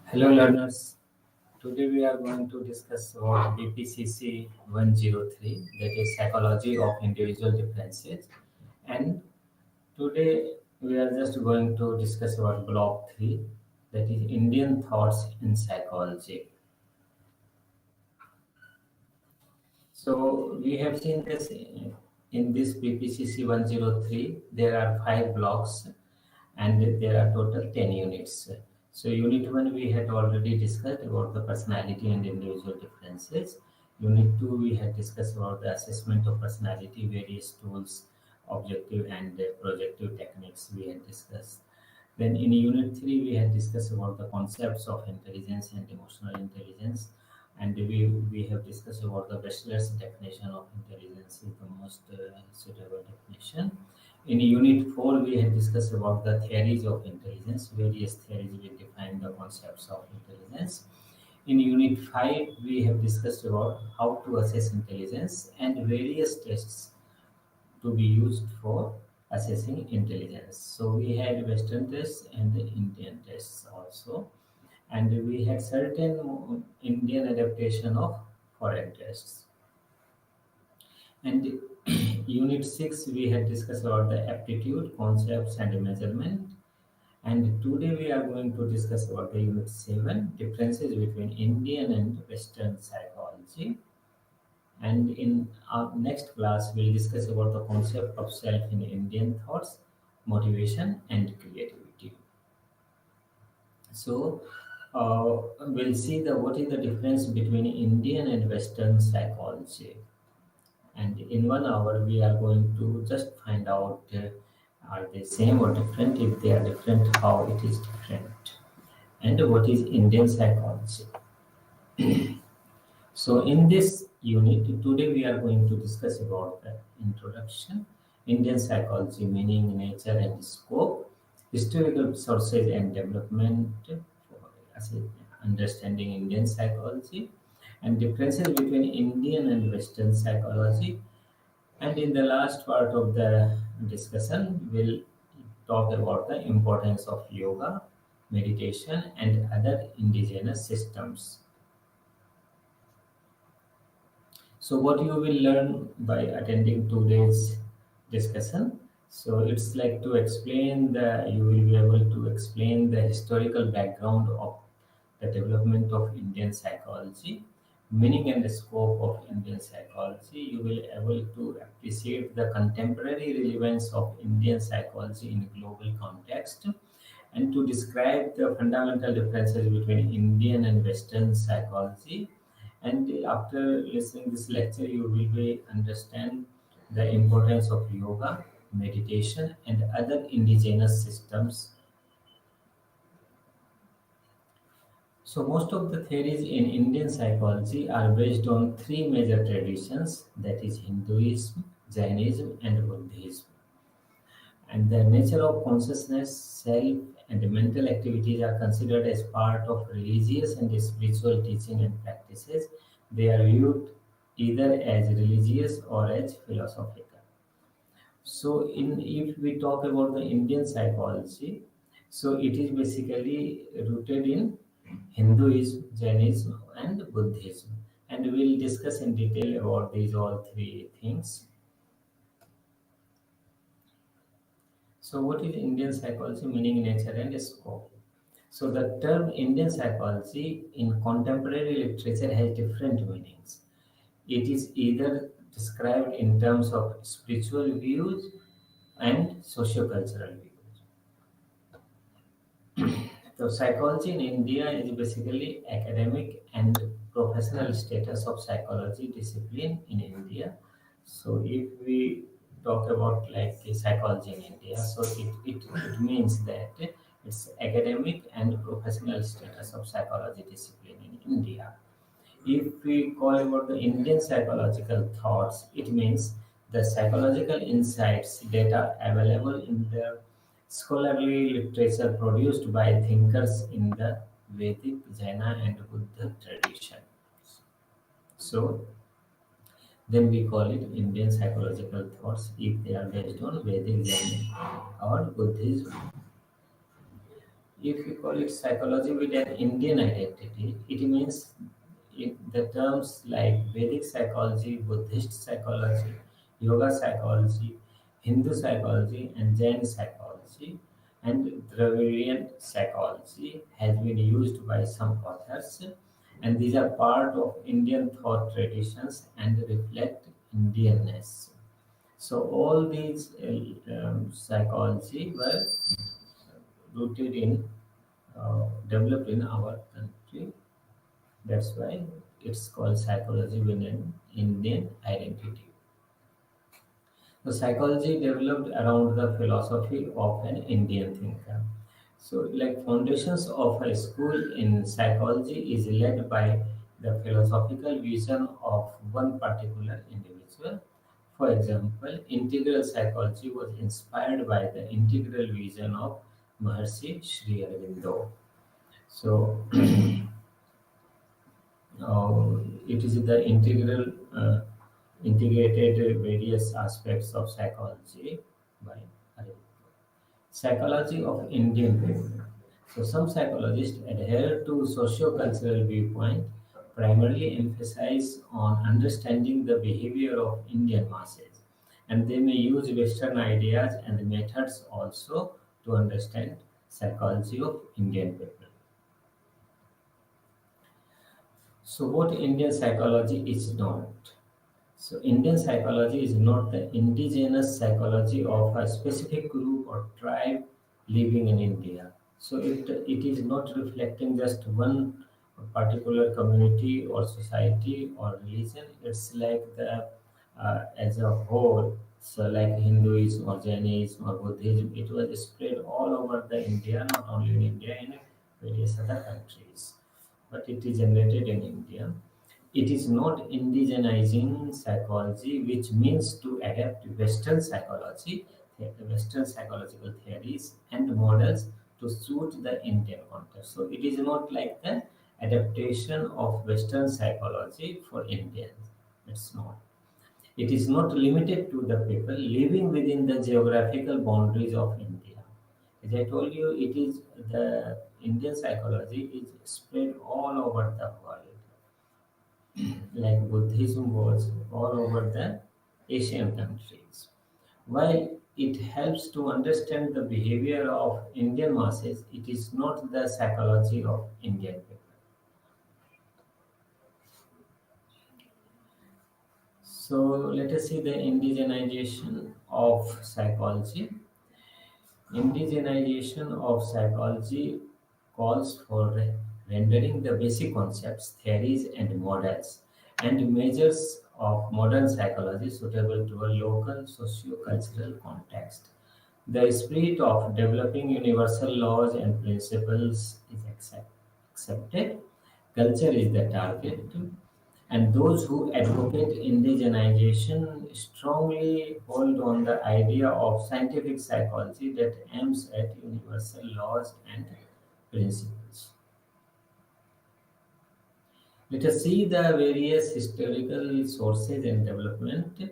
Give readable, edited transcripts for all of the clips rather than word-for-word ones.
Hello learners, today we are going to discuss about BPCC 103, that is Psychology of Individual Differences, and today we are just going to discuss about block 3, that is Indian Thoughts in Psychology. So we have seen this in this BPCC 103. There are 5 blocks and there are total 10 units. So unit 1 we had already discussed about the personality and individual differences. Unit 2 we had discussed about the assessment of personality, various tools, objective and projective techniques we had discussed. Then in Unit 3, we had discussed about the concepts of intelligence and emotional intelligence. And we have discussed about the Wechsler's definition of intelligence is the most suitable definition. In Unit 4, we had discussed about the theories of intelligence. Various theories will define the concepts of intelligence. In Unit 5, we have discussed about how to assess intelligence and various tests to be used for assessing intelligence. So we had Western tests and Indian tests also, and we had certain Indian adaptation of foreign tests. And Unit 6 we had discussed about the aptitude, concepts and measurement. And today we are going to discuss about the Unit 7, differences between Indian and Western psychology. And in our next class, we'll discuss about the concept of self in Indian thoughts, motivation, and creativity. So, we'll see the what is the difference between Indian and Western psychology. And in 1 hour, we are going to just find out are they same or different. If they are different, how it is different, and what is Indian psychology. So in this unit, today we are going to discuss about the introduction, Indian psychology, meaning, nature and scope, historical sources and development, as in understanding Indian psychology, and differences between Indian and Western psychology. And in the last part of the discussion, we'll talk about the importance of yoga, meditation, and other indigenous systems. So what you will learn by attending today's discussion? So it's like to explain you will be able to explain the historical background of the development of Indian psychology, meaning and the scope of Indian psychology. You will be able to appreciate the contemporary relevance of Indian psychology in global context, and to describe the fundamental differences between Indian and Western psychology. And after listening this lecture, you will be understand the importance of yoga, meditation, and other indigenous systems. So most of the theories in Indian psychology are based on three major traditions, that is Hinduism, Jainism, and Buddhism. And the nature of consciousness, self, and mental activities are considered as part of religious and spiritual teaching and practices. They are viewed either as religious or as philosophical. So, in if we talk about the Indian psychology, so it is basically rooted in Hinduism, Jainism, and Buddhism, and we'll discuss in detail about these all three things. So, what is Indian psychology, meaning, nature, and scope? So, the term Indian psychology in contemporary literature has different meanings. It is either described in terms of spiritual views and sociocultural views. So, psychology in India is basically academic and professional status of psychology discipline in India. So, if we talk about like psychology in India, so it means that it's academic and professional status of psychology discipline in India. If we call about the Indian psychological thoughts, it means the psychological insights that are available in the scholarly literature produced by thinkers in the Vedic, Jaina, and Buddha tradition. So then we call it Indian psychological thoughts if they are based on Vedic, Jaina, or Buddhism. If we call it psychology with an Indian identity, it means the terms like Vedic psychology, Buddhist psychology, yoga psychology, Hindu psychology, and Jain psychology, and Dravidian psychology has been used by some authors, and these are part of Indian thought traditions and reflect Indianness. So all these psychology were rooted in, developed in our country. That's why it's called psychology within Indian identity. The psychology developed around the philosophy of an Indian thinker. So, like foundations of a school in psychology is led by the philosophical vision of one particular individual. For example, integral psychology was inspired by the integral vision of Maharshi Sri Aurobindo. So, it is the integrated various aspects of psychology by Aurobindo. Psychology of Indian people. So some psychologists adhere to socio-cultural viewpoint, primarily emphasize on understanding the behavior of Indian masses, and they may use Western ideas and methods also to understand psychology of Indian people. So what Indian psychology is not. So Indian psychology is not the indigenous psychology of a specific group or tribe living in India. So it is not reflecting just one particular community or society or religion. It's like the as a whole. So like Hinduism or Jainism or Buddhism, it was spread all over the India, not only in India, in various other countries, but it is generated in India. It is not indigenizing psychology, which means to adapt Western psychological theories and models to suit the Indian context. So it is not like the adaptation of Western psychology for Indians. It's not. It is not limited to the people living within the geographical boundaries of India. As I told you, it is the Indian psychology is spread all over the world, like Buddhism was all over the Asian countries. While it helps to understand the behavior of Indian masses, it is not the psychology of Indian people. So let us see the indigenization of psychology. Indigenization of psychology calls for rendering the basic concepts, theories, and models and measures of modern psychology suitable to a local socio-cultural context. The spirit of developing universal laws and principles is accepted. Culture is the target, and those who advocate indigenization strongly hold on the idea of scientific psychology that aims at universal laws and principles. Let us see the various historical sources and development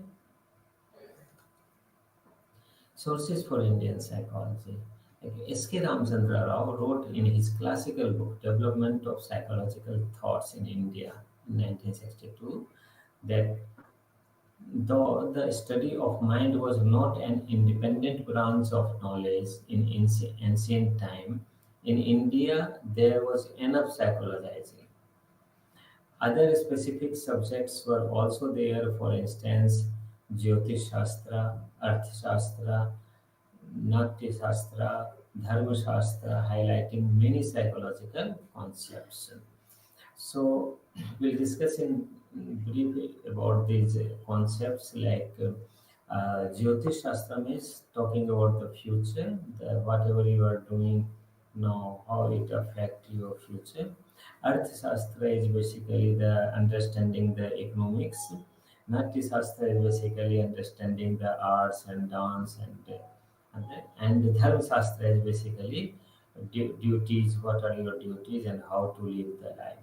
sources for Indian psychology. Like S.K. Ramchandra Rao wrote in his classical book Development of Psychological Thoughts in India in 1962 that though the study of mind was not an independent branch of knowledge in ancient time, in India there was enough psychologizing. Other specific subjects were also there, for instance, Jyotish Shastra, Arth Shastra, Natya Shastra, Dharma Shastra, highlighting many psychological concepts. So we'll discuss in brief about these concepts like Jyotish Shastra is talking about the future, whatever you are doing now, how it affect your future. Arth Shastra is basically the understanding the economics. Natya Shastra is basically understanding the arts and dance and the Dharma Shastra is basically duties, what are your duties and how to live the life.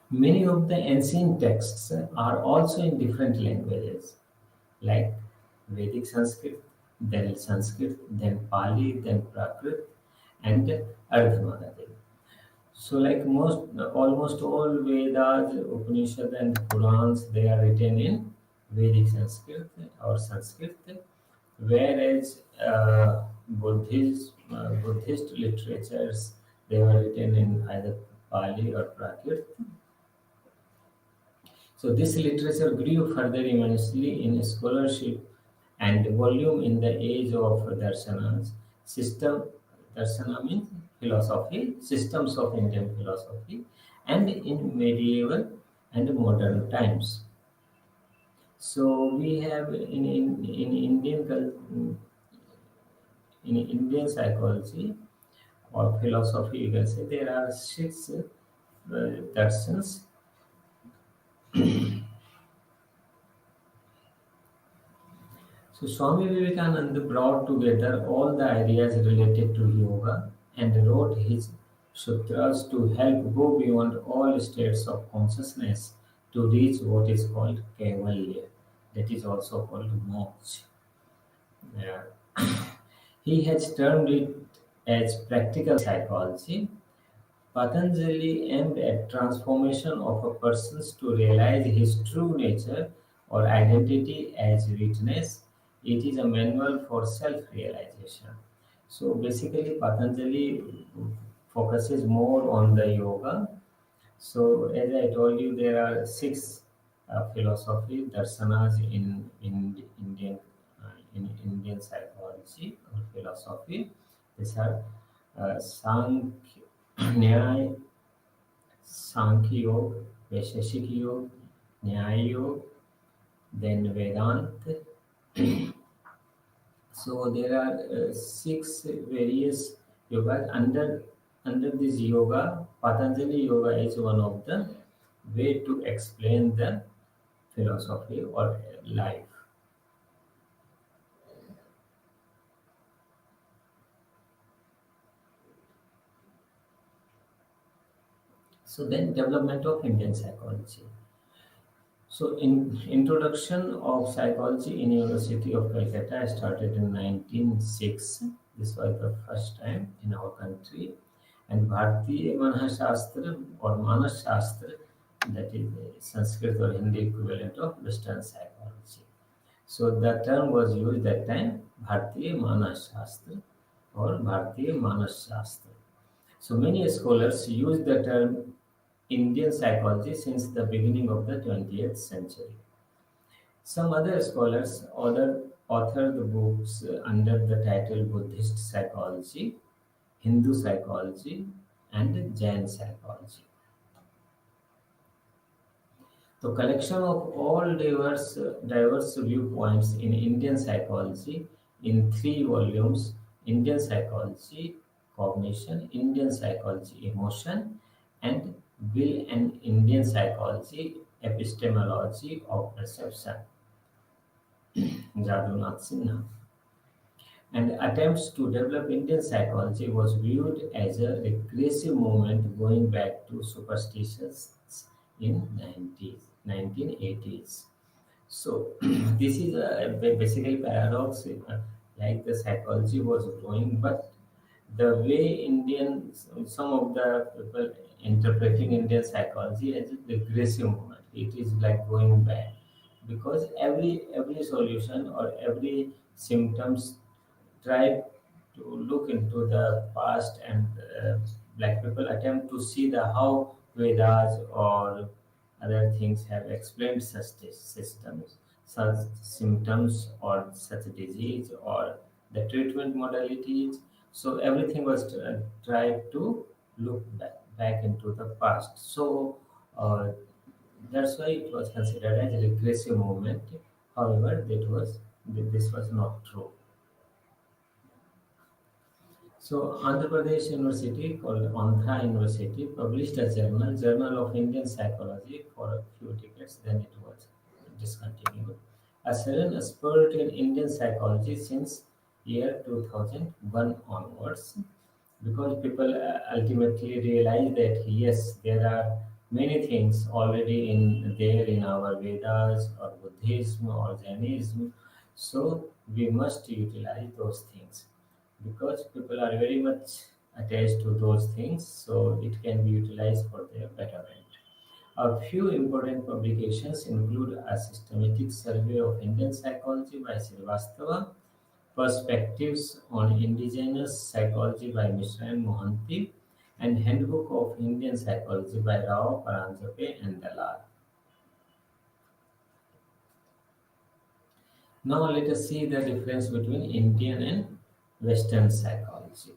Many of the ancient texts are also in different languages, like Vedic Sanskrit. then Sanskrit, then Pali, then Prakrit, and Ardhamadadi. So, like almost all Vedas, Upanishads, and Purans, they are written in Vedic Sanskrit or Sanskrit, whereas Buddhist literatures, they were written in either Pali or Prakrit. So this literature grew further immensely in scholarship and volume in the age of darshanas. System Darshana means philosophy, systems of Indian philosophy, and in medieval and modern times. So we have in Indian psychology or philosophy, you can say there are six darshans. So Swami Vivekananda brought together all the ideas related to yoga and wrote his sutras to help go beyond all states of consciousness to reach what is called Kaivalya, that is also called moksha. Yeah. He has termed it as practical psychology. Patanjali aimed at transformation of a person to realize his true nature or identity as witness. It is a manual for self-realization. So basically, Patanjali focuses more on the yoga. So as I told you, there are six philosophy darsanas in Indian psychology or philosophy. These are Sankhya, Nyaya, Sankhya Yoga, Vaisheshik Yoga, Nyaya Yoga, then Vedanta. So there are six various yogas under this yoga. Patanjali Yoga is one of the way to explain the philosophy or life. So then development of Indian psychology. So in introduction of psychology in University of Calcutta started in 1906. This was the first time in our country. And Bharatiya Manashastra or Manas Shastra, that is the Sanskrit or Hindi equivalent of Western psychology. So the term was used that time, Bharatiya Manas Shastra or Bharatiya Manas Shastra. So many scholars use the term Indian psychology since the beginning of the 20th century. Some other scholars authored books under the title Buddhist psychology, Hindu psychology, and Jain psychology. The collection of all diverse viewpoints in Indian psychology in three volumes: Indian psychology, cognition, Indian psychology, emotion, and will and Indian psychology, epistemology of perception, Jadunath Sinha. And attempts to develop Indian psychology was viewed as a regressive movement going back to superstitions in 1980s. So this is basically paradox. Like the psychology was growing, but the way some of the people interpreting Indian psychology as a regressive movement. It is like going back because every solution or every symptoms try to look into the past and black people attempt to see the how Vedas or other things have explained such systems, such symptoms or such disease or the treatment modalities. So everything was tried to look back into the past. So that's why it was considered as a regressive movement. However, this was not true. So Andhra Pradesh University called Andhra University published a Journal of Indian Psychology for a few decades, then it was discontinued. A sudden spurt in Indian psychology since year 2001 onwards, because people ultimately realize that yes, there are many things already in our Vedas or Buddhism or Jainism. So we must utilize those things because people are very much attached to those things, so it can be utilized for their betterment. A few important publications include a systematic survey of Indian psychology by Srivastava, Perspectives on Indigenous Psychology by Mishra and Mohanty, and Handbook of Indian Psychology by Rao, Paranjape, and Dalal. Now let us see the difference between Indian and Western psychology.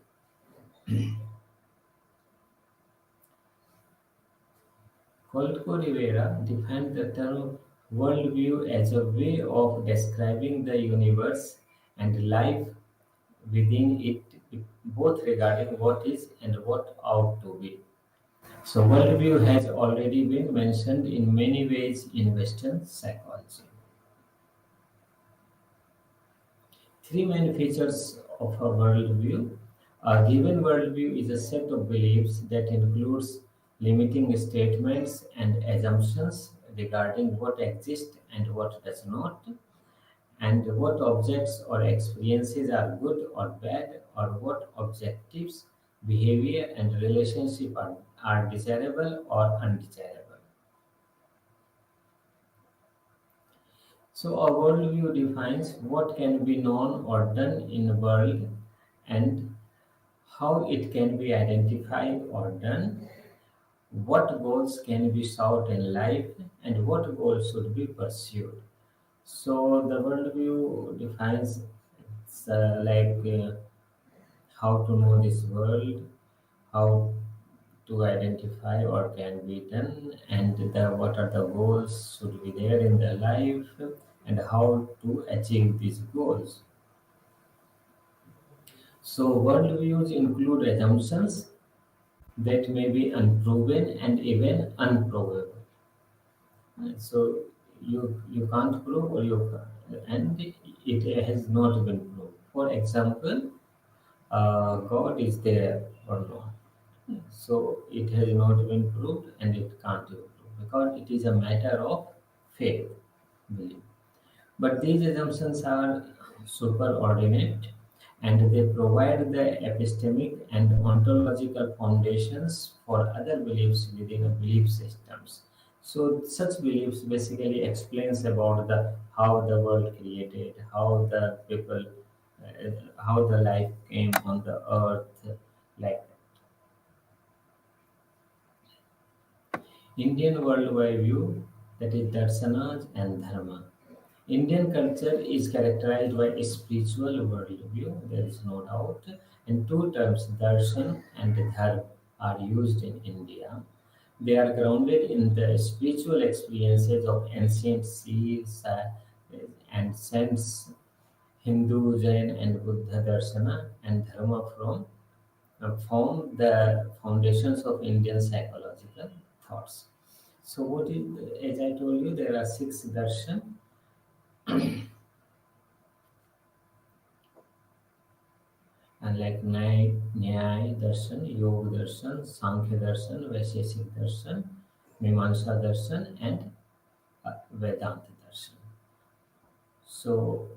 Colco Rivera defined the term worldview as a way of describing the universe and life within it, both regarding what is and what ought to be. So, worldview has already been mentioned in many ways in Western psychology. Three main features of a worldview. A given worldview is a set of beliefs that includes limiting statements and assumptions regarding what exists and what does not, and what objects or experiences are good or bad, or what objectives, behavior, and relationship are desirable or undesirable. So, a worldview defines what can be known or done in the world and how it can be identified or done, what goals can be sought in life, and what goals should be pursued. So, the worldview defines how to know this world, how to identify or can be done, and what are the goals should be there in the life, and how to achieve these goals. So, worldviews include assumptions that may be unproven and even unprovable. So, you can't prove or and it has not been proved. For example, God is there or not. So it has not been proved and it can't be proved because it is a matter of faith, belief. But these assumptions are superordinate and they provide the epistemic and ontological foundations for other beliefs within a belief systems. So such beliefs basically explains about the how the world created, how the people, how the life came on the earth, like Indian worldwide view, that is darsanas and dharma. Indian culture is characterized by a spiritual worldview, there is no doubt, and two terms, darshan and dharma, are used in India. They are grounded in the spiritual experiences of ancient seers and saints, Hindu, Jain, and Buddha darshana, and dharma form the foundations of Indian psychological thoughts. So, what is, as I told you, there are six darshan, and like Nyaya darshan, Yoga darshan, Sankhya darshan, Vaisheshik darshan, Mimamsa darshan, and Vedanta darshan. So,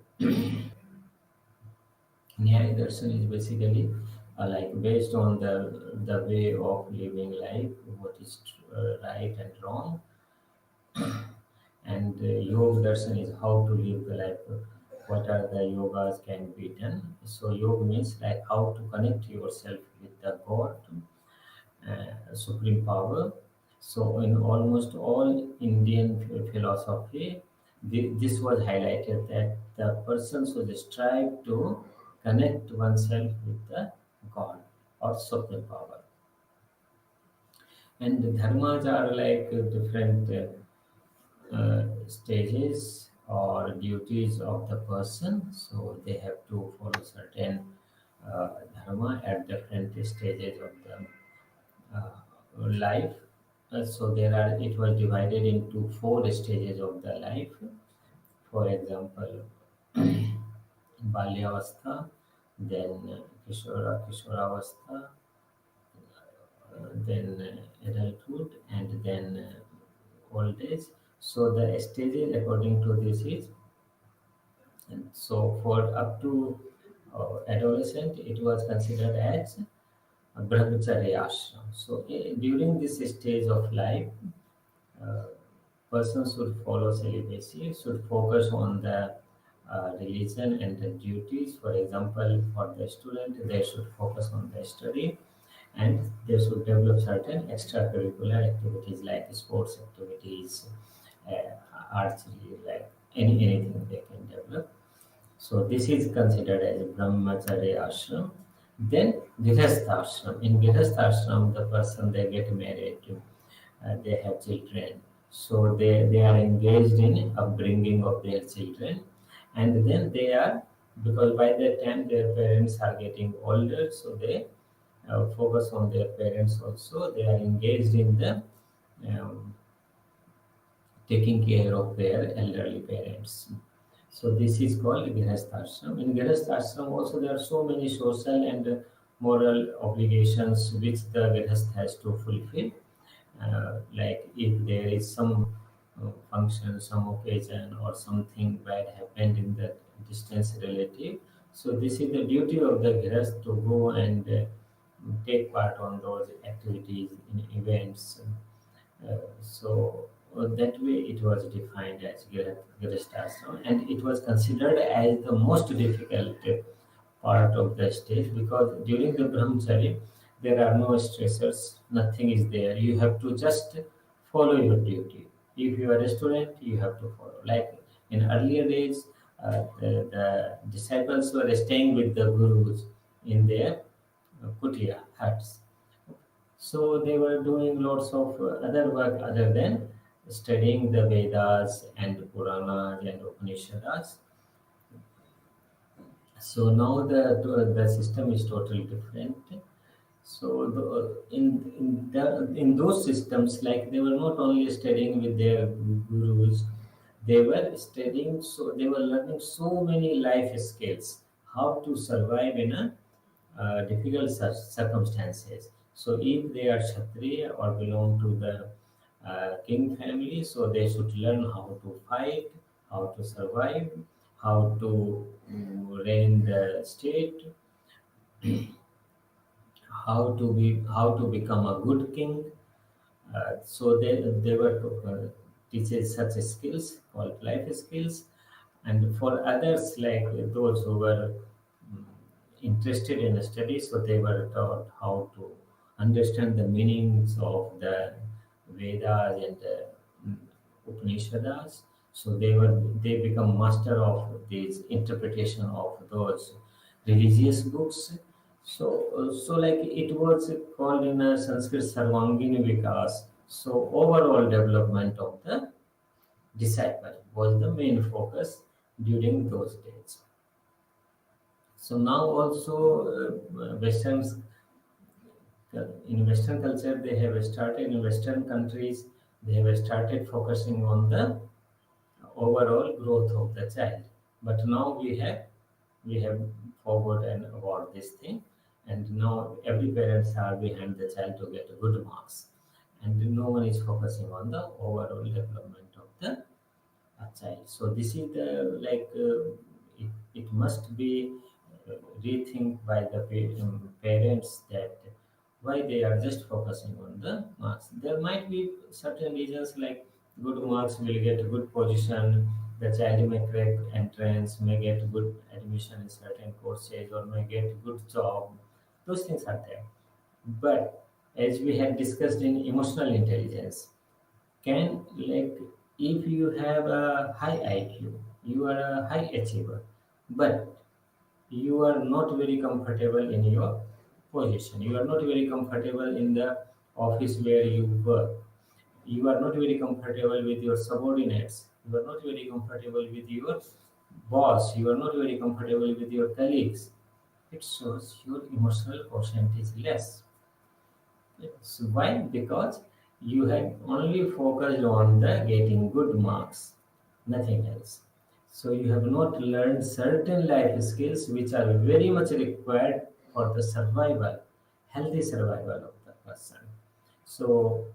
Nyaya darshan is basically like based on the way of living life, what is right and wrong, and yoga darshan is how to live the life, what are the yogas can be done. So yoga means like how to connect yourself with the god, supreme power. So in almost all Indian philosophy, this was highlighted that the person should strive to connect oneself with the god or supreme power. And dharmas are like different stages or duties of the person. So they have to follow certain dharma at different stages of the life. So there are. It was divided into four stages of the life. For example, Balyavastha, then Kishoravastha, then adulthood, and then old age. So the stages according to this is And so for up to adolescent, it was considered as a brahmacharya ashram. So during this stage of life, uh, persons should follow celibacy, should focus on the religion and the duties. For example, for the student, they should focus on their study, and they should develop certain extracurricular activities like sports activities, archery, like anything they can develop. So this is considered as brahmacharya ashram. Then grihastha ashram. In grihastha ashram, the person they get married, they have children. So they are engaged in upbringing of their children, and then they are, because by that time their parents are getting older, so they focus on their parents also. They are engaged in the um, taking care of their elderly parents. So this is called Grihasthashram. In Grihasthashram also there are so many social and moral obligations which the Grihastha has to fulfill. Like if there is some function, some occasion, or something bad happened in the distant relative, so this is the duty of the Grihastha to go and take part on those activities in events. So that way it was defined as Grihasthashram, and it was considered as the most difficult part of the stage, because during the brahmacharya there are no stressors, nothing is there. You have to just follow your duty. If you are a student, you have to follow. Like in earlier days, the disciples were staying with the gurus in their kutia huts. So they were doing lots of other work other than studying the Vedas and Puranas and Upanishads. So now the system is totally different. So in those systems, like they were not only studying with their gurus, they were studying. So they were learning so many life skills, how to survive in a difficult circumstances. So if they are Kshatriya or belong to the king family, so they should learn how to fight, how to survive, how to reign the state, how to become a good king. So they were teaches such skills called life skills, and for others like those who were mm, interested in study, so they were taught how to understand the meanings of the Vedas and Upanishads. So they become master of these interpretation of those religious books. So like it was called in a Sanskrit Sarvangini Vikas. So overall development of the disciple was the main focus during those days. So now also in Western culture, they have started in Western countries, they have started focusing on the overall growth of the child. But now we have forgotten about this thing, and now every parents are behind the child to get good marks, and no one is focusing on the overall development of the child. So this is the like it must be rethink by the parents that why they are just focusing on the marks. There might be certain reasons like good marks will get a good position, the child may crack entrance, may get good admission in certain courses, or may get good job. Those things are there. But as we had discussed in emotional intelligence, can like if you have a high IQ, you are a high achiever, but you are not very comfortable in your position. You are not very comfortable in the office where you work. You are not very comfortable with your subordinates. You are not very comfortable with your boss. You are not very comfortable with your colleagues. It shows your emotional quotient is less. So why? Because you had only focused on the getting good marks, nothing else. So you have not learned certain life skills which are very much required for the survival, healthy survival of the person. So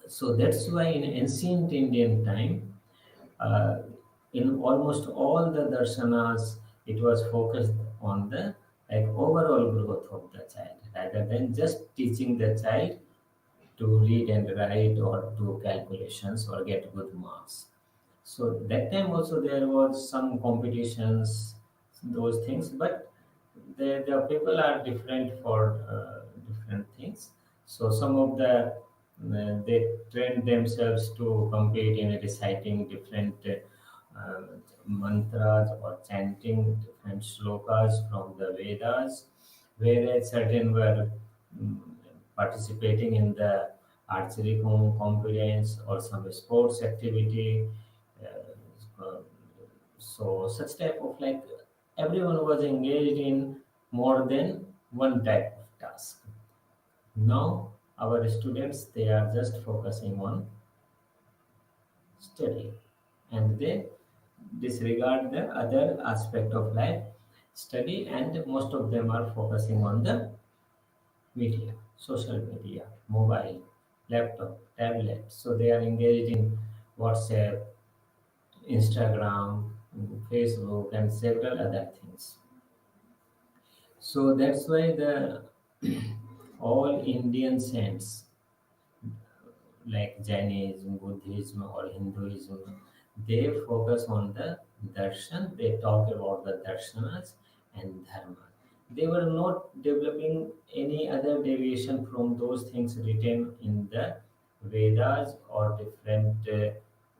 so that's why in ancient Indian time, uh, in almost all the darshanas, it was focused on the like overall growth of the child rather than just teaching the child to read and write or do calculations or get good marks. So that time also there was some competitions, those things, but the people are different for different things. So some of they train themselves to compete in reciting different mantras or chanting different shlokas from the Vedas, whereas certain were mm, participating in the archery competitions or some sports activity. Uh, so such type of like everyone was engaged in more than one type of task. Now our students they are just focusing on study and they disregard the other aspect of life study, and most of them are focusing on the media, social media, mobile, laptop, tablet. So they are engaged in WhatsApp, Instagram, Facebook, and several other things. So that's why the all Indian saints like Jainism, Buddhism, or Hinduism, they focus on the darshan. They talk about the darshanas and dharma. They were not developing any other deviation from those things written in the Vedas or different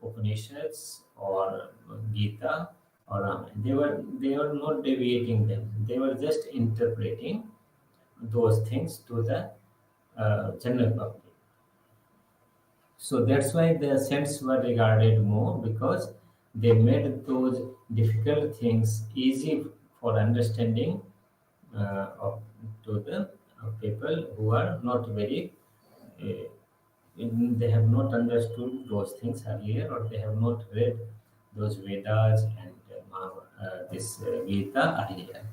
Upanishads or Gita or Ramayana. They were not deviating them. They were just interpreting those things to the general public. So that's why the saints were regarded more because they made those difficult things easy for understanding of, to the people who are not very, uh, they have not understood those things earlier or they have not read those Vedas and this Gita earlier.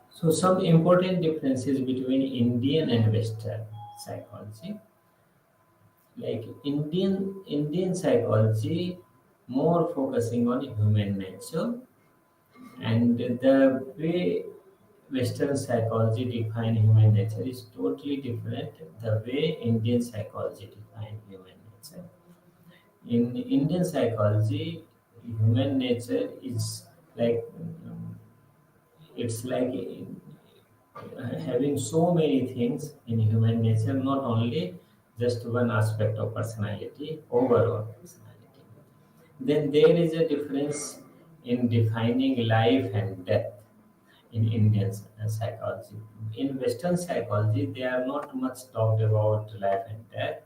So some important differences between Indian and Western psychology. Like Indian psychology more focusing on human nature, and the way Western psychology define human nature is totally different the way Indian psychology define human nature. In Indian psychology, human nature is like it's like having so many things in human nature, not only just one aspect of personality, overall personality. Then there is a difference in defining life and death in Indian psychology. In Western psychology, they are not much talked about life and death,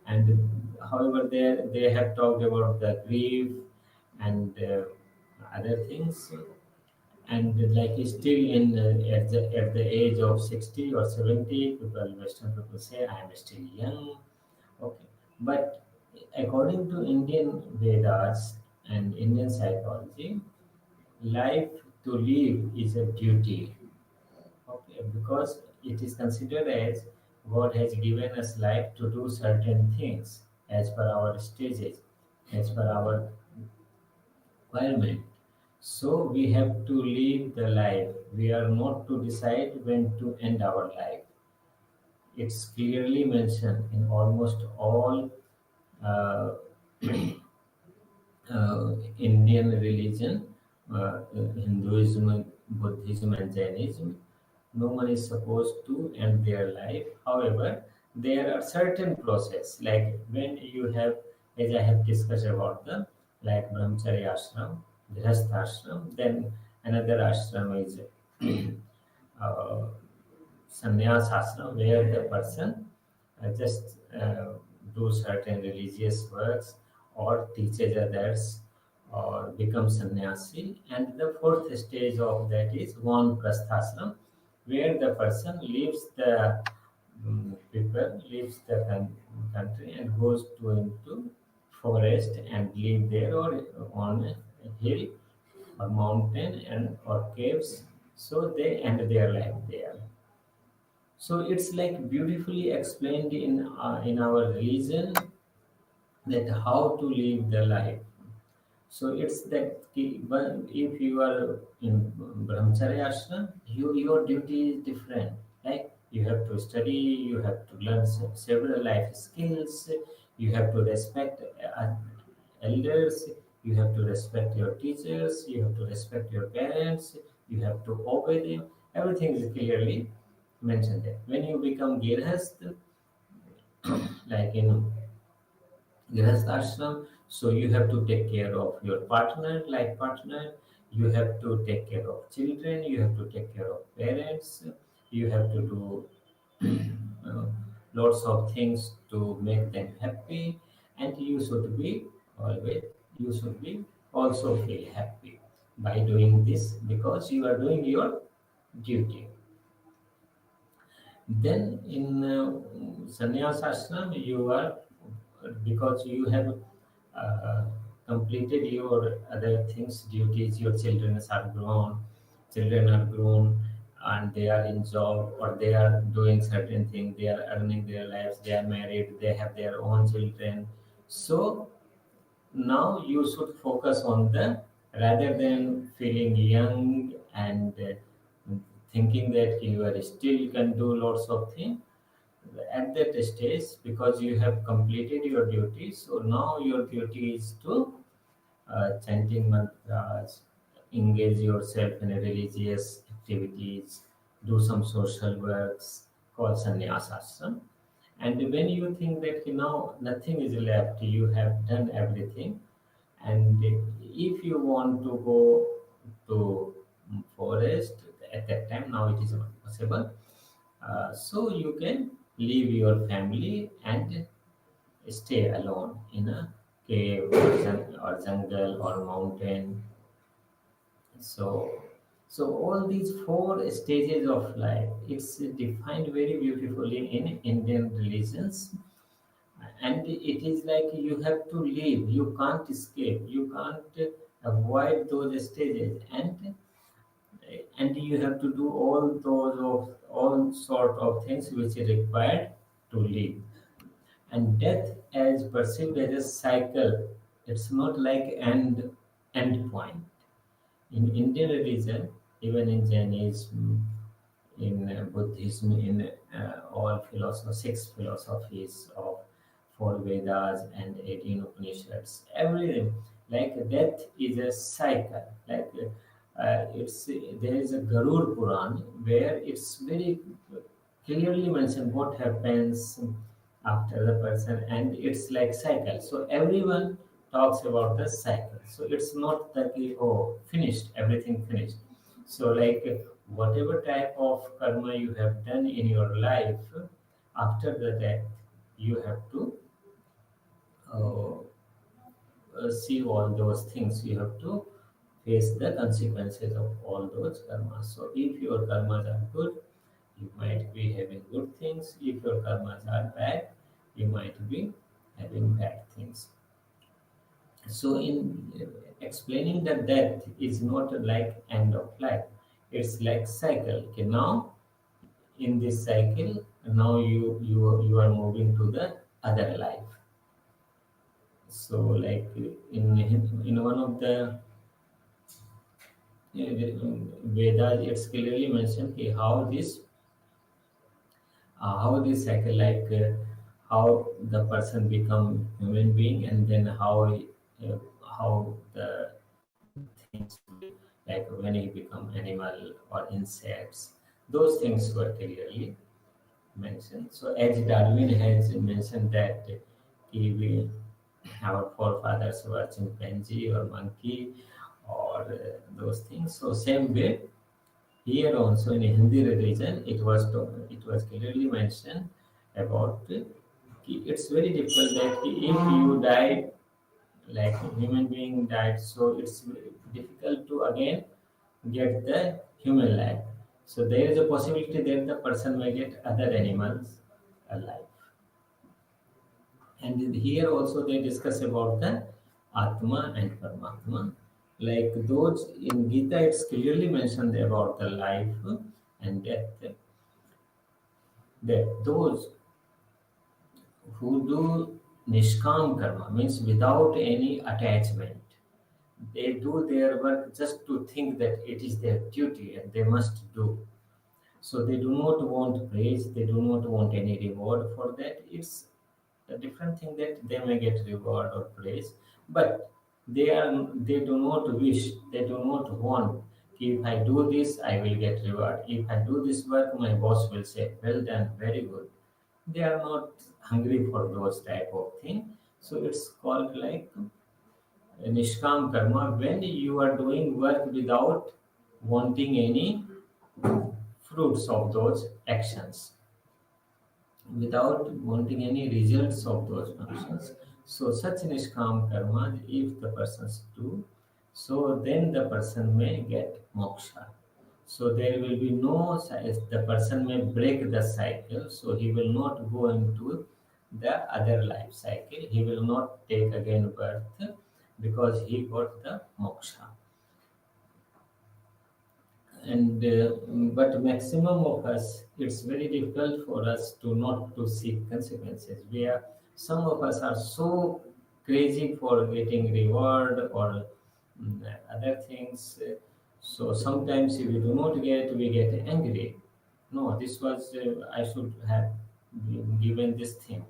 and however, they have talked about the grief and other things, and like still in at the age of 60 or 70 people, Western people say I am still young. Okay, but according to Indian Vedas and Indian psychology, life to live is a duty. Okay, because it is considered as God has given us life to do certain things as per our stages, as per our requirement. So we have to live the life. We are not to decide when to end our life. It's clearly mentioned in almost all uh, Indian religion, Hinduism, Buddhism, and Jainism. No one is supposed to end their life. However, there are certain process like when you have, as I have discussed about the like brahmacharya ashram, grihastha ashram, then another ashram is uh, sannyas ashram where the person just do certain religious works or teaches others or becomes sannyasi. And the fourth stage of that is vanprasthashram, where the person leaves the people, leaves the country and goes to into forest and live there or on a hill or mountain and or caves. So they end their life there. So it's like beautifully explained in our religion that how to live the life So it's that if you are in brahmacharya ashram, your duty is different. Like you have to study, you have to learn several life skills, you have to respect elders, you have to respect your teachers, you have to respect your parents, you have to obey them. Everything is clearly mentioned there. When you become girhast, like in grihast ashram, so you have to take care of your partner, life partner, you have to take care of children, you have to take care of parents, you have to do uh, lots of things to make them happy, and you should be always, you should be also feel happy by doing this because you are doing your duty. Then in sannyas ashram, you are, because you have uh, completed your other things, duties, your children are grown, and they are in job or they are doing certain things, they are earning their lives, they are married, they have their own children. So now you should focus on the, rather than feeling young and thinking that you are still can do lots of things at that stage, because you have completed your duty. So now your duty is to chanting mantras, engage yourself in religious activities, do some social works called sannyas ashram. And when you think that now nothing is left, you have done everything, and if you want to go to forest at that time, now it is not possible. So you can leave your family and stay alone in a cave or, or jungle or mountain. So, so all these four stages of life, it's defined very beautifully in Indian religions, and it is like you have to live. You can't escape. You can't avoid those stages, and you have to do all sort of things which are required to live. And death as perceived as a cycle, it's not like end point. In Indian religion, even in Jainism, in Buddhism, in all philosophy, six philosophies of four Vedas and 18 Upanishads, everything, like death is a cycle. Like it's there is a Garud Puran where it's very clearly mentioned what happens after the person, and it's like cycle. So everyone talks about the cycle. So it's not that oh finished, everything finished. So like whatever type of karma you have done in your life, after the death you have to uh, see all those things. You have to face the consequences of all those karmas. So if your karmas are good, you might be having good things. If your karmas are bad, you might be having bad things. So in explaining that death is not like end of life, it's like cycle. Okay, now in this cycle, now you are moving to the other life. So like in one of the Vedas, it's clearly mentioned how this cycle, like how the person become human being, and then how the things will, like when he become animal or insects, those things were clearly mentioned. So as Darwin has mentioned that we, our forefathers were chimpanzee or monkey or those things. So same way here also in Hindi religion, it was clearly mentioned about it's very difficult that if you die, like a human being died, so it's difficult to again get the human life. So there is a possibility that the person may get other animals alive. And here also they discuss about the Atma and Paramatma. Like those in Gita, it's clearly mentioned about the life and death. That those who do Nishkam karma means without any attachment, They do their work just to think that it is their duty and they must do. So they do not want praise, they do not want any reward for that. It's a different thing that they may get reward or praise, but they do not wish, they do not want, if I do this, I will get reward. If I do this work, my boss will say, well done, very good. They are not hungry for those type of thing. So it's called like Nishkam karma, when you are doing work without wanting any fruits of those actions, without wanting any results of those functions. So such Nishkam karma, if the persons do, so then the person may get moksha. So there will be no, the person may break the cycle, so he will not go into the other life cycle. He will not take again birth because he got the moksha. And but maximum of us, it's very difficult for us to not to seek consequences. We are, some of us are so crazy for getting reward or other things. So sometimes if we do not get, we get angry. No, this was I should have been given this thing.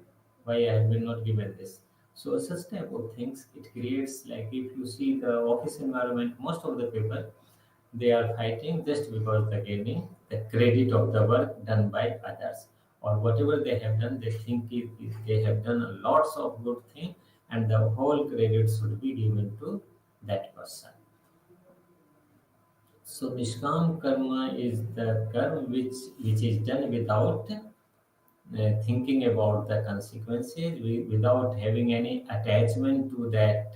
Why I have been not given this? So such type of things, it creates, like if you see the office environment, most of the people, they are fighting just because they're gaining the credit of the work done by others, or whatever they have done. They think they have done lots of good thing, and the whole credit should be given to that person. So Nishkam karma is the karma which is done without thinking about the consequences, without having any attachment to that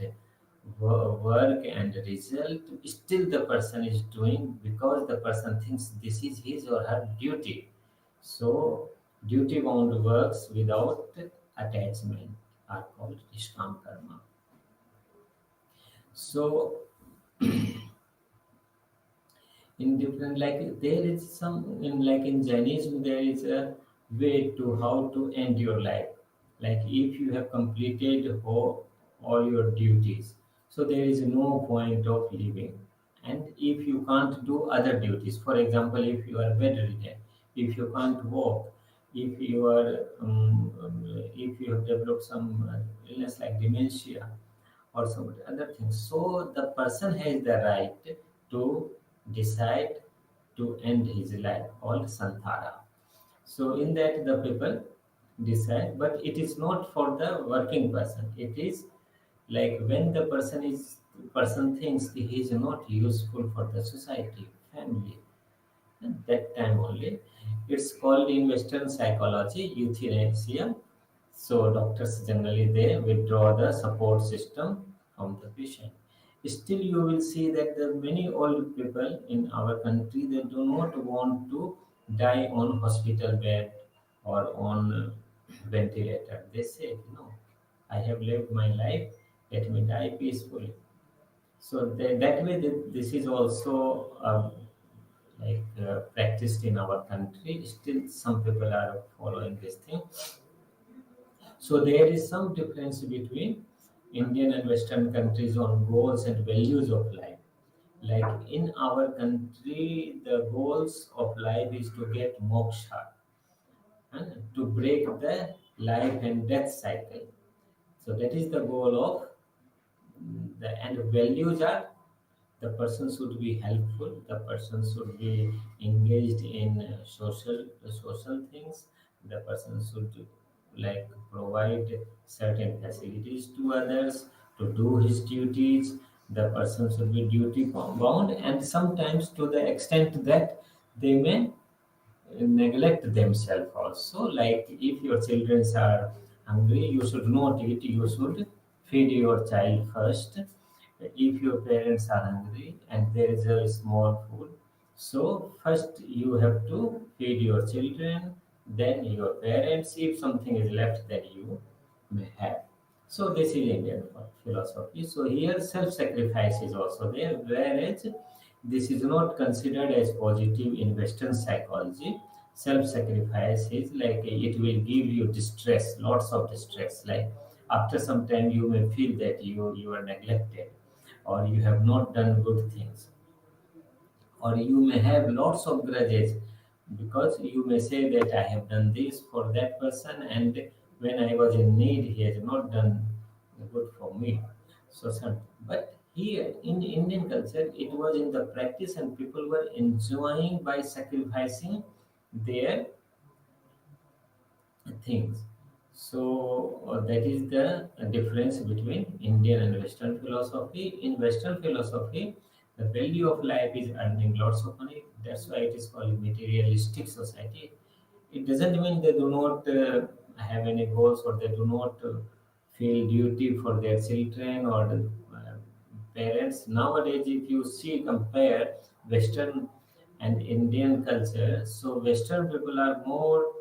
work and result. Still the person is doing because the person thinks this is his or her duty. So duty bound works without attachment are called Nishkam karma. So in different, like there is some in, like in Jainism there is a way to how to end your life. Like if you have completed all your duties, so there is no point of living. And if you can't do other duties, for example, if you are bedridden, if you can't walk, if you are if you have developed some illness like dementia or some other things. So the person has the right to decide to end his life, called Santhara. So in that the people decide, but it is not for the working person. It is like when the person thinks he is not useful for the society, family, at that time only. It's called in Western psychology euthanasia. So doctors generally they withdraw the support system from the patient. Still, you will see that the many old people in our country, they do not want to die on hospital bed or on ventilator. They say, no, I have lived my life. Let me die peacefully. So that way, this is also practiced in our country. Still, some people are following this thing. So there is some difference between Indian and Western countries on goals and values of life. Like in our country, the goals of life is to get moksha and to break the life and death cycle. So that is the goal of the, and values are, the person should be helpful, the person should be engaged in social things, the person should like provide certain facilities to others, to do his duties. The person should be duty bound, and sometimes to the extent that they may neglect themselves also. Like if your children are hungry, you should not eat, you should feed your child first. If your parents are hungry and there is a small food, so first you have to feed your children, then your parents. If something is left, then you may have. So this is Indian philosophy. So here self-sacrifice is also there, whereas this is not considered as positive in Western psychology. Self-sacrifice is like it will give you distress, lots of distress. Like after some time, you may feel that you are neglected, or you have not done good things, or you may have lots of grudges, because you may say that I have done this for that person, and when I was in need he has not done good for me. But here in Indian culture it was in the practice, and people were enjoying by sacrificing their things. So that is the difference between Indian and Western philosophy. In Western philosophy, the value of life is earning lots of money. That's why it is called materialistic society. It doesn't mean they do not have any goals, or they do not feel duty for their children or the parents. Nowadays, if you see compare Western and Indian culture, so Western people are more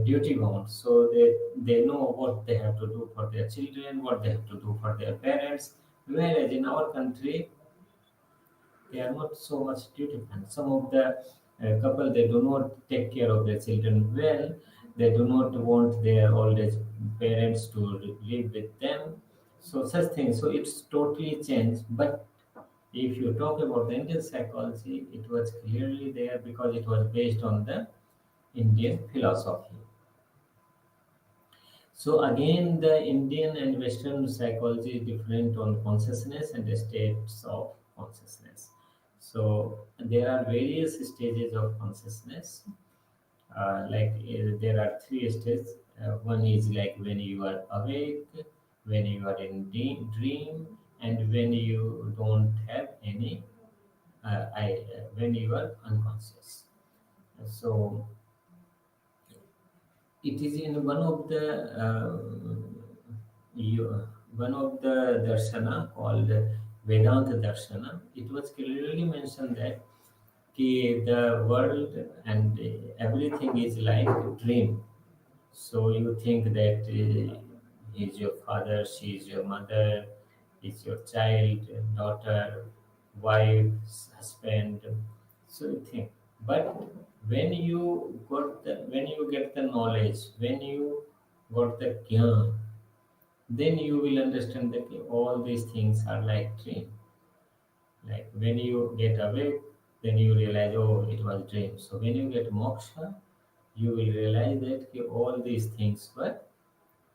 duty bound. So they know what they have to do for their children, what they have to do for their parents. Whereas in our country, they are not so much duty bound. Some of the couple, they do not take care of their children well. They do not want their old age parents to live with them. So such things. So it's totally changed. But if you talk about the Indian psychology, it was clearly there because it was based on the Indian philosophy. So again, the Indian and Western psychology is different on consciousness and the states of consciousness. So there are various stages of consciousness. There are three stages. One is like when you are awake, when you are in dream, and when you don't have any, when you are unconscious. So it is in one of the darshana called Vedanta Darshana. It was clearly mentioned that the world and everything is like a dream. So you think that he is your father, she is your mother, is your child, daughter, wife, husband. So you think, but when you get the knowledge, when you got the gyan, then you will understand that all these things are like dream. Like when you get awake, then you realize, oh, it was dream. So when you get moksha, you will realize that all these things were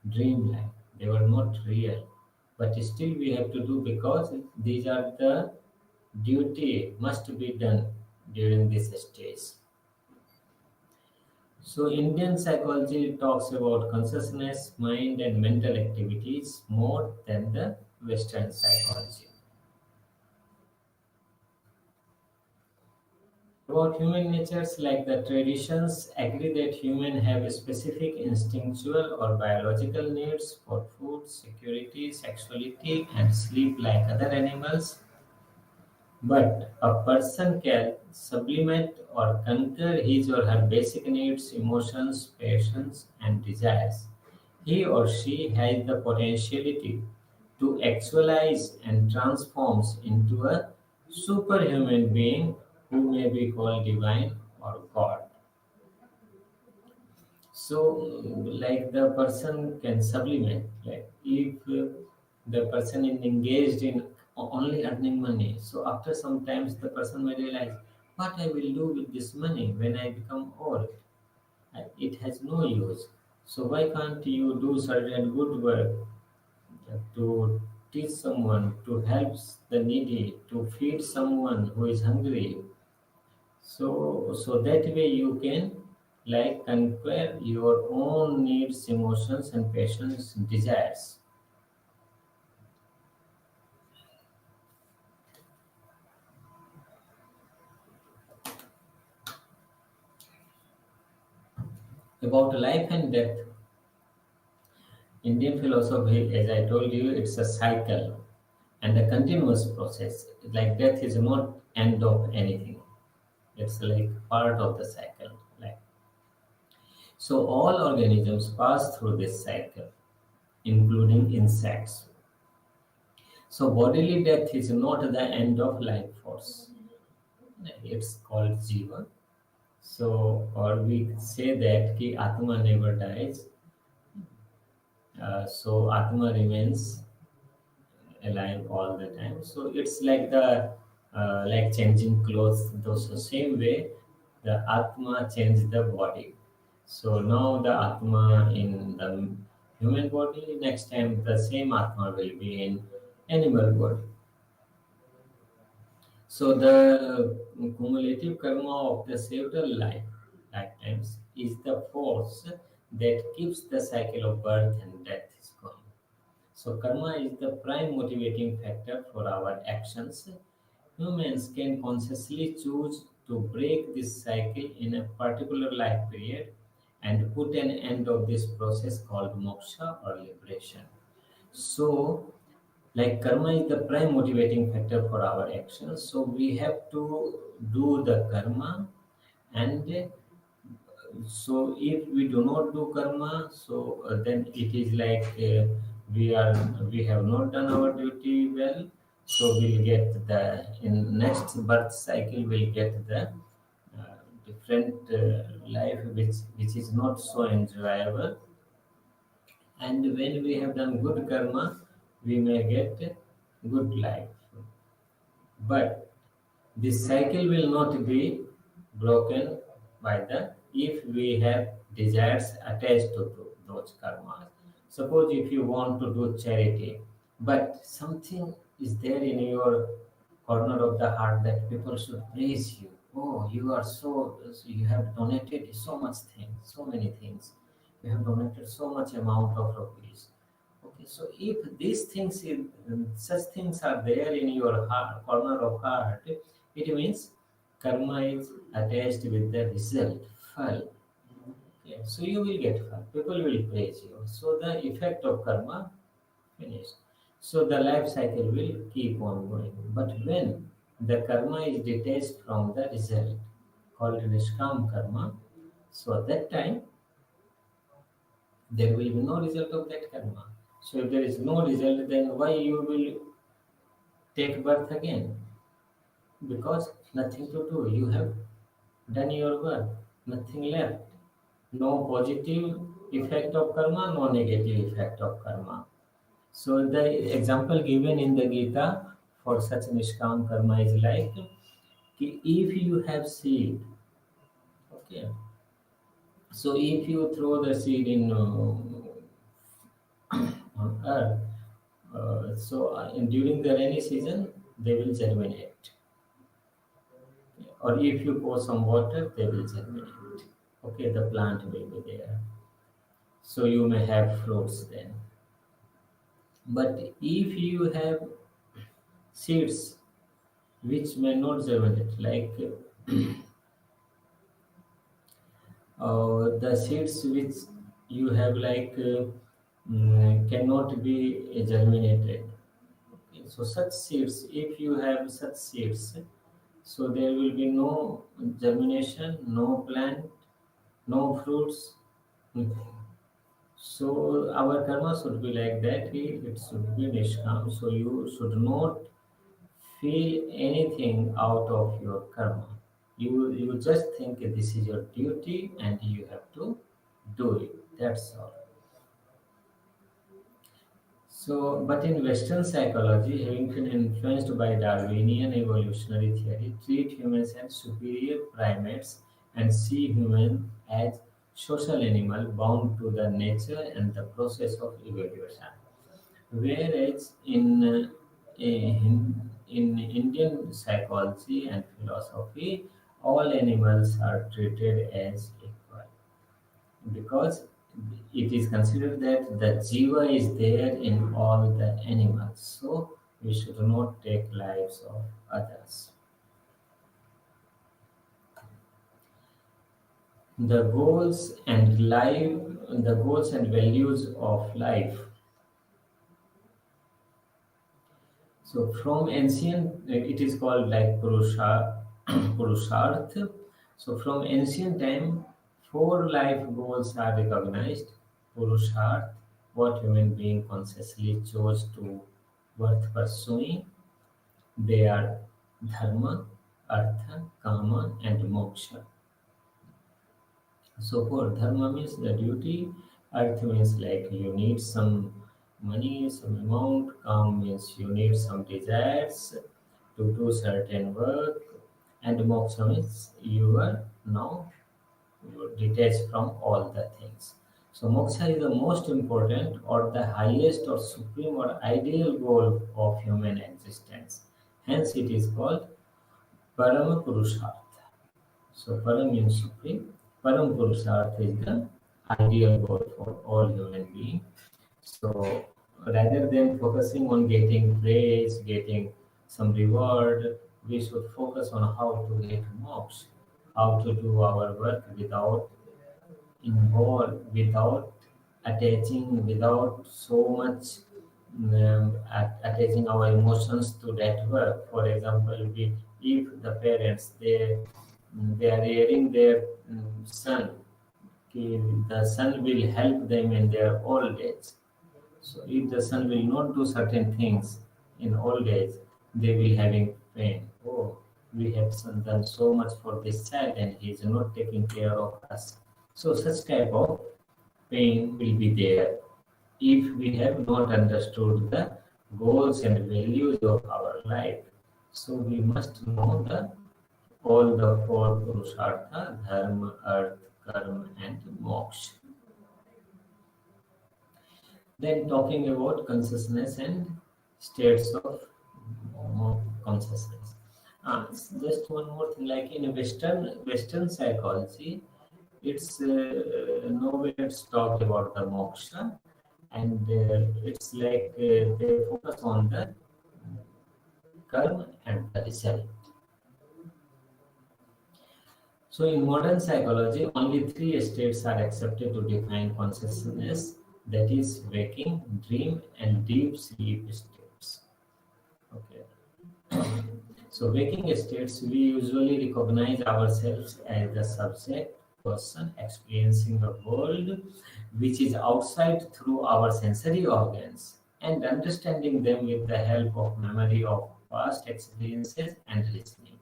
dreamlike. They were not real. But still we have to do, because these are the duty must be done during this stage. So Indian psychology talks about consciousness, mind and mental activities more than the Western psychology. About human natures, like the traditions agree that humans have specific instinctual or biological needs for food, security, sexuality, and sleep like other animals. But a person can sublimate or conquer his or her basic needs, emotions, passions, and desires. He or she has the potentiality to actualize and transforms into a superhuman being who may be called divine or God. So, like the person can sublimate, like if the person is engaged in only earning money, so after some times the person may realize, what I will do with this money when I become old? It has no use. So why can't you do certain good work to teach someone, to help the needy, to feed someone who is hungry? So that way you can like conquer your own needs, emotions, and passions, desires. About life and death, Indian philosophy, as I told you, it's a cycle and a continuous process. Like death is not end of anything. It's like part of the cycle. Like so, all organisms pass through this cycle, including insects. So bodily death is not the end of life force. It's called Jiva. So, or we say that ki Atma never dies. So Atma remains alive all the time. So it's like the like changing clothes. Those the same way the Atma changed the body. So now the Atma in the human body, next time the same Atma will be in animal body. So the cumulative karma of the several lifetimes is the force that keeps the cycle of birth and death is going. So karma is the prime motivating factor for our actions. Humans can consciously choose to break this cycle in a particular life period and put an end of this process called moksha or liberation. So, like karma is the prime motivating factor for our actions. So we have to do the karma, and so if we do not do karma, so then it is like we have not done our duty well. So we'll get the in next birth cycle we'll get the different life which is not so enjoyable. And when we have done good karma, we may get a good life. But this cycle will not be broken by the if we have desires attached to those karmas. Suppose if you want to do charity, but something is there in your corner of the heart that people should praise you. Oh, you are so you have donated so much things, so many things. You have donated so much amount of rupees. Okay, so if these things, such things are there in your heart, corner of heart, it means karma is attached with the result, phal. Okay, so you will get phal. People will praise you. So the effect of karma finished. So the life cycle will keep on going. But when the karma is detached from the result, called nishkam karma, so at that time there will be no result of that karma. So if there is no result, then why you will take birth again? Because nothing to do. You have done your work, nothing left. No positive effect of karma, no negative effect of karma. So the example given in the Gita for such nishkam karma is like if you have seed, okay. So if you throw the seed in on earth, during the rainy season they will germinate, or if you pour some water they will germinate. Okay, the plant will be there, so you may have fruits then. But if you have seeds which may not germinate, like the seeds which you have like cannot be germinated. Okay, so such seeds, if you have such seeds, so there will be no germination, no plant, no fruits, nothing. So our karma should be like that. It should be nishkam. So you should not feel anything out of your karma. You just think this is your duty and you have to do it. That's all. So, but in Western psychology, having been influenced by Darwinian evolutionary theory, treat humans as superior primates and see humans as social animal bound to the nature and the process of evolution. Whereas in Indian psychology and philosophy, all animals are treated as equal because it is considered that the jiva is there in all the animals. So we should not take lives of others. The goals and values of life. So from ancient, it is called like Purusharth. So from ancient time, four life goals are recognized. Purusharth, what human being consciously chose to worth pursuing. They are dharma, artha, kama, and moksha. So for dharma means the duty, artha means like you need some money, some amount. Calm means you need some desires to do certain work, and moksha means you are now detached from all the things. So moksha is the most important or the highest or supreme or ideal goal of human existence. Hence it is called Parama Purushartha. So Param means supreme. Param Purushartha is the ideal goal for all human beings. So rather than focusing on getting praise, getting some reward, we should focus on how to get moksha, how to do our work without involved, without attaching, without so much attaching our emotions to that work. For example, if the parents they are rearing their son, okay, the son will help them in their old age. So if the son will not do certain things in old age, they will having pain. Oh, we have done so much for this child and he is not taking care of us. So such type of pain will be there if we have not understood the goals and values of our life. So we must know the all the four purushartha, dharma, arth, karma, and moksha. Then talking about consciousness and states of consciousness. Just one more thing, like in Western psychology, it's nowhere it's talked about the moksha, and it's like they focus on the karma and the result. So in modern psychology, only three states are accepted to define consciousness, that is waking, dream, and deep sleep states. Okay. So waking states, we usually recognize ourselves as the subject, person experiencing the world which is outside through our sensory organs and understanding them with the help of memory of past experiences and listening.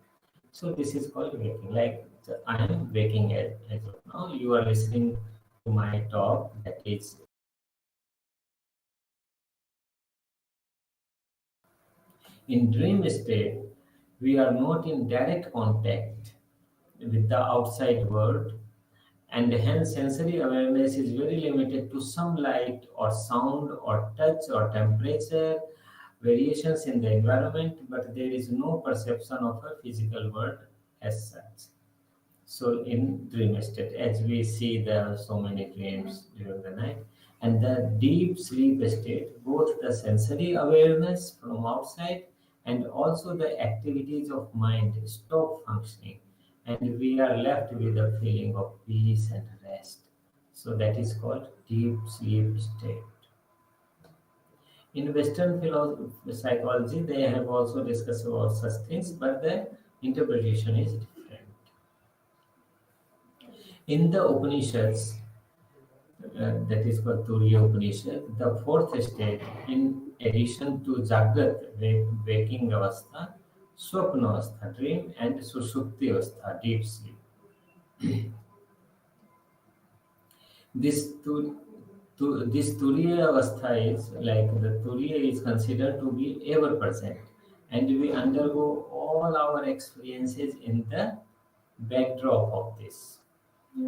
So this is called waking. Like I am waking as of now. You are listening to my talk. That is in dream state. We are not in direct contact with the outside world, and hence sensory awareness is very limited to some light or sound or touch or temperature variations in the environment, but there is no perception of a physical world as such. So in dream state, as we see there are so many dreams during the night, and the deep sleep state, both the sensory awareness from outside and also the activities of mind stop functioning, and we are left with a feeling of peace and rest. So that is called deep sleep state. In Western psychology, they have also discussed about such things, but the interpretation is different. In the Upanishads, that is called Turiya Upanishad, the fourth state, in addition to Jagrat, waking avastha, Swapna avastha, dream, and Sushupti avastha, deep sleep. This this Turiya avastha is like the Turiya is considered to be ever present, and we undergo all our experiences in the backdrop of this.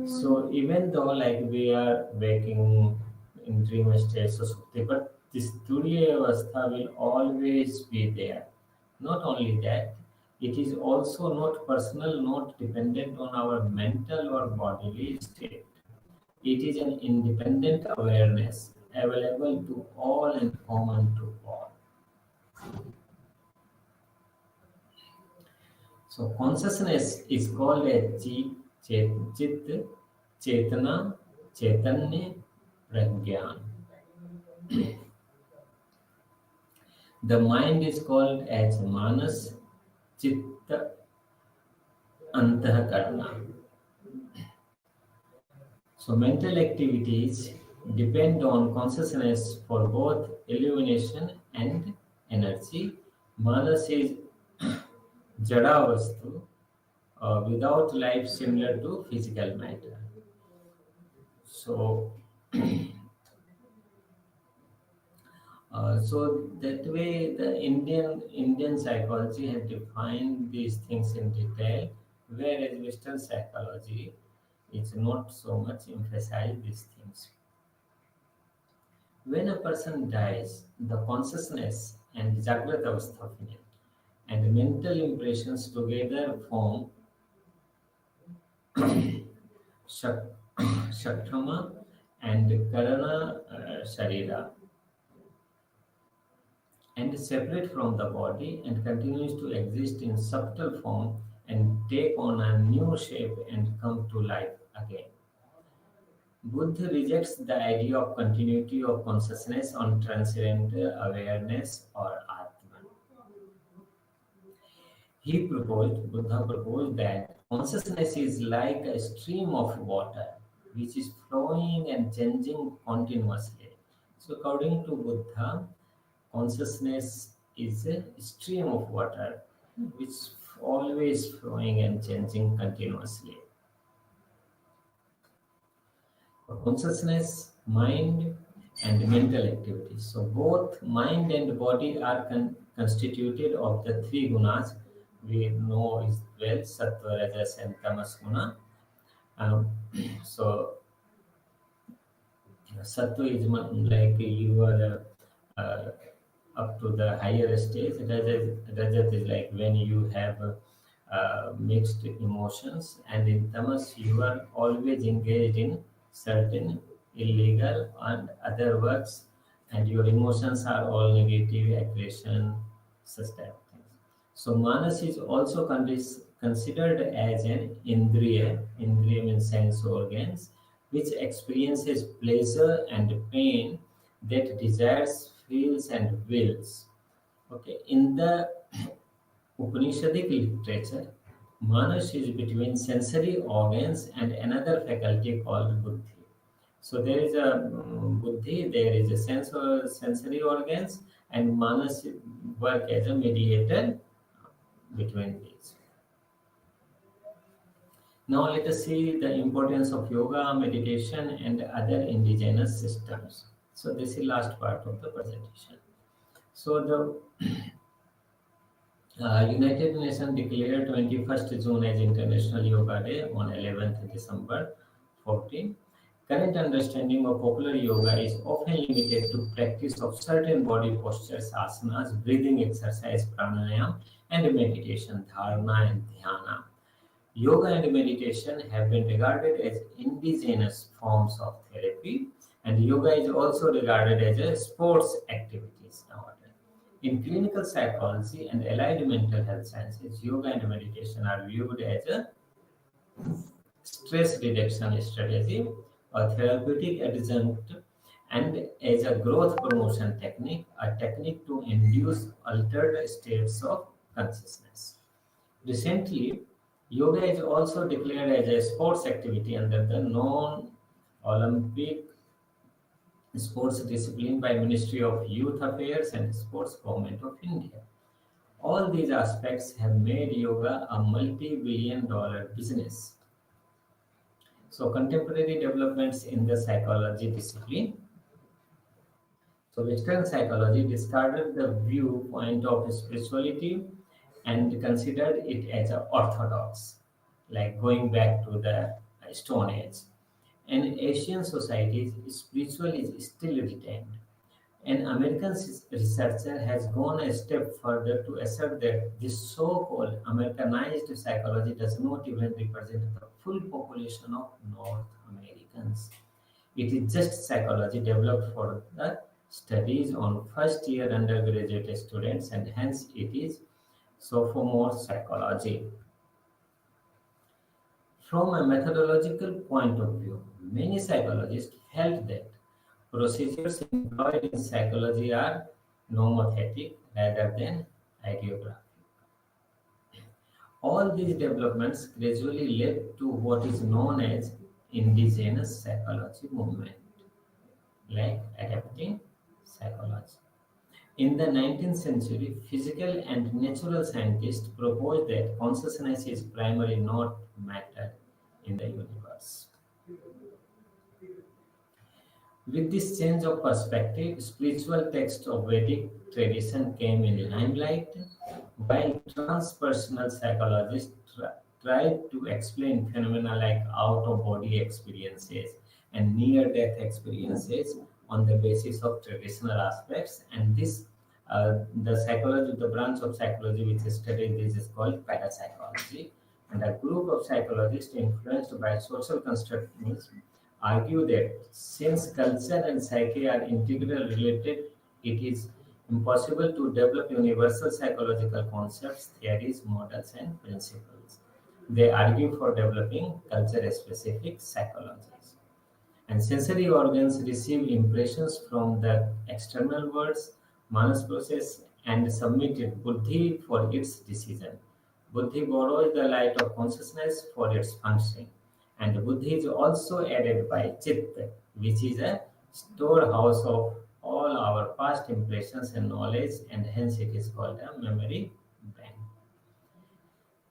So even though like we are waking in dream states or something, but this Turiya Avastha will always be there. Not only that, it is also not personal, not dependent on our mental or bodily state. It is an independent awareness available to all and common to all. So consciousness is called a chit, chetana, chaitanya, pragyan. The mind is called as manas, chitta, antahkarna. So mental activities depend on consciousness for both illumination and energy. Manas is jada vastu, without life similar to physical matter. So So that way, the Indian psychology had defined these things in detail, whereas Western psychology is not so much emphasize these things. When a person dies, the consciousness and Jagrata Avastha and mental impressions together form Shak- Shaktrama and Karana Sharira, and is separate from the body and continues to exist in subtle form and take on a new shape and come to life again. Buddha rejects the idea of continuity of consciousness on transcendental awareness or Atman. Buddha proposed that consciousness is like a stream of water which is flowing and changing continuously. So, according to Buddha, consciousness is a stream of water which always flowing and changing continuously. Consciousness, mind, and mental activities. So both mind and body are constituted of the three gunas we know is well, sattva, rajas, and tamas guna. Um, so sattva is like you are up to the higher stage. Rajas is like when you have mixed emotions, and in tamas you are always engaged in certain illegal and other works, and your emotions are all negative, aggression, such type of things. So manas is also considered as an indriya. Indriya means sense organs, which experiences pleasure and pain, that desires, feels, and wills. Okay, in the Upanishadic literature, Manas is between sensory organs and another faculty called buddhi. So there is a buddhi, there is a sensory organs, and Manas work as a mediator between these. Now let us see the importance of yoga, meditation, and other indigenous systems. So this is last part of the presentation. So the United Nations declared 21st June as International Yoga Day on 11th December 14. Current understanding of popular yoga is often limited to practice of certain body postures, asanas, breathing exercise, pranayam, and meditation, dharana and dhyana. Yoga and meditation have been regarded as indigenous forms of therapy, and yoga is also regarded as a sports activities nowadays. In clinical psychology and allied mental health sciences, yoga and meditation are viewed as a stress reduction strategy, a therapeutic adjunct, and as a growth promotion technique, a technique to induce altered states of consciousness. Recently, yoga is also declared as a sports activity under the non-Olympic sports discipline by Ministry of Youth Affairs and Sports Government of India. All these aspects have made yoga a multi-billion dollar business. So contemporary developments in the psychology discipline. So Western psychology discarded the viewpoint of spirituality and considered it as a orthodox, like going back to the Stone Age. In Asian societies, spiritual is still retained. An American researcher has gone a step further to assert that this so-called Americanized psychology does not even represent the full population of North Americans. It is just psychology developed for the studies on first-year undergraduate students, and hence it is sophomore psychology. From a methodological point of view, many psychologists felt that procedures employed in psychology are nomothetic rather than hagiographic. All these developments gradually led to what is known as indigenous psychology movement, like adapting psychology. In the 19th century, physical and natural scientists proposed that consciousness is primary, not matter in the universe. With this change of perspective, spiritual texts of Vedic tradition came in limelight, while transpersonal psychologists tried to explain phenomena like out-of-body experiences and near-death experiences on the basis of traditional aspects. And the psychology, the branch of psychology which studies this is called parapsychology. And a group of psychologists influenced by social constructivism argue that since culture and psyche are integrally related, it is impossible to develop universal psychological concepts, theories, models, and principles. They argue for developing culture specific psychologies. And sensory organs receive impressions from the external worlds, manas process, and submit it buddhi for its decision. Buddhi borrows the light of consciousness for its functioning. And buddhi is also added by chitta, which is a storehouse of all our past impressions and knowledge, and hence it is called a memory bank.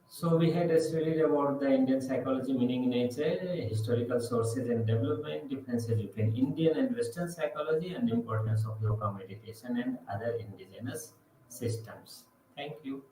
So we had studied about the Indian psychology, meaning nature, historical sources and development, differences between Indian and Western psychology, and importance of yoga, meditation, and other indigenous systems. Thank you.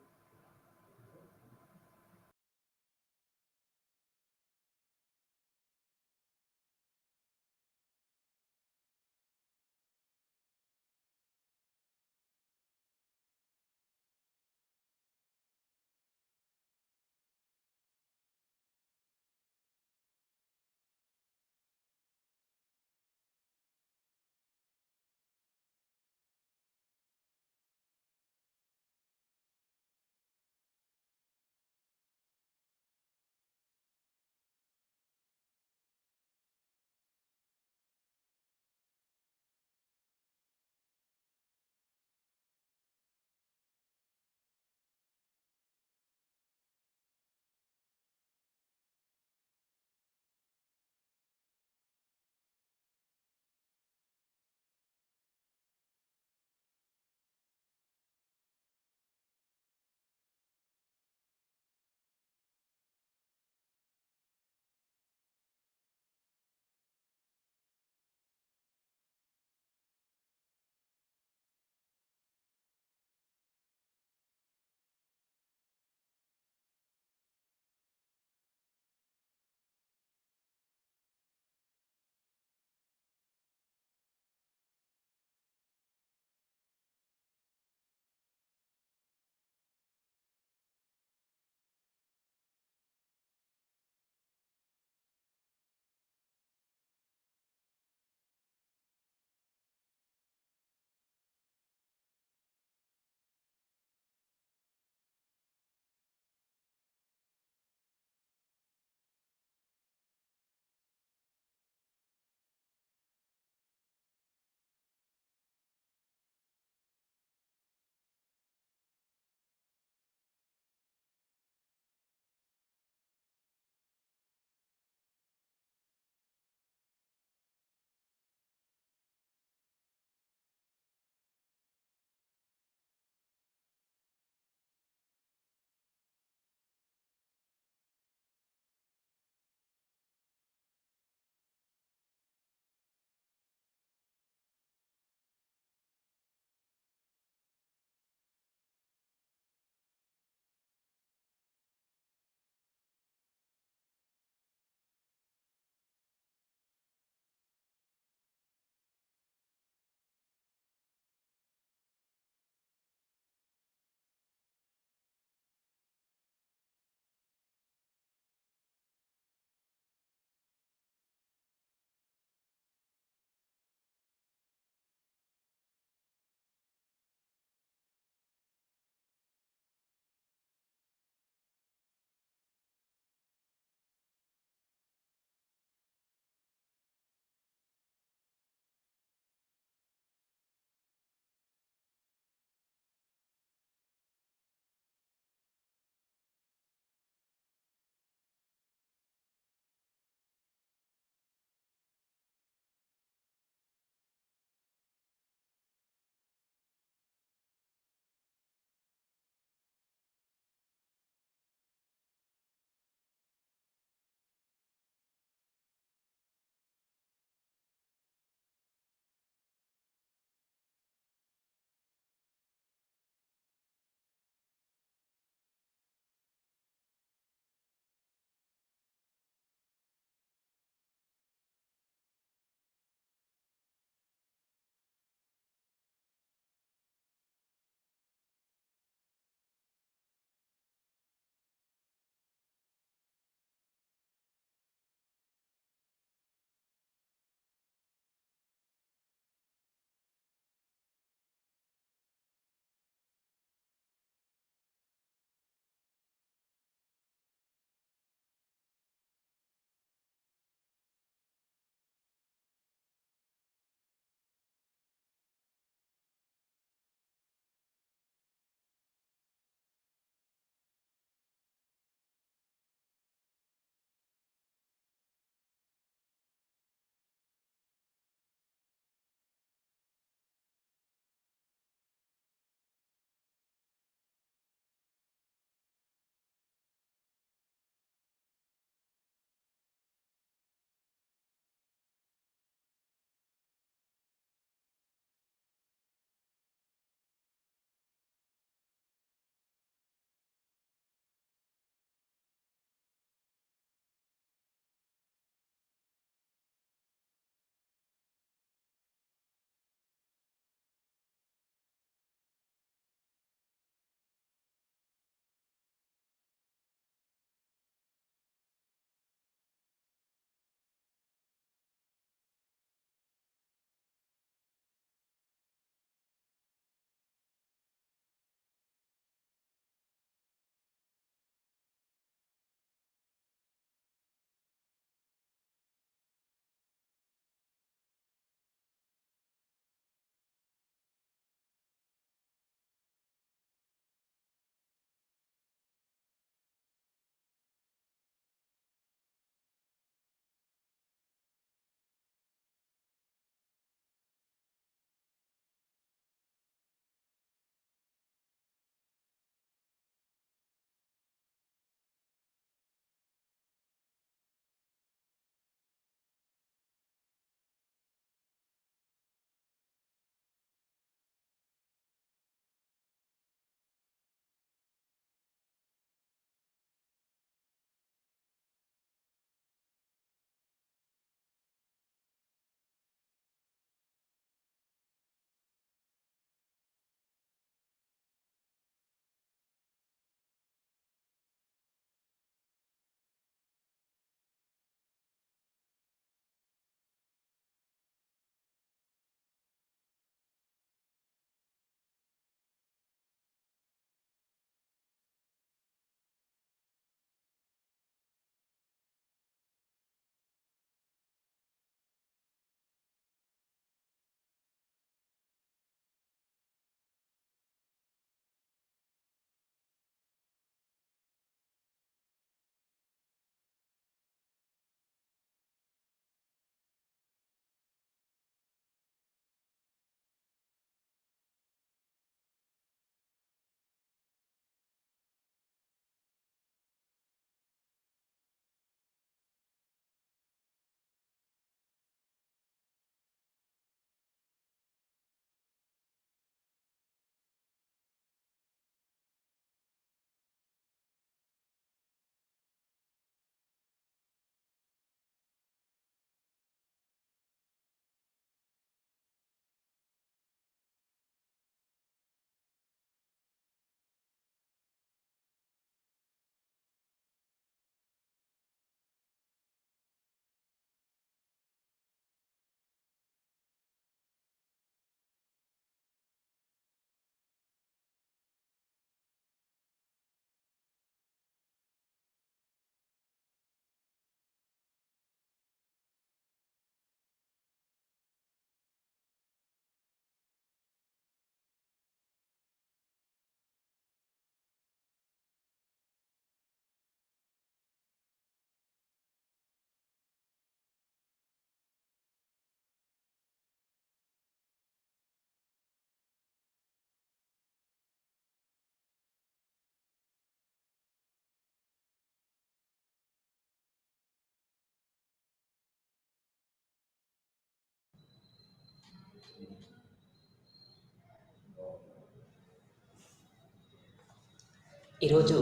ఈరోజు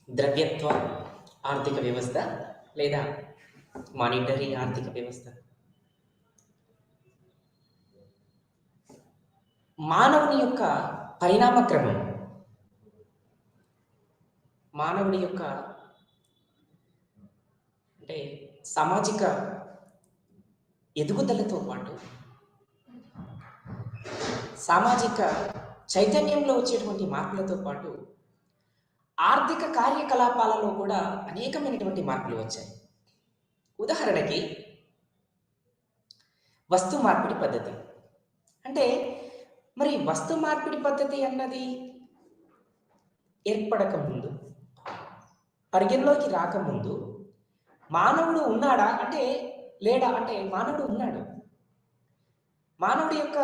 ద్రవ్యత్వ ఆర్థిక వ్యవస్థ లేదా monetary ఆర్థిక వ్యవస్థ మానవుని యొక్క పరిణామ క్రమం, మానవుడి యొక్క అంటే సామాజిక ఎదుగుదలతో పాటు సామాజిక చైతన్యంలో వచ్చేటువంటి మార్పులతో పాటు ఆర్థిక కార్యకలాపాలలో కూడా అనేకమైనటువంటి మార్పులు వచ్చాయి. ఉదాహరణకి వస్తు మార్పిడి పద్ధతి. అంటే మరి వస్తు మార్పిడి పద్ధతి అన్నది ఏర్పడక ముందు, పరిగణలోకి రాకముందు మానవుడు ఉన్నాడా అంటే లేడా అంటే మానవుడు ఉన్నాడు. మానవుడి యొక్క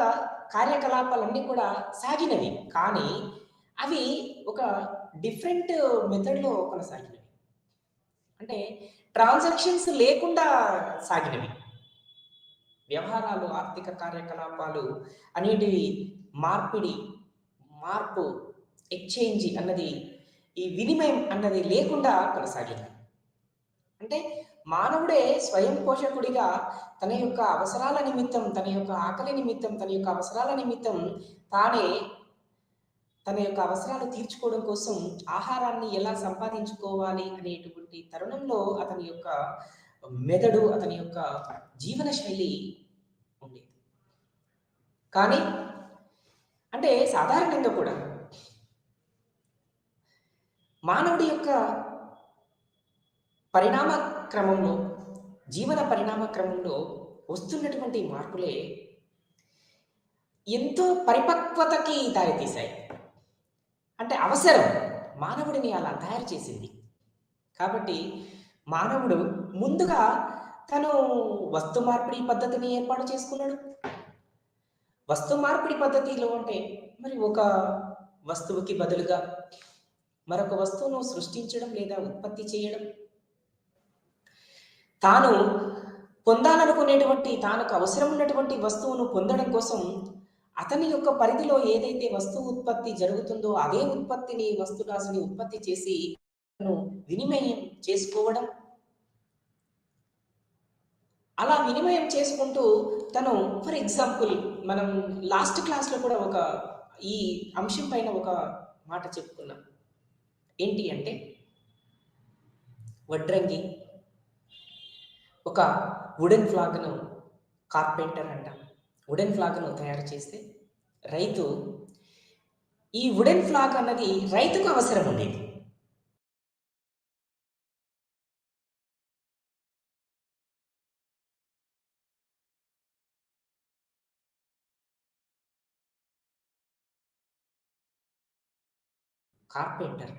కార్యకలాపాలన్నీ కూడా సాగినవి, కానీ అవి ఒక డిఫరెంట్ మెథడ్లో కొనసాగినవి. అంటే ట్రాన్సాక్షన్స్ లేకుండా సాగినవి వ్యవహారాలు, ఆర్థిక కార్యకలాపాలు అనేటివి మార్పు, ఎక్స్చేంజ్ అన్నది, ఈ వినిమయం అన్నది లేకుండా కొనసాగింది. అంటే మానవుడే స్వయం పోషకుడిగా తన యొక్క అవసరాల నిమిత్తం, తన యొక్క ఆకలి నిమిత్తం, తన యొక్క అవసరాల నిమిత్తం తానే తన యొక్క అవసరాలు తీర్చుకోవడం కోసం ఆహారాన్ని ఎలా సంపాదించుకోవాలి అనేటువంటి తరుణంలో అతని యొక్క మెదడు, అతని యొక్క జీవన శైలి ఉండేది. కానీ అంటే సాధారణంగా కూడా మానవుడి యొక్క పరిణామ క్రమంలో, జీవన పరిణామ క్రమంలో వస్తున్నటువంటి మార్పులే ఎంతో పరిపక్వతకి దారితీశాయి. అంటే అవసరం మానవుడిని అలా తయారు చేసింది. కాబట్టి మానవుడు ముందుగా తను వస్తు మార్పిడి పద్ధతిని ఏర్పాటు చేసుకున్నాడు. వస్తు మార్పిడి పద్ధతిలో అంటే మరి ఒక వస్తువుకి బదులుగా మరొక వస్తువును సృష్టించడం లేదా ఉత్పత్తి చేయడం, తాను పొందాలనుకునేటువంటి, తనకు అవసరం ఉన్నటువంటి వస్తువును పొందడం కోసం అతని యొక్క పరిధిలో ఏదైతే వస్తువు ఉత్పత్తి జరుగుతుందో అదే ఉత్పత్తిని, వస్తురాశిని ఉత్పత్తి చేసి తను వినిమయం చేసుకోవడం. అలా వినిమయం చేసుకుంటూ తను, ఫర్ ఎగ్జాంపుల్ మనం లాస్ట్ క్లాస్లో కూడా ఈ అంశం పైన ఒక మాట చెప్పుకున్నాం. ఏంటి అంటే వడ్రంగి ఒక వుడెన్ ఫ్లాగ్ను, కార్పెంటర్ అంటాం, వుడెన్ ఫ్లాగ్ను తయారు చేస్తే రైతు, ఈ వుడెన్ ఫ్లాగ్ అన్నది రైతుకు అవసరం ఉండేది. కార్పెంటర్,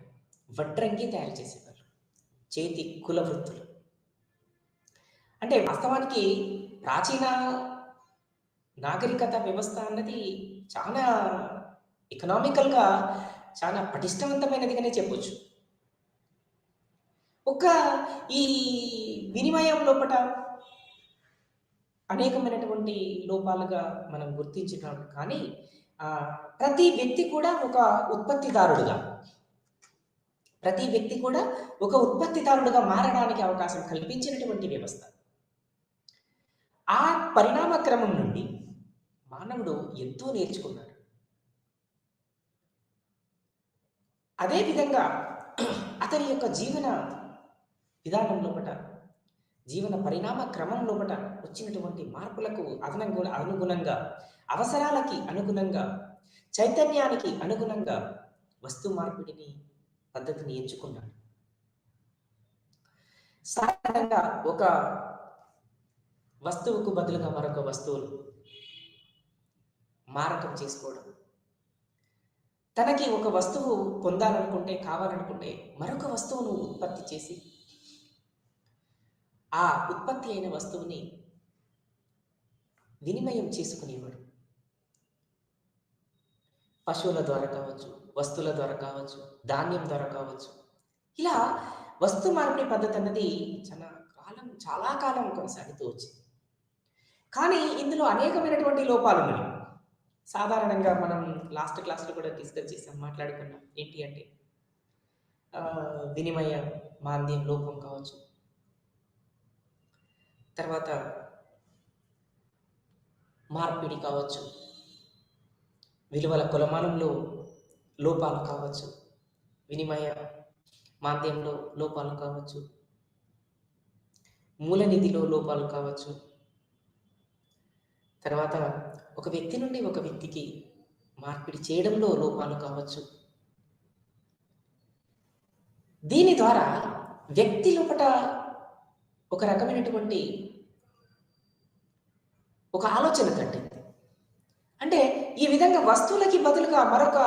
వడ్రంగి తయారు చేసేవారు, చేతి కుల వృత్తులు. అంటే వాస్తవానికి ప్రాచీన నాగరికత వ్యవస్థ అన్నది చాలా ఎకనామికల్గా చాలా పటిష్టవంతమైనదిగానే చెప్పొచ్చు. ఈ వినిమయం లోపల అనేకమైనటువంటి లోపాలుగా మనం గుర్తించినాం. కానీ ప్రతి వ్యక్తి కూడా ఒక ఉత్పత్తిదారుడుగా మారడానికి అవకాశం కల్పించినటువంటి వ్యవస్థ. ఆ పరిణామ క్రమం నుండి మానవుడు ఎంతో నేర్చుకున్నాడు. అదేవిధంగా అతని యొక్క జీవన విధానం లోపల, జీవన పరిణామ క్రమం లోపల వచ్చినటువంటి మార్పులకు అనుగుణంగా, అవసరాలకి అనుగుణంగా, చైతన్యానికి అనుగుణంగా వస్తు మార్పిడిని పద్ధతిని ఎంచుకున్నాడు. సాధారణంగా ఒక వస్తువుకు బదులుగా మరొక వస్తువును మారకం చేసుకోవడం, తనకి ఒక వస్తువు పొందాలనుకుంటే, కావాలనుకుంటే మరొక వస్తువును ఉత్పత్తి చేసి ఆ ఉత్పత్తి అయిన వస్తువుని వినిమయం చేసుకునేవాడు. పశువుల ద్వారా కావచ్చు, వస్తువుల ద్వారా కావచ్చు, ధాన్యం ద్వారా కావచ్చు. ఇలా వస్తు మార్పిడి పద్ధతి అన్నది చాలా కాలం కొనసాగుతూ వచ్చింది. కానీ ఇందులో అనేకమైనటువంటి లోపాలు ఉన్నాయి. సాధారణంగా మనం లాస్ట్ క్లాస్లో కూడా డిస్కస్ చేసాం, మాట్లాడుకున్నాం. ఏంటి అంటే వినిమయ మాంద్యం లోపం కావచ్చు, తర్వాత మార్పిడి కావచ్చు, విలువల కొలమానంలో లోపాలు కావచ్చు, వినిమయ మాంద్యంలో లోపాలు కావచ్చు, మూలనిధిలో లోపాలు కావచ్చు, తర్వాత ఒక వ్యక్తి నుండి ఒక వ్యక్తికి మార్పిడి చేయడంలో లోపాలు కావచ్చు. దీని ద్వారా వ్యక్తి లోపల ఒక రకమైనటువంటి ఒక ఆలోచన తట్టింది. అంటే ఈ విధంగా వస్తువులకి బదులుగా మరొక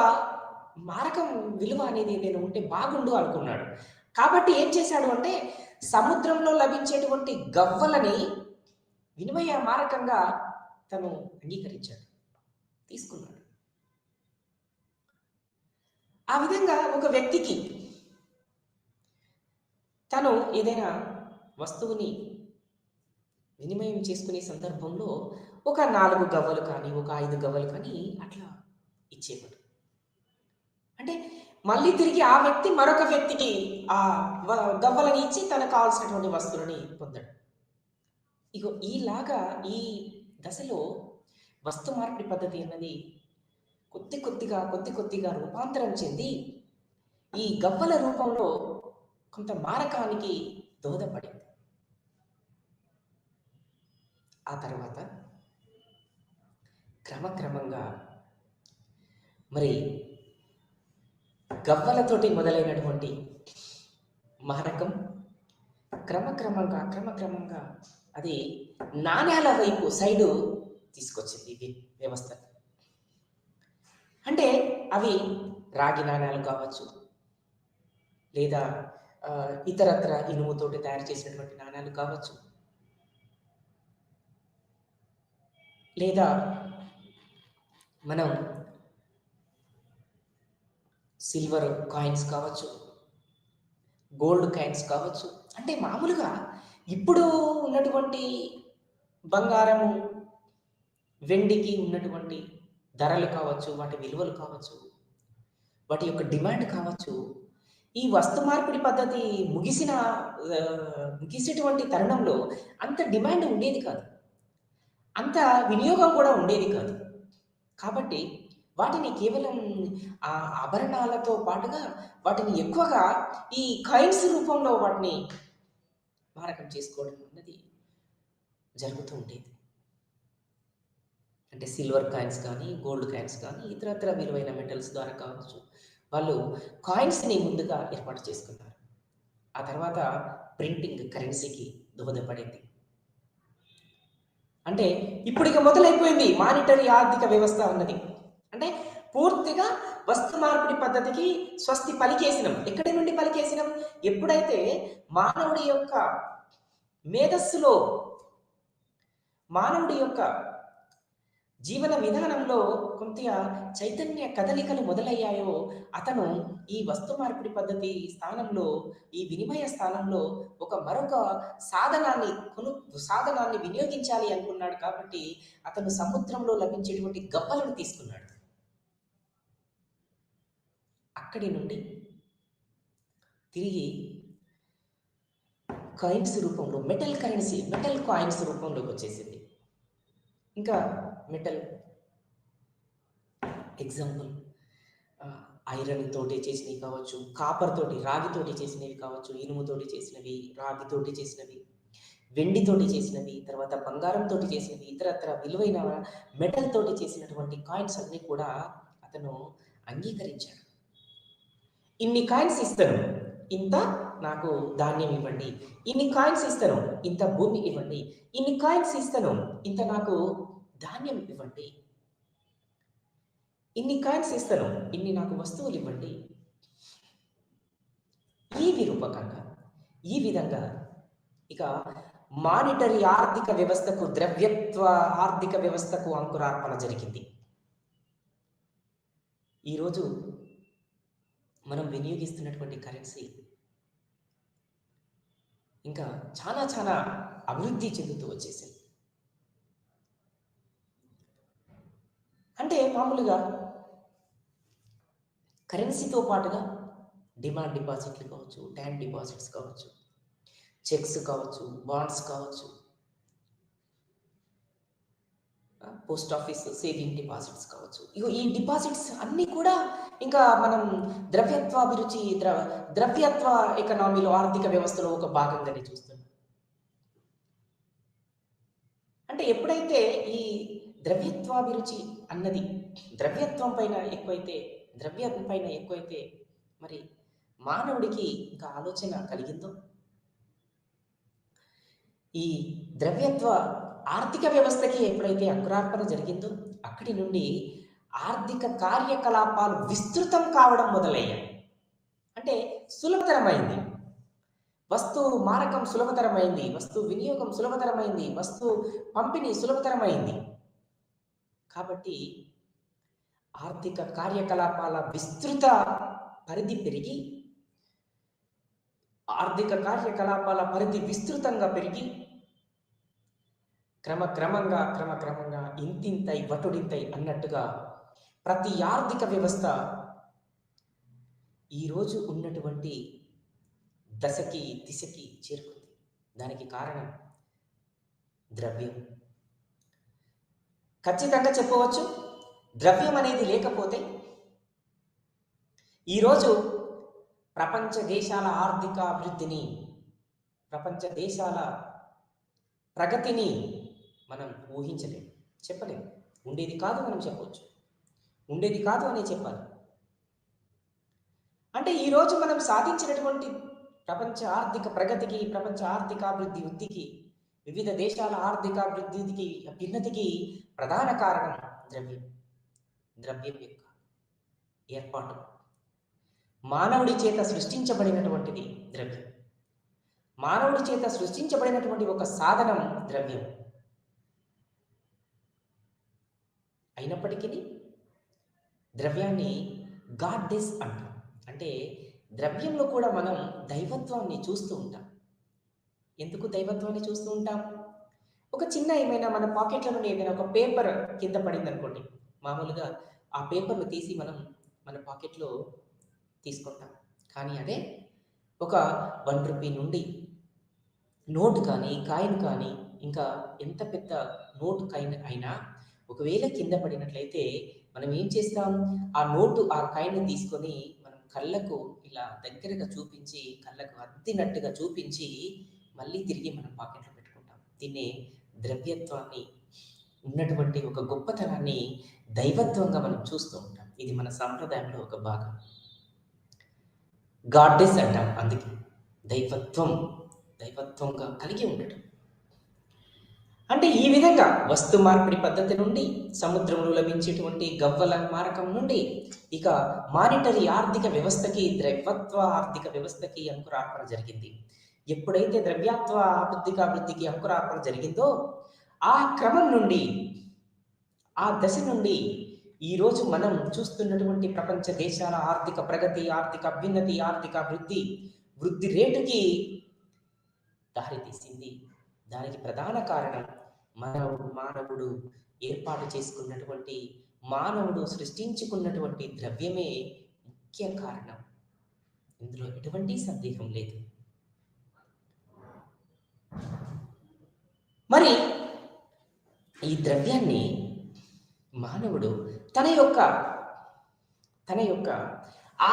మారకం విలువ అనేది నేను ఉంటే బాగుండు అనుకున్నాడు. కాబట్టి ఏం చేశాడు అంటే సముద్రంలో లభించేటువంటి గవ్వలని వినిమయ మారకంగా తను అంగీకరించాడు, తీసుకున్నాడు. ఆ విధంగా ఒక వ్యక్తికి తను ఏదైనా వస్తువుని వినిమయం చేసుకునే సందర్భంలో ఒక 4 గవ్వలు కానీ, ఒక 5 గవ్వలు కానీ అట్లా ఇచ్చేవాడు. అంటే మళ్ళీ తిరిగి ఆ వ్యక్తి మరొక వ్యక్తికి ఆ గవ్వలని ఇచ్చి తనకు కావాల్సినటువంటి వస్తువులని పొందాడు. ఇగో ఈలాగా ఈ దశలో వస్తు మార్పిడి పద్ధతి అన్నది కొద్ది కొద్దిగా రూపాంతరం చెంది ఈ గవ్వల రూపంలో కొంత మారకానికి దోహదపడింది. ఆ తర్వాత క్రమక్రమంగా మరి గవ్వలతోటి మొదలైనటువంటి మారకం క్రమక్రమంగా అది నాణ్యాల వైపు సైడు తీసుకొచ్చింది ఈ వ్యవస్థ. అంటే అవి రాగి నాణ్యాలు కావచ్చు, లేదా ఇతరత్ర ఇనుముతోటి తయారు చేసినటువంటి నాణ్యాలు కావచ్చు, లేదా మనం సిల్వర్ కాయిన్స్ కావచ్చు, గోల్డ్ కాయిన్స్ కావచ్చు. అంటే మామూలుగా ఇప్పుడు ఉన్నటువంటి బంగారము, వెండికి ఉన్నటువంటి ధరలు కావచ్చు, వాటి విలువలు కావచ్చు, వాటి యొక్క డిమాండ్ కావచ్చు, ఈ వస్తు మార్పిడి పద్ధతి ముగిసేటువంటి తరుణంలో అంత డిమాండ్ ఉండేది కాదు, అంత వినియోగం కూడా ఉండేది కాదు. కాబట్టి వాటిని కేవలం ఆ ఆభరణాలతో పాటుగా వాటిని ఎక్కువగా ఈ కాయిన్స్ రూపంలో వాటిని మారకం చేసుకోవడం అన్నది జరుగుతూ ఉండేది. అంటే సిల్వర్ కాయిన్స్ కానీ, గోల్డ్ కాయిన్స్ కానీ, ఇతరత్ర విలువైన మెటల్స్ ద్వారా కావచ్చు, వాళ్ళు కాయిన్స్ని ముందుగా ఏర్పాటు చేసుకున్నారు. ఆ తర్వాత ప్రింటింగ్ కరెన్సీకి దోహదపడింది. అంటే ఇప్పుడు ఇక మొదలైపోయింది మానిటరీ ఆర్థిక వ్యవస్థ అన్నది. అంటే పూర్తిగా వస్తు మార్పిడి పద్ధతికి స్వస్తి పలికేసినాం. ఎక్కడి నుండి పలికేసినాం? ఎప్పుడైతే మానవుడి యొక్క మేధస్సులో, మానవుడి యొక్క జీవన విధానంలో కొంత చైతన్య కదలికలు మొదలయ్యాయో అతను ఈ వస్తు మార్పిడి పద్ధతి స్థానంలో, ఈ వినిమయ స్థానంలో మరొక సాధనాన్ని వినియోగించాలి అనుకున్నాడు. కాబట్టి అతను సముద్రంలో లభించేటువంటి గవ్వలను తీసుకున్నాడు. అక్కడి నుండి తిరిగి కాయిన్స్ రూపంలో మెటల్ కాయిన్స్ రూపంలోకి వచ్చేసింది. ఇంకా మెటల్ ఎగ్జాంపుల్ ఐరన్ తోటి చేసినవి కావచ్చు, కాపర్ తోటి, రాగితోటి చేసినవి కావచ్చు, ఇనుముతోటి చేసినవి, రాగితోటి చేసినవి, వెండితోటి చేసినవి, తర్వాత బంగారంతో చేసినవి, ఇతరత్ర విలువైన మెటల్ తోటి చేసినటువంటి కాయిన్స్ అన్ని కూడా అతను అంగీకరించాడు. ఇన్ని కాయిన్స్ ఇస్తాను, ఇంత నాకు ధాన్యం ఇవ్వండి. ఇన్ని కాయిన్స్ ఇస్తాను, ఇంత భూమి ఇవ్వండి. ఇన్ని కాయిన్స్ ఇస్తాను, ఇంత నాకు ధాన్యం ఇవ్వండి. ఇన్ని కాయిన్స్ ఇస్తాను, ఇన్ని నాకు వస్తువులు ఇవ్వండి. ఈ విరూపకంగా, ఈ విధంగా ఇక మానిటరీ ఆర్థిక వ్యవస్థకు, ద్రవ్యత్వ ఆర్థిక వ్యవస్థకు అంకురార్పణ జరిగింది. ఈరోజు మనం వినియోగిస్తున్నటువంటి కరెన్సీ ఇంకా చాలా అభివృద్ధి చెందుతూ వచ్చేసింది. అంటే అంటే మామూలుగా కరెన్సీతో పాటుగా డిమాండ్ డిపాజిట్లు కావచ్చు, టైమ్ డిపాజిట్స్ కావచ్చు, చెక్స్ కావచ్చు, బాండ్స్ కావచ్చు, పోస్ట్ ఆఫీస్ సేవింగ్ డిపాజిట్స్ కావచ్చు. ఇగో ఈ డిపాజిట్స్ అన్నీ కూడా ఇంకా మనం ద్రవ్యత్వాభిరుచి ద్రవ్యత్వ ఎకనామీలో, ఆర్థిక వ్యవస్థలో ఒక భాగంగానే చూస్తున్నాం. అంటే ఎప్పుడైతే ఈ ద్రవ్యత్వాభిరుచి అన్నది ద్రవ్యం పైన ఎక్కువైతే మరి మానవుడికి ఇంకా ఆలోచన కలిగిందో, ఈ ద్రవ్యత్వ ఆర్థిక వ్యవస్థకి ఎప్పుడైతే అంకురార్పణ జరిగిందో, అక్కడి నుండి ఆర్థిక కార్యకలాపాలు విస్తృతం కావడం మొదలయ్యాయి. అంటే సులభతరమైంది, వస్తువు మారకం సులభతరమైంది, వస్తువు వినియోగం సులభతరమైంది, వస్తువు పంపిణీ సులభతరమైంది. కాబట్టి ఆర్థిక కార్యకలాపాల విస్తృత పరిధి పెరిగి, ఆర్థిక కార్యకలాపాల పరిధి విస్తృతంగా పెరిగి క్రమక్రమంగా ఇంతింతై వటుడింతై అన్నట్టుగా ప్రతి ఆర్థిక వ్యవస్థ ఈరోజు ఉన్నటువంటి దశకి దిశకి చేరుకుంది. దానికి కారణం ద్రవ్యం. ఖచ్చితంగా చెప్పవచ్చు, ద్రవ్యం అనేది లేకపోతే ఈరోజు ప్రపంచ దేశాల ఆర్థిక అభివృద్ధిని, ప్రపంచ దేశాల ప్రగతిని మనం ఊహించలేము, చెప్పలేము. ఉండేది కాదు మనం చెప్పవచ్చు, ఉండేది కాదు అనే చెప్పాలి. అంటే ఈరోజు మనం సాధించినటువంటి ప్రపంచ ఆర్థిక ప్రగతికి, ప్రపంచ ఆర్థికాభివృద్ధి వృద్ధికి, వివిధ దేశాల ఆర్థికాభివృద్ధికి, అభ్యున్నతికి ప్రధాన కారణం ద్రవ్యం యొక్క ఏర్పాటు. మానవుడి చేత సృష్టించబడినటువంటిది ద్రవ్యం. మానవుడి చేత సృష్టించబడినటువంటి ఒక సాధనం ద్రవ్యం. అయినప్పటికీ ద్రవ్యాన్ని గాడ్డెస్ అంటాం. అంటే ద్రవ్యంలో కూడా మనం దైవత్వాన్ని చూస్తూ ఉంటాం. ఎందుకు దైవత్వాన్ని చూస్తూ ఉంటాం? ఒక చిన్న ఏమైనా మన పాకెట్ల నుండి ఏదైనా ఒక పేపర్ కింద పడింది అనుకోండి, మామూలుగా ఆ పేపర్ను తీసి మనం మన పాకెట్లో తీసుకుంటాం. కానీ అదే ఒక 1 రూపీ నుండి నోటు కానీ, కాయిన్ కానీ, ఇంకా ఎంత పెద్ద నోటు కాయిన్ అయినా ఒకవేళ కింద పడినట్లయితే మనం ఏం చేస్తాం? ఆ నోటు, ఆ కాయిన్ తీసుకొని మనం కళ్ళకు ఇలా దగ్గరగా చూపించి, కళ్ళకు అద్దినట్టుగా చూపించి మళ్ళీ తిరిగి మనం పాకెట్లో పెట్టుకుంటాం. దీన్నే ద్రవ్యత్వాన్ని, ఉన్నటువంటి ఒక గొప్పతనాన్ని దైవత్వంగా మనం చూస్తూ ఉంటాం. ఇది మన సాంప్రదాయంలో ఒక భాగం. గాడ్డెస్ అంటాం. అందుకే దైవత్వంగా కలిగి ఉండటం. అంటే ఈ విధంగా వస్తు మార్పిడి పద్ధతి నుండి, సముద్రంలో లభించేటువంటి గవ్వల మారకం నుండి, ఇక మానిటరీ ఆర్థిక వ్యవస్థకి, ద్రవ్యత్వ ఆర్థిక వ్యవస్థకి అంకురార్పణ జరిగింది. ఎప్పుడైతే ద్రవ్యత్వ ఆర్థికాభివృద్ధికి అంకురార్పణ జరిగిందో, ఆ క్రమం నుండి, ఆ దశ నుండి ఈరోజు మనం చూస్తున్నటువంటి ప్రపంచ దేశాల ఆర్థిక ప్రగతి, ఆర్థిక అభ్యున్నతి, ఆర్థిక వృద్ధి రేటుకి దారితీసింది. దానికి ప్రధాన కారణం మానవుడు ఏర్పాటు చేసుకున్నటువంటి, మానవుడు సృష్టించుకున్నటువంటి ద్రవ్యమే ముఖ్య కారణం. ఇందులో ఎటువంటి సందేహం లేదు. మరి ఈ ద్రవ్యాన్ని మానవుడు తన యొక్క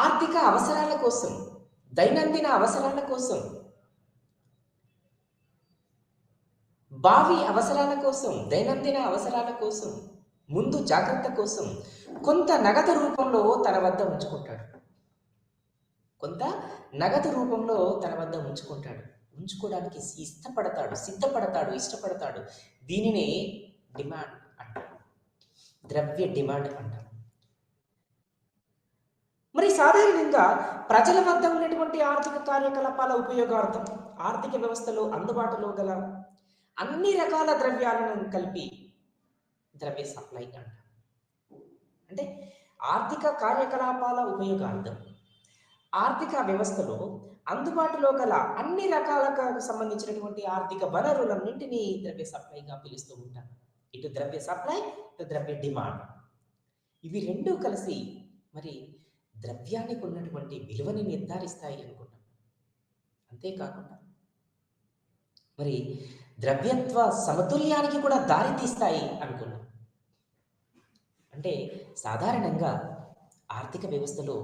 ఆర్థిక అవసరాల కోసం, దైనందిన అవసరాల కోసం, భావి అవసరాల కోసం, దైనందిన అవసరాల కోసం, ముందు జాగ్రత్త కోసం కొంత నగదు రూపంలో తన వద్ద ఉంచుకుంటాడు. ఉంచుకోవడానికి ఇష్టపడతాడు. దీనినే డిమాండ్ అంటారు, ద్రవ్య డిమాండ్ అంటారు. మరి సాధారణంగా ప్రజల వద్ద ఉన్నటువంటి ఆర్థిక కార్యకలాపాల ఉపయోగార్థం ఆర్థిక వ్యవస్థలో అందుబాటులో గల అన్ని రకాల ద్రవ్యాలను కలిపి ద్రవ్య సప్లై అంటారు. అంటే ఆర్థిక కార్యకలాపాల ఉపయోగార్థం ఆర్థిక వ్యవస్థలో అందుబాటులో గల అన్ని రకాలకు సంబంధించినటువంటి ఆర్థిక వనరులన్నింటినీ ద్రవ్య సప్లైగా పిలుస్తూ ఉంటారు. ఇటు ద్రవ్య సప్లై, ఇటు ద్రవ్య డిమాండ్. ఇవి రెండు కలిసి మరి ద్రవ్యానికి ఉన్నటువంటి విలువని నిర్ధారిస్తాయి అనుకున్నాం. అంతేకాకుండా మరి ద్రవ్యత్వ సమతుల్యానికి కూడా దారి తీస్తాయి అనుకున్నాం. అంటే సాధారణంగా ఆర్థిక వ్యవస్థలో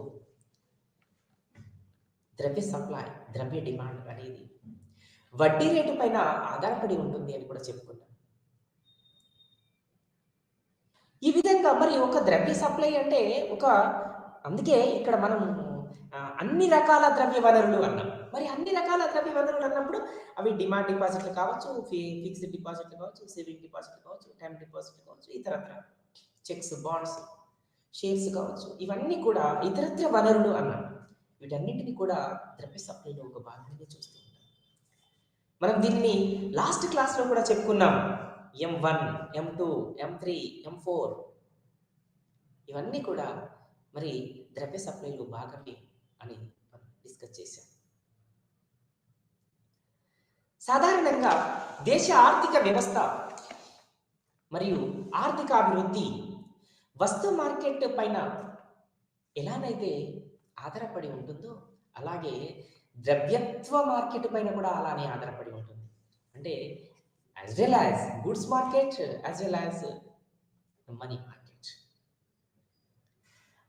ద్రవ్య సప్లై, ద్రవ్య డిమాండ్ అనేది వడ్డీ రేటు పైన ఆధారపడి ఉంటుంది అని కూడా చెప్పుకున్నాం. ఈ విధంగా మరి ఒక ద్రవ్య సప్లై అంటే అందుకే ఇక్కడ మనం అన్ని రకాల ద్రవ్య వనరులు అన్నాం. మరి అన్ని రకాల ద్రవ్య వనరులు అన్నప్పుడు అవి డిమాండ్ డిపాజిట్లు కావచ్చు, ఫిక్స్డ్ డిపాజిట్లు కావచ్చు, సేవింగ్ డిపాజిట్లు కావచ్చు, టైం డిపాజిట్లు కావచ్చు, ఇతరత్ర చెక్స్, బాండ్స్, షేర్స్ కావచ్చు, ఇవన్నీ కూడా ఇతరత్ర వనరులు అన్నాం. వీటన్నింటినీ కూడా ద్రవ్య సప్లైలో ఒక భాగంగా చూస్తూ ఉంటాం. మనం దీన్ని లాస్ట్ క్లాస్లో కూడా చెప్పుకున్నాం. M1, M2, M3, M4 ఇవన్నీ కూడా మరి ద్రవ్య సప్లైలో భాగమే అని మనం డిస్కస్ చేశాం. సాధారణంగా దేశ ఆర్థిక వ్యవస్థ మరియు ఆర్థిక అభివృద్ధి వస్తు మార్కెట్ పైన ఎలానైతే ఆధారపడి ఉంటుందో అలాగే ద్రవ్యత్వ మార్కెట్ పైన కూడా అలానే ఆధారపడి ఉంటుంది. అంటే as well as goods market as well as money market.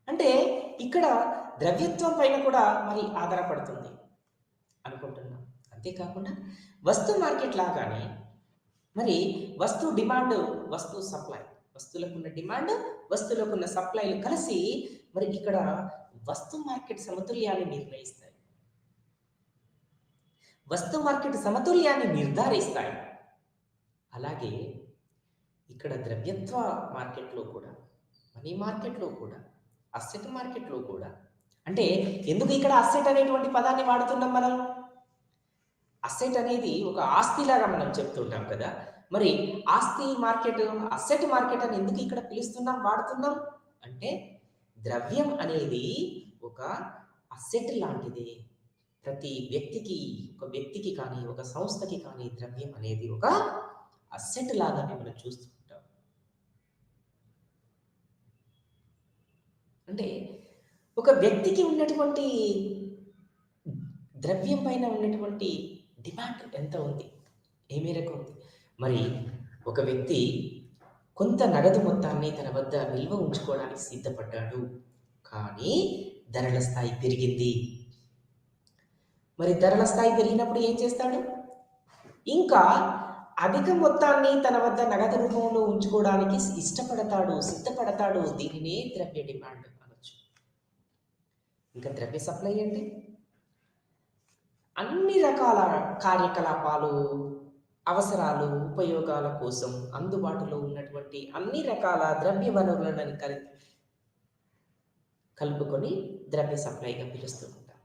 అంటే ఇక్కడ ద్రవ్యత్వం పైన కూడా మరి ఆధారపడుతుంది అనుకుంటున్నాం. అంతేకాకుండా వస్తు మార్కెట్ లాగానే మరి వస్తు డిమాండ్, వస్తు సప్లై, వస్తువులకు ఉన్న డిమాండ్, వస్తువులకు ఉన్న సప్లైలు కలిసి మరి ఇక్కడ వస్తు మార్కెట్ సమతుల్యాన్ని నిర్ణయిస్తాయి, వస్తు మార్కెట్ సమతుల్యాన్ని నిర్ధారిస్తాయి. అలాగే ఇక్కడ ద్రవ్యత్వ మార్కెట్లో కూడా, మనీ మార్కెట్లో కూడా, అసెట్ మార్కెట్లో కూడా, అంటే ఎందుకు ఇక్కడ అసెట్ అనేటువంటి పదాన్ని వాడుతున్నాం మనం? అసెట్ అనేది ఒక ఆస్తిలాగా మనం చెప్తుంటాం కదా. మరి ఆస్తి మార్కెట్, అసెట్ మార్కెట్ అని ఎందుకు ఇక్కడ పిలుస్తున్నాం, వాడుతున్నాం అంటే ద్రవ్యం అనేది ఒక అసెట్ లాంటిది. ప్రతి వ్యక్తికి, ఒక వ్యక్తికి కానీ ఒక సంస్థకి కానీ ద్రవ్యం అనేది ఒక అసెట్ లాగానే మనం చూస్తుంటాం. అంటే ఒక వ్యక్తికి ఉన్నటువంటి ద్రవ్యం పైన ఉన్నటువంటి డిమాండ్ ఎంత ఉంది, ఏ మేరకు ఉంది? మరి ఒక వ్యక్తి కొంత నగదు మొత్తాన్ని తన వద్ద నిల్వ ఉంచుకోవడానికి సిద్ధపడ్డాడు, కానీ ధరల స్థాయి పెరిగింది. మరి ధరల స్థాయి పెరిగినప్పుడు ఏం చేస్తాడు? ఇంకా అధిక మొత్తాన్ని తన వద్ద నగదు రూపంలో ఉంచుకోవడానికి ఇష్టపడతాడు, సిద్ధపడతాడు. దీనినే ద్రవ్య డిమాండ్ అనొచ్చు. ఇంకా ద్రవ్య సప్లై అంటే అన్ని రకాల కార్యకలాపాలు, అవసరాలు, ఉపయోగాల కోసం అందుబాటులో ఉన్నటువంటి అన్ని రకాల ద్రవ్య వనరులను కలుపుకొని ద్రవ్య సప్లైగా పిలుస్తూ ఉంటాం.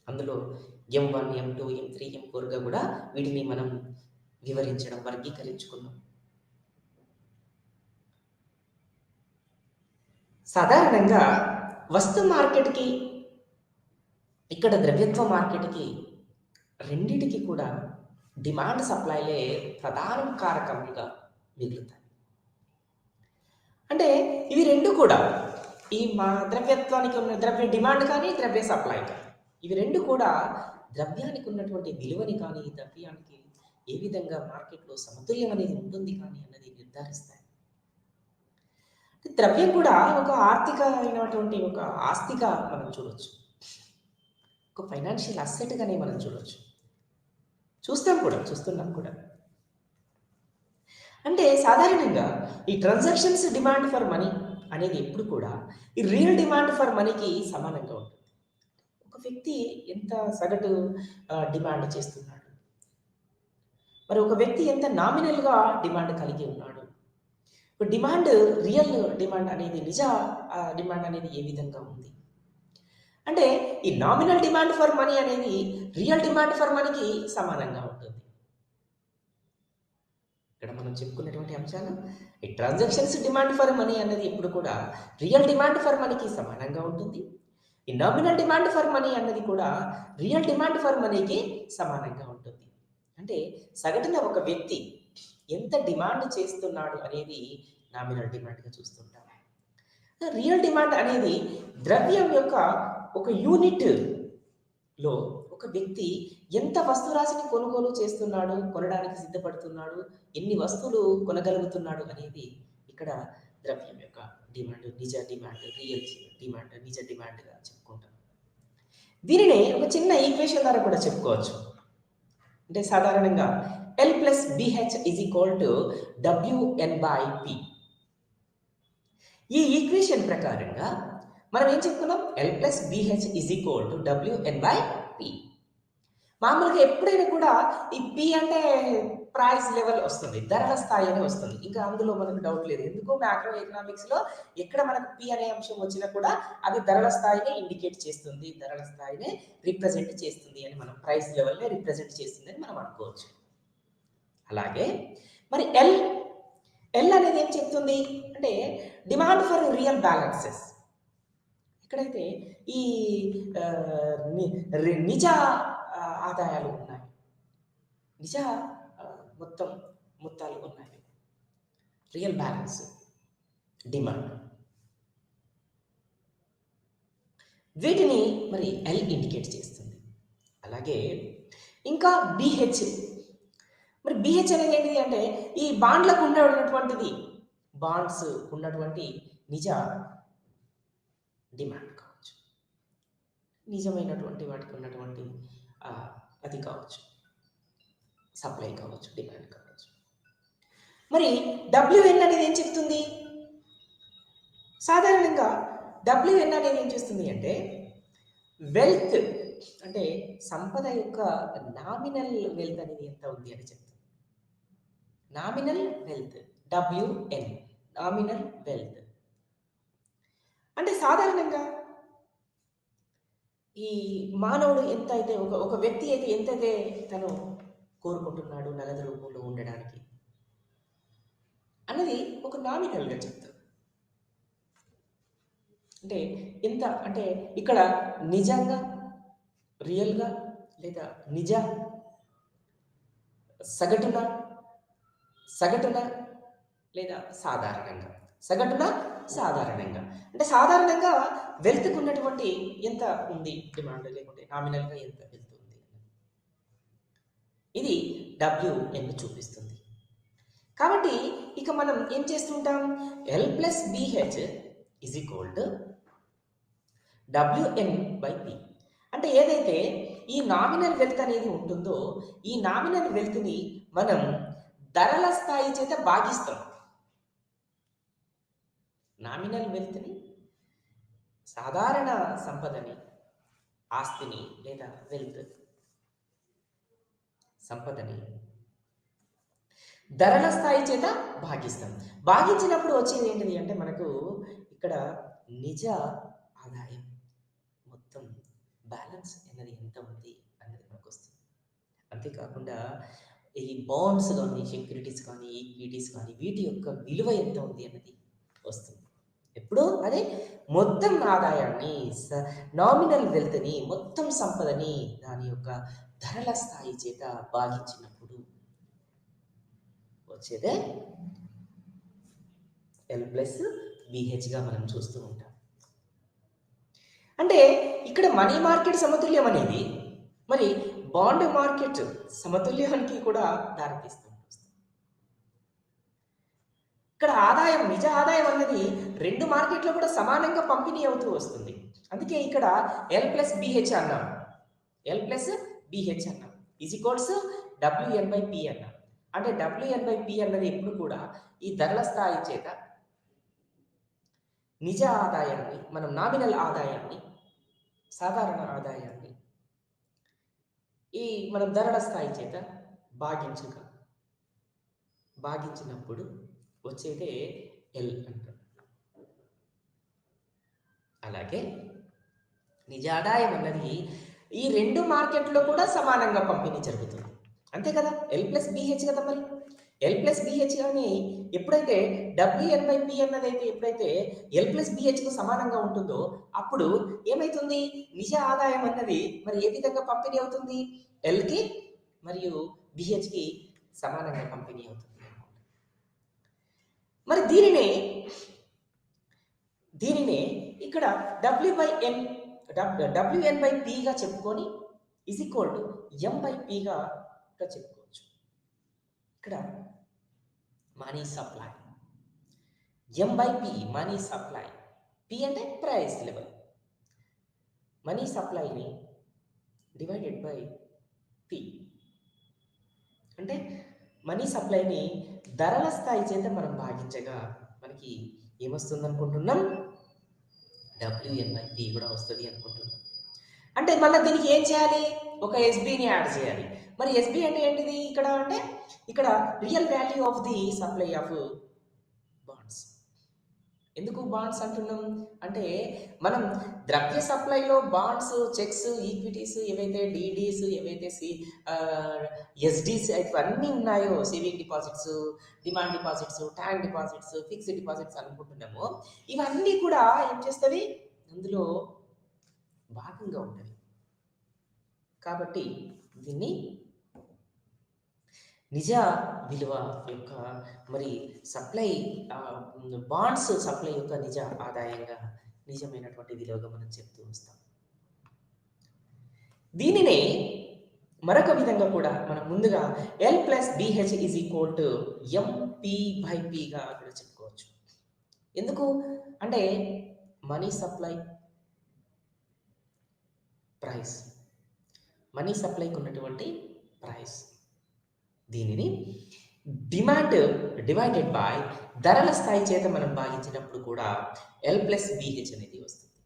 అందులో M1, M2, M3, M4గా కూడా వీటిని మనం వివరించడం, వర్గీకరించుకున్నాం. సాధారణంగా వస్తు మార్కెట్కి, ఇక్కడ ద్రవ్యత్వ మార్కెట్కి రెండిటికి కూడా డిమాండ్ సప్లైలే ప్రధాన కారకములుగా మిగులుతాయి. అంటే ఇవి రెండు కూడా, ఈ ద్రవ్యత్వానికి ఉన్న ద్రవ్య డిమాండ్ కానీ, ద్రవ్య సప్లై కానీ, ఇవి రెండు కూడా ద్రవ్యానికి ఉన్నటువంటి విలువని కానీ, ద్రవ్యానికి ఏ విధంగా మార్కెట్లో సమతుల్యం అనేది ఉంటుంది కానీ అన్నది నిర్ధారిస్తాయి. ద్రవ్యం కూడా ఒక ఆర్థికమైనటువంటి ఒక ఆస్తిగా మనం చూడొచ్చు, ఒక ఫైనాన్షియల్ అసెట్గానే మనం చూడొచ్చు, చూస్తున్నాం కూడా. అంటే సాధారణంగా ఈ ట్రాన్సాక్షన్స్ డిమాండ్ ఫర్ మనీ అనేది ఎప్పుడు కూడా ఈ రియల్ డిమాండ్ ఫర్ మనీకి సమానంగా ఉంటుంది. ఒక వ్యక్తి ఎంత సగటు డిమాండ్ చేస్తున్నాడు, మరి ఒక వ్యక్తి ఎంత నామినల్గా డిమాండ్ కలిగి ఉన్నాడు, డిమాండ్, రియల్ డిమాండ్ అనేది, నిజ డిమాండ్ అనేది ఏ విధంగా ఉంది అంటే ఈ నామినల్ డిమాండ్ ఫర్ మనీ అనేది రియల్ డిమాండ్ ఫర్ మనీకి సమానంగా ఉంటుంది. ఇక్కడ మనం చెప్పుకున్నటువంటి అంశాలు, ఈ ట్రాన్సాక్షన్స్ డిమాండ్ ఫర్ మనీ అనేది ఎప్పుడు కూడా రియల్ డిమాండ్ ఫర్ మనీకి సమానంగా ఉంటుంది. ఈ నామినల్ డిమాండ్ ఫర్ మనీ అన్నది కూడా రియల్ డిమాండ్ ఫర్ మనీకి సమానంగా ఉంటుంది. అంటే సగటున ఒక వ్యక్తి ఎంత డిమాండ్ చేస్తున్నాడు అనేది నామినల్ డిమాండ్గా చూస్తుంటాం. రియల్ డిమాండ్ అనేది ద్రవ్యం యొక్క ఒక యూనిట్లో ఒక వ్యక్తి ఎంత వస్తురాశిని కొనుగోలు చేస్తున్నాడు, కొనడానికి సిద్ధపడుతున్నాడు, ఎన్ని వస్తువులు కొనగలుగుతున్నాడు అనేది ఇక్కడ ద్రవ్యం యొక్క డిమాండ్, నిజ డిమాండ్, రియల్ డిమాండ్, నిజ డిమాండ్గా చెప్పుకుంటాం. దీనిని ఒక చిన్న ఈక్వేషన్ ద్వారా కూడా చెప్పుకోవచ్చు. అంటే సాధారణంగా L+BH = WN/P. ఈ ఈక్వేషన్ ప్రకారంగా మనం ఏం చెప్పుకున్నాం? L+BH = WN/P. మామూలుగా ఎప్పుడైనా కూడా ఈ P అంటే ప్రైస్ లెవెల్ వస్తుంది, ధరల స్థాయి అని వస్తుంది. ఇంకా అందులో మనకు డౌట్ లేదు. ఎందుకు మ్యాక్రో ఎకనామిక్స్లో ఎక్కడ మనకు P అనే అంశం వచ్చినా కూడా అది ధరల స్థాయిని ఇండికేట్ చేస్తుంది, ధరల స్థాయిని రిప్రజెంట్ చేస్తుంది అని, మనం ప్రైస్ లెవెల్ని రిప్రజెంట్ చేస్తుంది అని మనం అనుకోవచ్చు. అలాగే మరి L అనేది ఏం చెప్తుంది అంటే డిమాండ్ ఫర్ రియల్ బ్యాలెన్సెస్. ఎక్కడైతే ఈ నిజ ఆదాయాలు ఉన్నాయి, నిజ మొత్తాలు ఉన్నాయి, రియల్ బ్యాలెన్స్ డిమాండ్, వీటిని మరి L ఇండికేట్ చేస్తుంది. అలాగే ఇంకా BH. మరి BH అనేది ఏంటిది అంటే ఈ బాండ్లకు ఉన్నటువంటిది, బాండ్స్ ఉన్నటువంటి నిజ డిమాండ్ కావచ్చు, నిజమైనటువంటి వాటికి ఉన్నటువంటి అది కావచ్చు, సప్లై కావచ్చు, డిమాండ్ కావచ్చు. మరి WN అనేది ఏం చెప్తుంది? సాధారణంగా WN అనేది ఏం చేస్తుంది అంటే వెల్త్, అంటే సంపద యొక్క నామినల్ వెల్త్ అనేది ఎంత ఉంది అని చెప్తుంది. Nominal wealth, WN, nominal wealth. అంటే సాధారణంగా ఈ మానవుడు ఎంత అయితే ఒక వ్యక్తి అయితే ఎంతైతే తను కోరుకుంటున్నాడు నగదు రూపంలో ఉండడానికి అన్నది ఒక నామినల్గా చెప్తాడు. అంటే ఎంత అంటే ఇక్కడ నిజంగా, రియల్గా, లేదా సగటున లేదా సాధారణంగా. సాధారణంగా అంటే సాధారణంగా వెల్త్కు ఉన్నటువంటి ఎంత ఉంది డిమాండ్, లేకుంటే నామినల్గా ఎంత వెల్త్ ఉంది, ఇది WN చూపిస్తుంది. కాబట్టి ఇక మనం ఏం చేస్తుంటాం? L+BH = WN/P. అంటే ఏదైతే ఈ నామినల్ వెల్త్ అనేది ఉంటుందో ఈ నామినల్ వెల్త్ని మనం ధరల స్థాయి చేత భాగిస్తాం. నామినల్ వెల్త్ని, సాధారణ సంపదని, ఆస్తిని లేదా వెల్త్ సంపదని ధరల స్థాయి చేత భాగిస్తాం. భాగించినప్పుడు వచ్చేది ఏంటిది అంటే మనకు ఇక్కడ నిజ ఆదాయం మొత్తం బ్యాలెన్స్ అనేది ఎంత ఉంది అనేది మనకు వస్తుంది. అంతేకాకుండా ఈ బాండ్స్ కానీ, సెక్యూరిటీస్ కానీ, ఈక్విటీస్ కానీ, వీటి యొక్క విలువ ఎంత ఉంది అన్నది వస్తుంది. ఎప్పుడు అదే మొత్తం ఆదాయాన్ని, నామినల్ వెల్త్ని, మొత్తం సంపదని దాని యొక్క ధరల స్థాయి చేత భాగించినప్పుడు వచ్చేదే L+BHగా మనం చూస్తూ ఉంటాం. అంటే ఇక్కడ మనీ మార్కెట్ సమతుల్యం అనేది మరి బాండ్ మార్కెట్ సమతుల్యానికి కూడా దారితీస్తుంది. ఇక్కడ ఆదాయం, నిజ ఆదాయం అన్నది రెండు మార్కెట్లో కూడా సమానంగా పంపిణీ అవుతూ వస్తుంది. అందుకే ఇక్కడ L+BH అన్నాం, L+BH అన్నాం =WN/P అన్నాం. అంటే WN/P అన్నది ఎప్పుడు కూడా ఈ ధరల స్థాయి చేత నిజ ఆదాయాన్ని, మనం నామినల్ ఆదాయాన్ని, సాధారణ ఆదాయాన్ని ఈ మనం ధరల స్థాయి చేత భాగించినప్పుడు వచ్చేదే L అంటారు. అలాగే నిజ ఆదాయం అన్నది ఈ రెండు మార్కెట్లో కూడా సమానంగా పంపిణీ జరుగుతుంది. అంతే కదా, L+BH కదా. మరి L+BH కానీ ఎప్పుడైతే WN/P అన్నది అయితే ఎప్పుడైతే L+BHకు సమానంగా ఉంటుందో అప్పుడు ఏమైతుంది? నిజ ఆదాయం అన్నది మరి ఏ విధంగా పంపిణీ అవుతుంది? Lకి మరియు BHకి సమానంగా పంపిణీ అవుతుంది. మరి దీనినే ఇక్కడ WN బై Pగా చెప్పుకొని is equal to M by Pగా చెప్పుకోవచ్చు. ఇక్కడ money supply, M by P money supply, P అంటే ప్రైస్ లెవెల్, మనీ సప్లైని డివైడెడ్ బై P అంటే మనీ సప్లైని ధరల స్థాయి చేత మనం భాగించగా మనకి ఏమొస్తుంది అనుకుంటున్నాం? WN బై P కూడా వస్తుంది అనుకుంటున్నాం. అంటే మళ్ళీ దీనికి ఏం చేయాలి? ఒక SBని యాడ్ చేయాలి. మరి SB అంటే ఏంటిది ఇక్కడ? అంటే ఇక్కడ real value of the supply of wands. ఎందుకు బాండ్స్ అంటున్నాం అంటే మనం ద్రవ్య సప్లైలో బాండ్స్, చెక్స్, ఈక్విటీస్, ఏవైతే DDs, ఏవైతే SDs ఇవన్నీ ఉన్నాయో, saving deposits, demand deposits, time deposits, fixed deposits అనుకుంటున్నామో ఇవన్నీ కూడా ఏం చేస్తుంది? అందులో భాగంగా ఉంటుంది. కాబట్టి దీన్ని నిజ విలువ యొక్క మరి సప్లై బాండ్స్ సప్లై యొక్క నిజ ఆదాయంగా, నిజమైనటువంటి విలువగా మనం చెప్తూ వస్తాం. దీనినే మరొక విధంగా కూడా మనం ముందుగా L plus BH is equal to MP by Pగా కూడా చెప్పుకోవచ్చు. ఎందుకు అంటే మనీ సప్లై ప్రైస్, మనీ సప్లైకి ఉన్నటువంటి ప్రైస్, దీనిని డిమాండ్ డివైడెడ్ బై ధరల స్థాయి చేత మనం భాగించినప్పుడు కూడా L ప్లస్ BH అనేది వస్తుంది.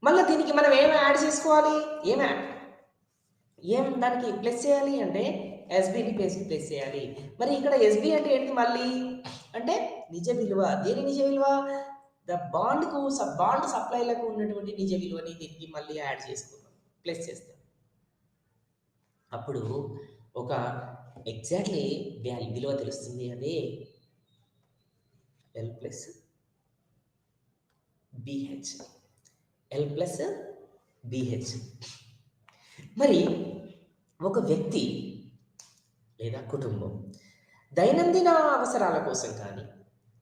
మళ్ళీ దీనికి మనం ఏం యాడ్ చేసుకోవాలి? ఏం దానికి ప్లస్ చేయాలి అంటే SBని ప్లస్ చేయాలి. మరి ఇక్కడ SB అంటే ఏంటి? మళ్ళీ అంటే నిజ విలువ. దేని నిజ విలువ? బాండ్ సప్లైలకు ఉన్నటువంటి నిజ విలువని దీనికి మళ్ళీ యాడ్ చేసుకున్నాం, ప్లస్ చేస్తాం. అప్పుడు ఒక ఎగ్జాక్ట్లీ విలువ తెలుస్తుంది. అదే L plus BH. L plus BH. మరి ఒక వ్యక్తి లేదా కుటుంబం దైనందిన అవసరాల కోసం కానీ,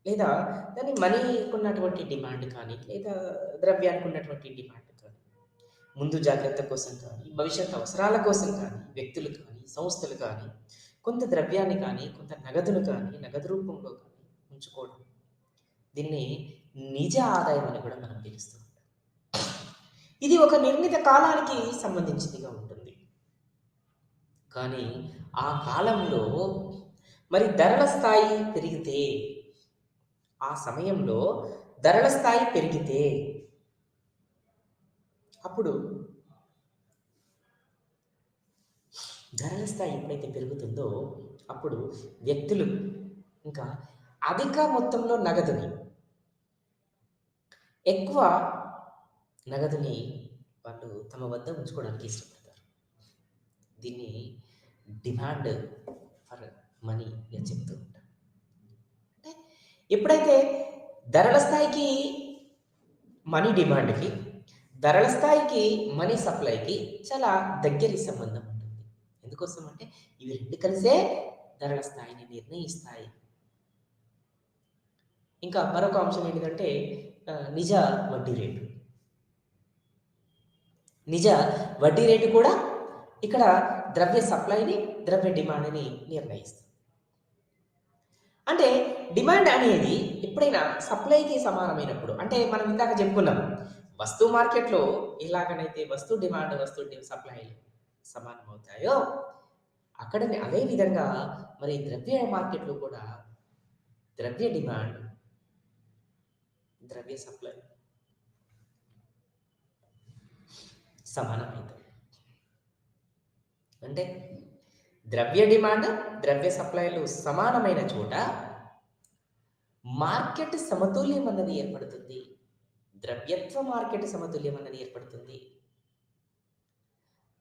లేదా దాని మనీకి ఉన్నటువంటి డిమాండ్ కానీ, లేదా ద్రవ్యానికి ఉన్నటువంటి డిమాండ్ కానీ, ముందు జాగ్రత్త కోసం కానీ, భవిష్యత్ అవసరాల కోసం కానీ, వ్యక్తులు కానీ, సంస్థలు కానీ కొంత ద్రవ్యాన్ని కానీ, కొంత నగదును కానీ, నగదు రూపంలో కానీ ఉంచుకోవడం, దీన్ని నిజ ఆదాయం అని కూడా మనం పిలుస్తూ ఉంటాం. ఇది ఒక నిర్ణీత కాలానికి సంబంధించిందిగా ఉంటుంది. కానీ ఆ కాలంలో మరి ధరల స్థాయి పెరిగితే, ఆ సమయంలో ధరల స్థాయి పెరిగితే, అప్పుడు ధరల స్థాయి ఎప్పుడైతే పెరుగుతుందో అప్పుడు వ్యక్తులు ఇంకా అధిక మొత్తంలో నగదుని, ఎక్కువ నగదుని వాళ్ళు తమ వద్ద ఉంచుకోవడానికి ఇష్టపడతారు. దీన్ని డిమాండ్ ఫర్ మనీగా చెప్తూ ఉంటారు. అంటే ఎప్పుడైతే ధరల స్థాయికి మనీ డిమాండ్కి, ధరల స్థాయికి మనీ సప్లైకి చాలా దగ్గరి సంబంధం ఉంటుంది. ఎందుకోసం అంటే ఇవి రెండు కలిసే ధరల స్థాయిని నిర్ణయిస్తాయి. ఇంకా మరొక అంశం ఏంటంటే నిజ వడ్డీ రేటు. నిజ వడ్డీ రేటు కూడా ఇక్కడ ద్రవ్య సప్లైని, ద్రవ్య డిమాండ్ని నిర్ణయిస్తుంది. అంటే డిమాండ్ అనేది ఎప్పుడైనా సప్లైకి సమానమైనప్పుడు, అంటే మనం ఇందాక చెప్పుకున్నాం వస్తువు మార్కెట్లో ఎలాగనైతే వస్తువు డిమాండ్, వస్తువు సప్లైలు సమానం అవుతాయో అక్కడ అదే విధంగా మరి ద్రవ్య మార్కెట్లో కూడా ద్రవ్య డిమాండ్, ద్రవ్య సప్లై సమానమవుతాయి. అంటే ద్రవ్య డిమాండ్, ద్రవ్య సప్లైలు సమానమైన చోట మార్కెట్ సమతుల్యం అన్నది ఏర్పడుతుంది. ద్రవ్యత్వ మార్కెట్ సమతుల్యం అన్నది ఏర్పడుతుంది.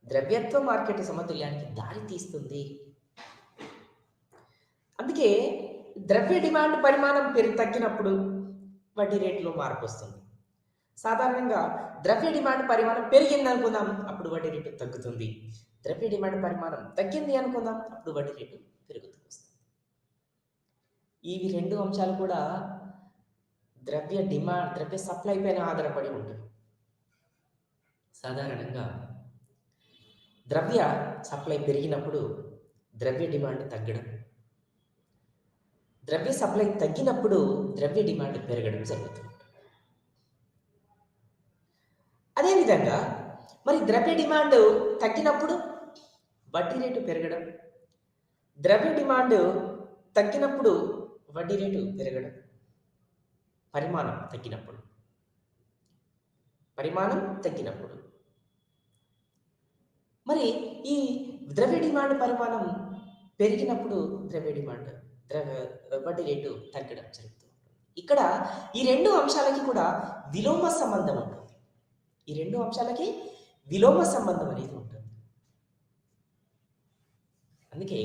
ద్రవ్యత్వ మార్కెట్ సమతుల్యానికి దారి తీస్తుంది. అందుకే ద్రవ్య డిమాండ్ పరిమాణం తగ్గినప్పుడు వడ్డీ రేట్లో మార్పు వస్తుంది. సాధారణంగా ద్రవ్య డిమాండ్ పరిమాణం పెరిగింది అనుకుందాం, అప్పుడు వడ్డీ రేటు తగ్గుతుంది. ద్రవ్య డిమాండ్ పరిమాణం తగ్గింది అనుకుందాం, అప్పుడు వడ్డీ రేటు పెరుగుతూ వస్తుంది. ఇవి రెండు అంశాలు కూడా ద్రవ్య సప్లై పైన ఆధారపడి ఉంటుంది. సాధారణంగా ద్రవ్య సప్లై పెరిగినప్పుడు ద్రవ్య డిమాండ్ తగ్గడం, ద్రవ్య సప్లై తగ్గినప్పుడు ద్రవ్య డిమాండ్ పెరగడం జరుగుతుంది. అదేవిధంగా మరి ద్రవ్య డిమాండ్ తగ్గినప్పుడు వడ్డీ రేటు పెరగడం, ద్రవ్య డిమాండ్ తగ్గినప్పుడు వడ్డీ రేటు పెరగడం, పరిమాణం తగ్గినప్పుడు మరి ఈ ద్రవ్య డిమాండ్ పరిమాణం పెరిగినప్పుడు వడ్డీ రేటు తగ్గడం జరుగుతుంది. ఇక్కడ ఈ రెండు అంశాలకి కూడా విలోమ సంబంధం ఉంటుంది. అనేది ఉంటుంది. అందుకే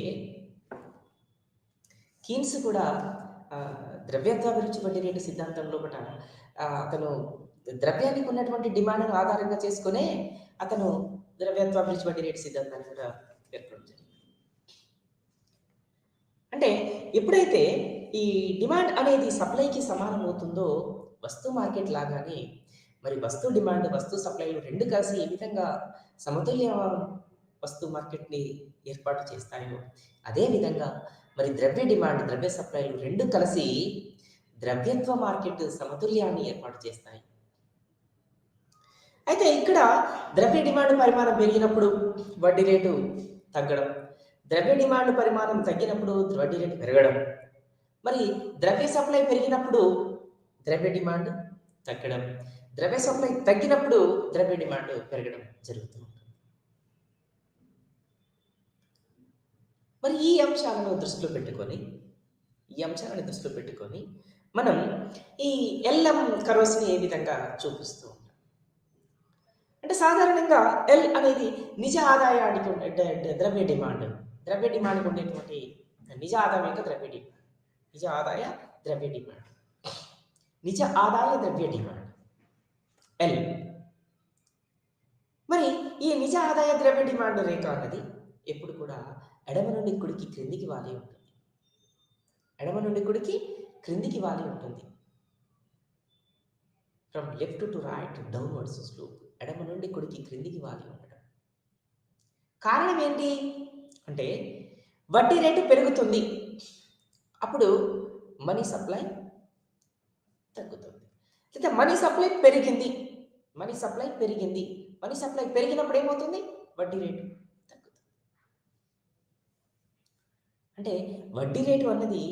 కీన్స్ కూడా ద్రవ్యత్వాభిరుచి వడ్డీ రేటు సిద్ధాంతం లోపల అతను ద్రవ్యానికి ఉన్నటువంటి డిమాండ్ను ఆధారంగా చేసుకునే అతను ద్రవ్యత్వాభిరుచి వడ్డీ రేటు సిద్ధాంతాన్ని కూడా పేర్కొనడం జరిగింది. అంటే ఎప్పుడైతే ఈ డిమాండ్ అనేది సప్లైకి సమానం అవుతుందో వస్తు మార్కెట్ లాగానే మరి వస్తు డిమాండ్, వస్తు సప్లైలు రెండు కలిసి ఏ విధంగా సమతుల్య వస్తు మార్కెట్ని ఏర్పాటు చేస్తాయో అదే విధంగా మరి ద్రవ్య డిమాండ్, ద్రవ్య సప్లైలు రెండు కలిసి ద్రవ్యత్వ మార్కెట్ సమతుల్యాన్ని ఏర్పాటు చేస్తాయి. అయితే ఇక్కడ ద్రవ్య డిమాండ్ పరిమాణం పెరిగినప్పుడు వడ్డీ రేటు తగ్గడం, ద్రవ్య డిమాండ్ పరిమాణం తగ్గినప్పుడు వడ్డీ రేటు పెరగడం, మరి ద్రవ్య సప్లై పెరిగినప్పుడు ద్రవ్య డిమాండ్ తగ్గడం, ద్రవ్య సప్లై తగ్గినప్పుడు ద్రవ్య డిమాండ్ పెరగడం జరుగుతుంది. మరి ఈ అంశాలను దృష్టిలో పెట్టుకొని మనం ఈ ఎల్ఎం కర్వ్స్ని ఏ విధంగా చూపిస్తూ ఉంటాం అంటే సాధారణంగా ఎల్ అనేది నిజ ఆదాయానికి ద్రవ్య డిమాండ్ ఉండేటువంటి నిజ ఆదాయం యొక్క ద్రవ్య డిమాండ్ ఎల్. మరి ఈ నిజ ఆదాయ ద్రవ్య డిమాండ్ రేఖ అన్నది ఎప్పుడు కూడా ఎడమ నుండి కుడికి క్రిందికి వాలి ఉంటుంది. From left to right downwards slope, ఎడమ నుండి కుడికి క్రిందికి వాలి ఉండడం. కారణం ఏంటి అంటే వడ్డీ రేటు పెరుగుతుంది, అప్పుడు మనీ సప్లై తగ్గుతుంది. లేదా మనీ సప్లై పెరిగినప్పుడు ఏమవుతుంది? వడ్డీ రేటు తగ్గుతుంది. అంటే వడ్డీ రేటు అన్నది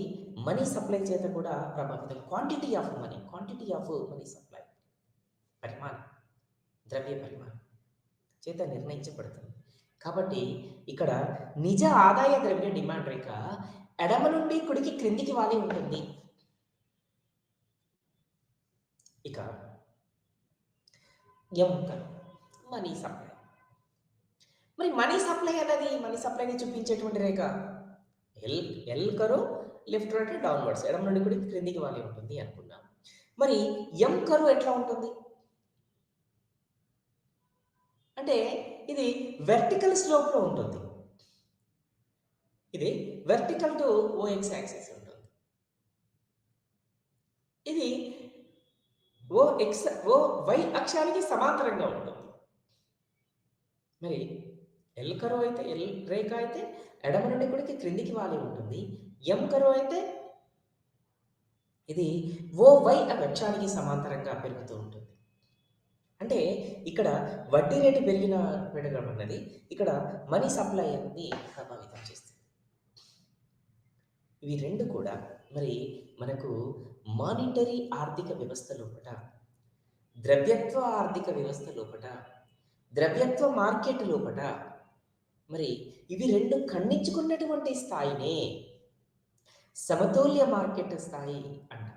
మనీ సప్లై చేత కూడా ప్రభావితం. క్వాంటిటీ ఆఫ్ మనీ సప్లై, ద్రవ్య పరిమాణం చేత నిర్ణయించబడుతుంది. కాబట్టి ఇక్కడ నిజ ఆదాయ ద్రవ్య డిమాండ్ రేఖ ఎడమ నుండి కుడికి క్రిందికి వాలి ఉంటుంది. ఇక మనీ సప్లై. మరి మనీ సప్లైని చూపించేటువంటి రేఖ L curve, left right downwards, ఎడమ నుండి కుడికి క్రిందికి వాలి ఉంటుంది అనుకున్నాం. మరి ఎం కర్వ్ ఎట్లా ఉంటుంది అంటే ఇది వెర్టికల్ స్లోప్ లో ఉంటుంది. ఇది వెర్టికల్ టు ఓఎక్స్ యాక్సిస్ ఉంటుంది. ఇది వై అక్షానికి సమాంతరంగా ఉంటుంది. మరి ఎల్ కర్వ్ అయితే, ఎల్ రేఖ అయితే ఎడమ నుండి కుడికి క్రిందికి వాలి ఉంటుంది. ఎం కర్వ్ అయితే ఇది వై అక్షానికి సమాంతరంగా పెరుగుతూ ఉంటుంది. అంటే ఇక్కడ వడ్డీ రేటు పెరగడం అన్నది ఇక్కడ మనీ సప్లై అనేది ప్రభావితం చేస్తుంది. ఇవి రెండు కూడా మరి మనకు మానిటరీ ఆర్థిక వ్యవస్థ లోపల, ద్రవ్యత్వ ఆర్థిక వ్యవస్థ లోపల, ద్రవ్యత్వ మార్కెట్ లోపల మరి ఇవి రెండు ఖండించుకున్నటువంటి స్థాయినే సమతుల్య మార్కెట్ స్థాయి అంటాం.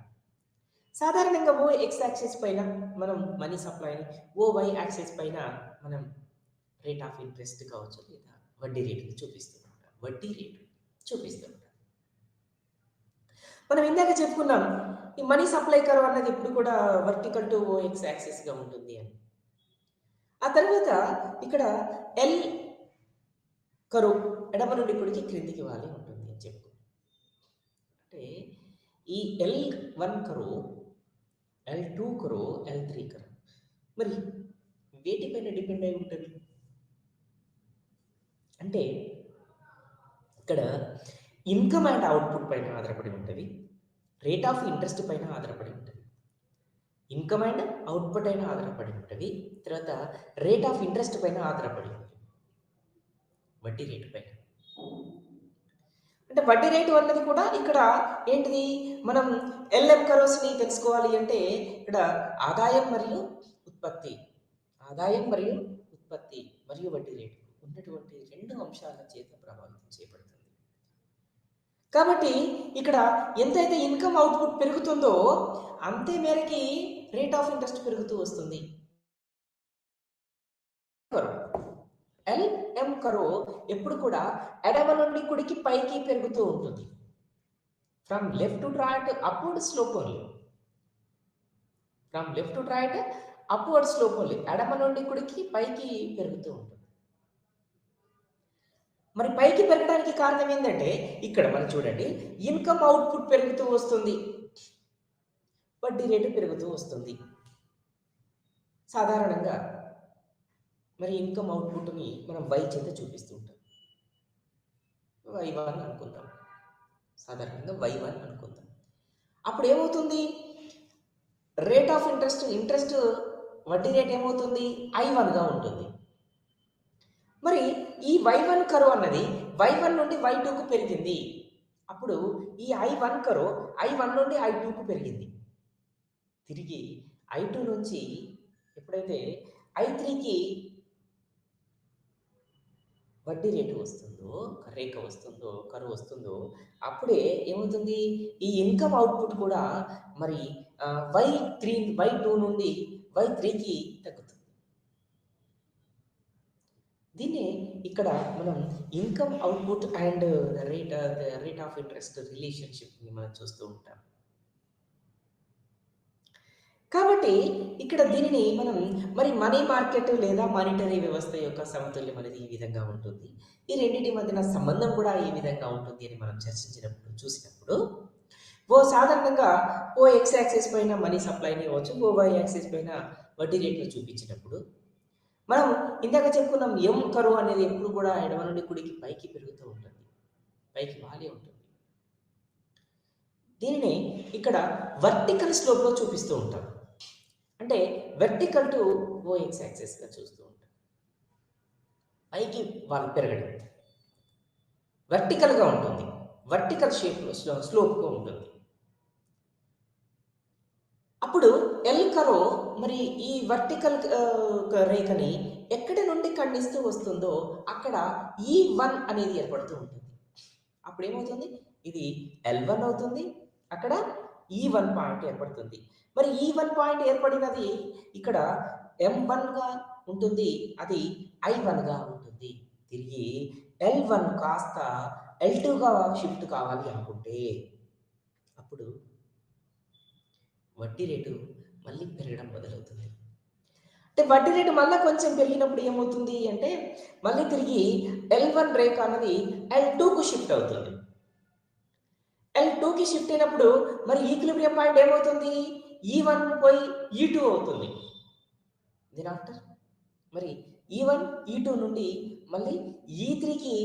సాధారణంగా ఓ ఎక్స్ యాక్సిస్ పైన మనం మనీ సప్లైని, ఓ వై యాక్సిస్ పైన మనం రేట్ ఆఫ్ ఇంట్రెస్ట్ కావచ్చు లేదా వడ్డీ రేటుని చూపిస్తూ ఉంటాం. మనం ఇందాక చెప్పుకున్నాం ఈ మనీ సప్లై కర్వ్ అన్నది ఇప్పుడు కూడా వర్టికల్ టు ఓ ఎక్స్ యాక్సిస్గా ఉంటుంది అని. ఆ తర్వాత ఇక్కడ ఎల్ కర్వ్ ఎడమ నుండి కుడికి క్రిందికి వాలి ఉంటుంది అని చెప్పుకున్నాం. అంటే ఈ L1 కర్వ్ L2 కరో, L3 కరో. మరి వేటిపైన డిపెండ్ అయి ఉంటుంది? అంటే ఇక్కడ ఇన్కమ్ అండ్ అవుట్‌పుట్ పైన ఆధారపడి ఉంటది. రేట్ ఆఫ్ ఇంట్రెస్ట్ పైన ఆధారపడి ఉంటది. ఇన్కమ్ అండ్ అవుట్‌పుట్ అయిన ఆధారపడి ఉంటది. తర్వాత రేట్ ఆఫ్ ఇంట్రెస్ట్ పైన ఆధారపడి ఉంటుంది. వడ్డీ రేటు పైన. అంటే వడ్డీ రేటు అన్నది కూడా ఇక్కడ ఏంటిది? మనం ఎల్ఎం కరోస్‌ని తెలుసుకోవాలి అంటే ఇక్కడ ఆదాయం మరియు ఉత్పత్తి. ఆదాయం మరియు ఉత్పత్తి మరియు వడ్డీ రేటు ఉన్నటువంటి 2 అంశాల చేత ప్రభావితం చేయబడుతుంది. కాబట్టి ఇక్కడ ఎంతైతే ఇన్కమ్ అవుట్‌పుట్ పెరుగుతుందో అంతే మేరకి రేట్ ఆఫ్ ఇంట్రెస్ట్ పెరుగుతూ వస్తుంది. ఎల్ఎం కరో ఎప్పుడు కూడా ఎడమ నుండి కుడికి పైకి పెరుగుతూ ఉంటుంది. From left to right upward slope only. From left to right upward slope only. ఎడమ నుండి కుడికి పైకి పెరుగుతూ ఉంటుంది. మరి పైకి పెరగడానికి కారణం ఏంటంటే ఇక్కడ మనం చూడండి, ఇన్కమ్ అవుట్‌పుట్ పెరుగుతూ వస్తుంది. వడ్డీ రేటు పెరుగుతూ వస్తుంది. సాధారణంగా మరి ఇన్కమ్ అవుట్‌పుట్‌ని మనం Y చేత చూపిస్తూ ఉంటాం. Y1 అనుకుందాం. సాధారణంగా Y1 అనుకుందాం. అప్పుడు ఏమవుతుంది? రేట్ ఆఫ్ ఇంట్రెస్ట్ వడ్డీ రేట్ ఏమవుతుంది? I1గా ఉంటుంది. మరి ఈ Y1 కరో అన్నది Y1 నుండి Y2కు పెరిగింది. అప్పుడు ఈ I1 కరో I1 నుండి I2కు పెరిగింది. తిరిగి I2 నుంచి ఎప్పుడైతే I3కి వడ్డీ రేటు వస్తుందో, రేఖ వస్తుందో, కర్వ్ వస్తుందో అప్పుడే ఏమవుతుంది? ఈ ఇన్కమ్ అవుట్‌పుట్ కూడా మరి Y2 నుండి Y3కి తగ్గుతుంది. దీన్నే ఇక్కడ మనం income output and rate of interest రిలేషన్‌షిప్‌ని మనం చూస్తూ ఉంటాం. కాబట్టి ఇక్కడ దీనిని మనం మరి మనీ మార్కెట్ లేదా మానిటరీ వ్యవస్థ యొక్క సమతుల్యం అనేది ఈ విధంగా ఉంటుంది. ఈ రెండిటి మధ్యన సంబంధం కూడా ఈ విధంగా ఉంటుంది అని మనం చూసినప్పుడు సాధారణంగా X యాక్సిస్ పైన మనీ సప్లైని ఇవ్వచ్చు, Y యాక్సిస్ పైన వడ్డీ రేట్లు చూపించినప్పుడు మనం ఇందాక చెప్పుకున్నాం ఎం కర్వ్ అనేది ఎప్పుడు కూడా ఎడమ నుండి కుడికి పైకి పెరుగుతూ ఉంటుంది. పైకి వాలి ఉంటుంది. దీనిని ఇక్కడ వర్టికల్ స్లోప్‌లో చూపిస్తూ ఉంటాం. అంటే వెర్టికల్ టు OX యాక్సిస్‌గా చూస్తూ ఉంటాం. పైకి వాళ్ళు పెరగడం. వర్టికల్‌గా ఉంటుంది. వర్టికల్ షేప్‌లో స్లోప్‌గా ఉంటుంది. అప్పుడు ఎల్ కరో మరి ఈ వర్టికల్ రేఖని ఎక్కడి నుండి ఖండిస్తూ వస్తుందో అక్కడ E1 అనేది ఏర్పడుతూ ఉంటుంది. అప్పుడు ఏమవుతుంది? ఇది L1 అవుతుంది. అక్కడ E1 పాయింట్ ఏర్పడుతుంది. మరి E1 పాయింట్ ఏర్పడినది ఇక్కడ M1గా ఉంటుంది. అది I1గా ఉంటుంది. తిరిగి L1 కాస్త L2గా షిఫ్ట్ కావాలి అనుకుంటే అప్పుడు వడ్డీ రేటు మళ్ళీ పెరగడం మొదలవుతుంది. అంటే వడ్డీ రేటు మళ్ళీ కొంచెం పెరిగినప్పుడు ఏమవుతుంది అంటే మళ్ళీ తిరిగి L1 రేఖ అన్నది L2కు షిఫ్ట్ అవుతుంది. L2కి షిఫ్ట్ అయినప్పుడు మరి ఈక్విలిబ్రియం పాయింట్ ఏమవుతుంది? E1 పోయి E2 అవుతుంది. దెన్ ఆఫ్టర్ మరి E1 E2 నుండి మళ్ళీ E3కి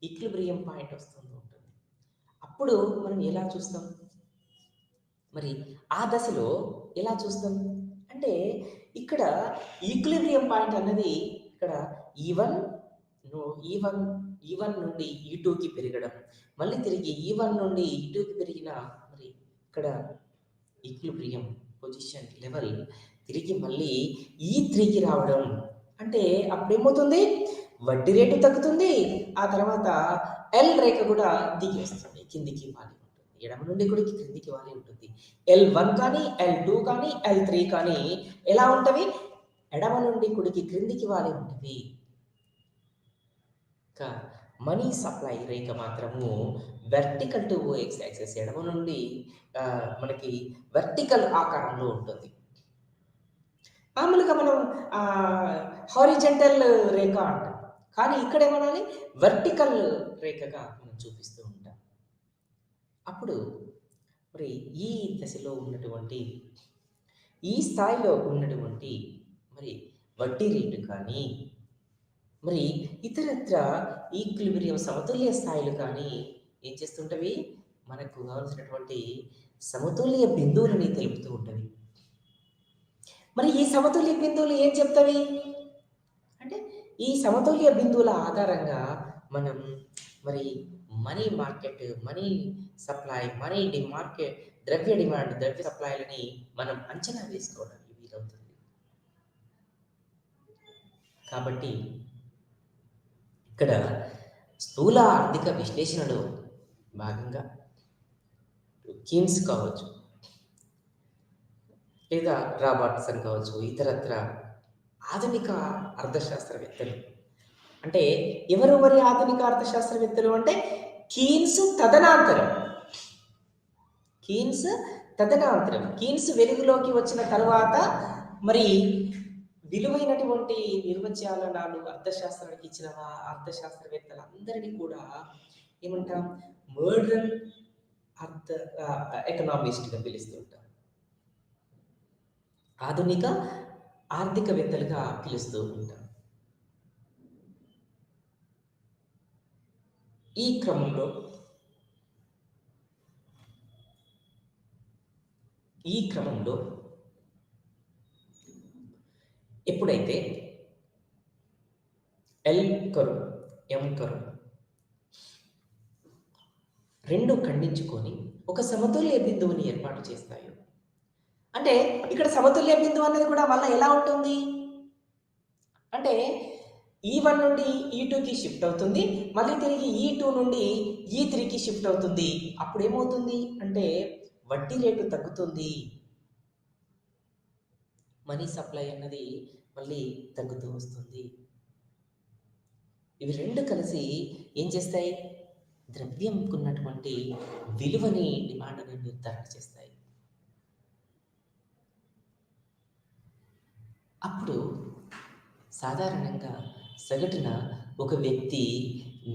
ఈక్విలిబ్రియం పాయింట్ వస్తుంది ఉంటుంది. అప్పుడు మనం ఎలా చూస్తాం? మరి ఆ దశలో ఎలా చూస్తాం? అంటే ఇక్కడ ఈక్విలిబ్రియం పాయింట్ అన్నది ఇక్కడ E1 నుండి E2కి పెరగడం, మళ్ళీ తిరిగి E1 నుండి E2కి పెరిగిన మరి ఇక్కడ ఈక్విలిబ్రియం పొజిషన్ లెవెల్ తిరిగి మళ్ళీ E3కి రావడం. అంటే అప్పుడేమవుతుంది? వడ్డీ రేటు తగ్గుతుంది. ఆ తర్వాత L రేఖ కూడా దిగి వస్తుంది. కిందికి వాలి ఉంటుంది. ఎడమ నుండి కుడికి క్రిందికి వాలి ఉంటుంది. L1 కానీ L2 కానీ L3 కానీ ఎలా ఉంటవి? ఎడమ నుండి కుడికి క్రిందికి వాలి ఉంటుంది. మనీ సప్లై రేఖ మాత్రము వెర్టికల్ టు OX యాక్సిస్ ఎడమ నుండి మనకి వెర్టికల్ ఆకారంలో ఉంటుంది. మామూలుగా మనం హారిజంటల్ రేఖ అంటాం. కానీ ఇక్కడ ఏమనాలి? వెర్టికల్ రేఖగా మనం చూపిస్తూ ఉంటాం. అప్పుడు మరి ఈ దశలో ఉన్నటువంటి ఈ స్థాయిలో ఉన్నటువంటి మరి వడ్డీ రేటు కానీ మరి ఇతరత్ర ఈక్విలిబ్రియం సమతుల్య స్థాయిలు కానీ ఏం చేస్తుంటవి మనకు కావాల్సినటువంటి సమతుల్య బిందువులని తెలుపుతూ ఉంటవి. మరి ఈ సమతుల్య బిందువులు ఏం చెప్తవి అంటే ఈ సమతుల్య బిందువుల ఆధారంగా మనం మరి money market, money supply, market, ద్రవ్య డిమాండ్, ద్రవ్య సప్లైలని మనం అంచనా వేసుకోవడానికి వీలవుతుంది. కాబట్టి ఇక్కడ స్థూల ఆర్థిక విశ్లేషణలో భాగంగా కీన్స్ కావచ్చు, లేదా రాబర్ట్సన్ కావచ్చు, ఇతరత్ర ఆధునిక అర్థశాస్త్రవేత్తలు అంటే ఎవరు మరి ఆధునిక అర్థశాస్త్రవేత్తలు అంటే కీన్స్ తదనంతరం కీన్స్ వెలుగులోకి వచ్చిన తర్వాత మరి విలువైనటువంటి నిర్వచనాలు అర్థశాస్త్రానికి ఇచ్చిన అర్థశాస్త్రవేత్తలందరినీ కూడా ఏమంటాం మోడర్న్ ఎకనామిస్ట్గా పిలుస్తూ ఉంటాం, ఆధునిక ఆర్థికవేత్తలుగా పిలుస్తూ ఉంటాం. ఈ క్రమంలో ఎప్పుడైతే ఎల్ కరు ఎం కరు రెండు ఖండించుకొని ఒక సమతుల్య బిందువుని ఏర్పాటు చేస్తాయి. అంటే ఇక్కడ సమతుల్య బిందువు అనేది కూడా మళ్ళీ ఎలా ఉంటుంది అంటే E1 నుండి E2కి షిఫ్ట్ అవుతుంది, మళ్ళీ తిరిగి E2 నుండి E3కి షిఫ్ట్ అవుతుంది. అప్పుడు ఏమవుతుంది అంటే వడ్డీ రేటు తగ్గుతుంది, మనీ సప్లై అన్నది మళ్ళీ తగ్గుతూ వస్తుంది. ఇవి రెండు కలిసి ఏం చేస్తాయి ద్రవ్యంకు ఉన్నటువంటి విలువని డిమాండ్ని నిర్ధారణ చేస్తాయి. అప్పుడు సాధారణంగా సగటున ఒక వ్యక్తి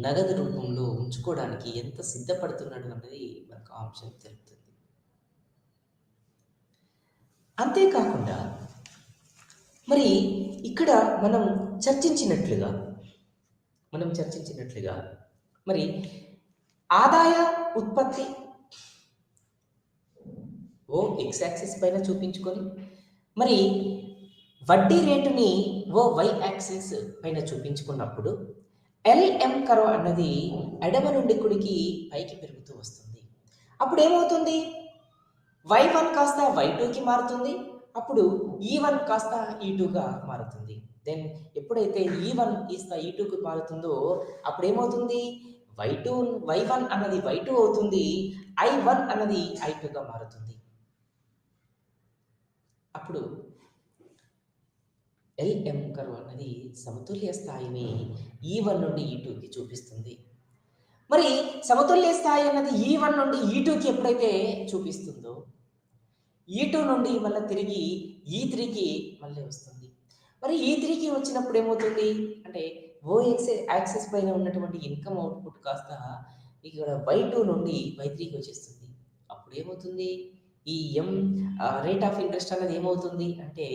నగదు రూపంలో ఉంచుకోవడానికి ఎంత సిద్ధపడుతున్నాడు అన్నది మనకు ఆప్షన్ తెలుపుతుంది. అంతేకాకుండా మరి ఇక్కడ మనం చర్చించినట్లుగా మరి ఆదాయ ఉత్పత్తి ఎక్స్ యాక్సిస్ పైన చూపించుకొని మరి వడ్డీ రేటుని వై యాక్సిస్ పైన చూపించుకున్నప్పుడు ఎల్ఎం కర్వ్ అన్నది ఎడమ నుండి కుడికి పైకి పెరుగుతూ వస్తుంది. అప్పుడు ఏమవుతుంది y1 కాస్త y2కి మారుతుంది, అప్పుడు E1 కాస్త E2గా మారుతుంది. దెన్ ఎప్పుడైతే E1 కాస్త E2కి మారుతుందో అప్పుడు ఏమవుతుంది y1 అన్నది y2 అవుతుంది, I1 అన్నది I2గా మారుతుంది. అప్పుడు ఎల్ఎం కర్వ్ అన్నది సమతుల్య స్థాయిని E1 నుండి E2కి చూపిస్తుంది. మరి సమతుల్య స్థాయి అన్నది E1 నుండి E2కి ఎప్పుడైతే చూపిస్తుందో E2 నుండి మళ్ళీ తిరిగి E3కి మళ్ళీ వస్తుంది. మరి E3కి వచ్చినప్పుడు ఏమవుతుంది అంటే ఓఎక్స్ యాక్సిస్ పైన ఉన్నటువంటి ఇన్కమ్ అవుట్పుట్ కాస్త ఇక్కడ y2 నుండి y3కి వచ్చేస్తుంది. అప్పుడు ఏమవుతుంది ఈ రేట్ ఆఫ్ ఇంట్రెస్ట్ అన్నది ఏమవుతుంది అంటే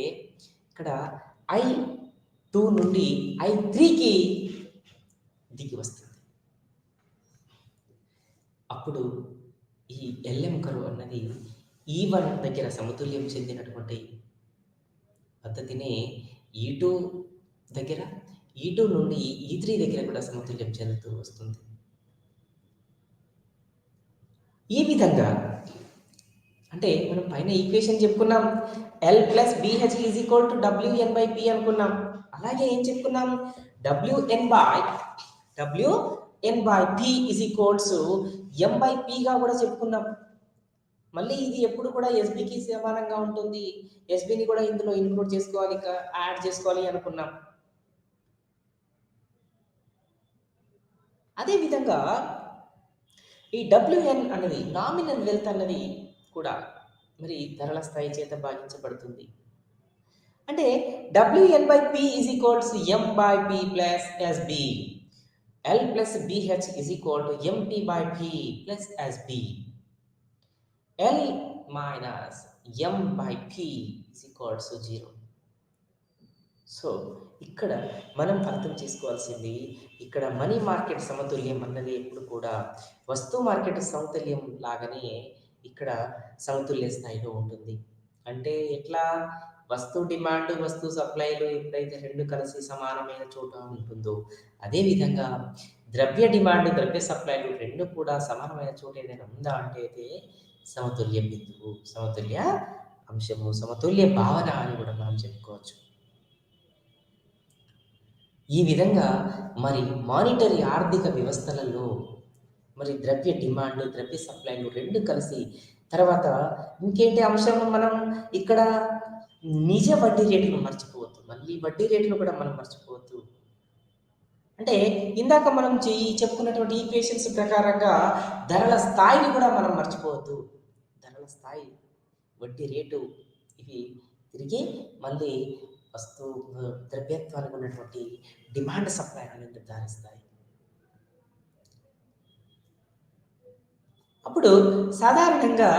ఇక్కడ I2 నుండి I3కి దిగి వస్తుంది. అప్పుడు ఈ ఎల్ఎం కర్వ్ అన్నది E1 దగ్గర సమతుల్యం చెందినటువంటి పద్ధతినే E2 దగ్గర, E2 నుండి E3 దగ్గర కూడా సమతుల్యం చెందుతూ వస్తుంది. ఈ విధంగా అంటే మనం పైన ఈక్వేషన్ చెప్పుకున్నాం L + BH = WN/P అనుకున్నాం. అలాగే ఏం చెప్పుకున్నాం WN/P = M/P గా కూడా చెప్పుకున్నాం. మళ్ళీ ఇది ఎప్పుడు కూడా SBకి సమానంగా ఉంటుంది, SBని కూడా ఇందులో ఇంక్లూడ్ చేసుకోవాలి, యాడ్ చేసుకోవాలి అనుకున్నాం. అదేవిధంగా ఈ WN అన్నది నామినల్ వెల్త్ అన్నది కూడా మరి ధరల స్థాయి చేత భాగించబడుతుంది. అంటే WN/P = M/P + SB, L + BH = MP/P + SB. L minus M by P is equals to 0. So ఇక్కడ మనం అర్థం చేసుకోవాల్సింది, ఇక్కడ మనీ మార్కెట్ సమతుల్యం అన్నది ఎప్పుడు కూడా వస్తు మార్కెట్ సమతుల్యం లాగానే ఇక్కడ సమతుల్య స్థాయిలో ఉంటుంది. అంటే ఎట్లా? వస్తు డిమాండ్, వస్తు సప్లైలు ఎప్పుడైతే రెండు కలిసి సమానమైన చోట ఉంటుందో, అదేవిధంగా ద్రవ్య డిమాండ్, ద్రవ్య సప్లైలు రెండు కూడా సమానమైన చోట ఏదైనా ఉందా అంటే అయితే సమతుల్య బిందువు, సమతుల్య అంశము, సమతుల్య భావన అని కూడా మనం చెప్పుకోవచ్చు. ఈ విధంగా మరి మానిటరీ ఆర్థిక వ్యవస్థలలో మరి ద్రవ్య డిమాండ్, ద్రవ్య సప్లైలు రెండు కలిసి, తర్వాత ఇంకేంటి అంశం, మనం ఇక్కడ నిజ వడ్డీ రేటును మర్చిపోవద్దు. మళ్ళీ వడ్డీ రేటును కూడా మనం మర్చిపోవద్దు. అంటే ఇందాక మనం చెప్పుకున్నటువంటి ఈక్వేషన్స్ ప్రకారంగా ధరల స్థాయిని కూడా మనం మర్చిపోవద్దు. ధరల స్థాయి, వడ్డీ రేటు ఇవి తిరిగి మళ్ళీ వస్తు ద్రవ్యత్వానికి ఉన్నటువంటి డిమాండ్ సప్లైలను నిర్ధారిస్తాయి. అప్పుడు సాధారణంగా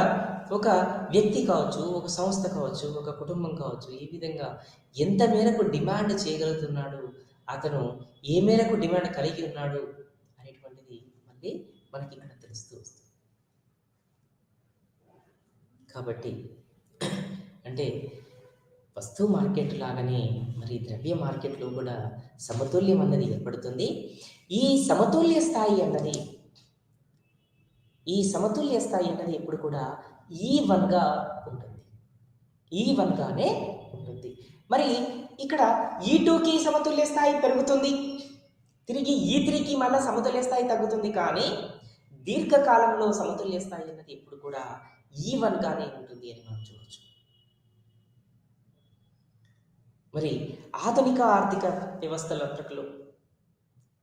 ఒక వ్యక్తి కావచ్చు, ఒక సంస్థ కావచ్చు, ఒక కుటుంబం కావచ్చు, ఈ విధంగా ఎంత మేరకు డిమాండ్ చేయగలుగుతున్నాడు, అతను ఏ మేరకు డిమాండ్ కలిగి ఉన్నాడు అనేటువంటిది మళ్ళీ మనకి ఇక్కడ తెలుస్తూ వస్తుంది. కాబట్టి అంటే వస్తు మార్కెట్ లాగానే మరి ద్రవ్య మార్కెట్లో కూడా సమతుల్యం అన్నది ఏర్పడుతుంది. ఈ సమతుల్య స్థాయి అన్నది ఎప్పుడు కూడా ఈవన్గా ఉంటుంది, ఈవన్గానే ఉంటుంది. మరి ఇక్కడ E2కి సమతుల్య స్థాయి పెరుగుతుంది, తిరిగి E3కి మళ్ళీ సమతుల్య స్థాయి తగ్గుతుంది. కానీ దీర్ఘకాలంలో సమతుల్య స్థాయి అన్నది ఎప్పుడు కూడా ఈవన్గానే ఉంటుంది అని మనం చూడవచ్చు. మరి ఆధునిక ఆర్థిక వ్యవస్థలో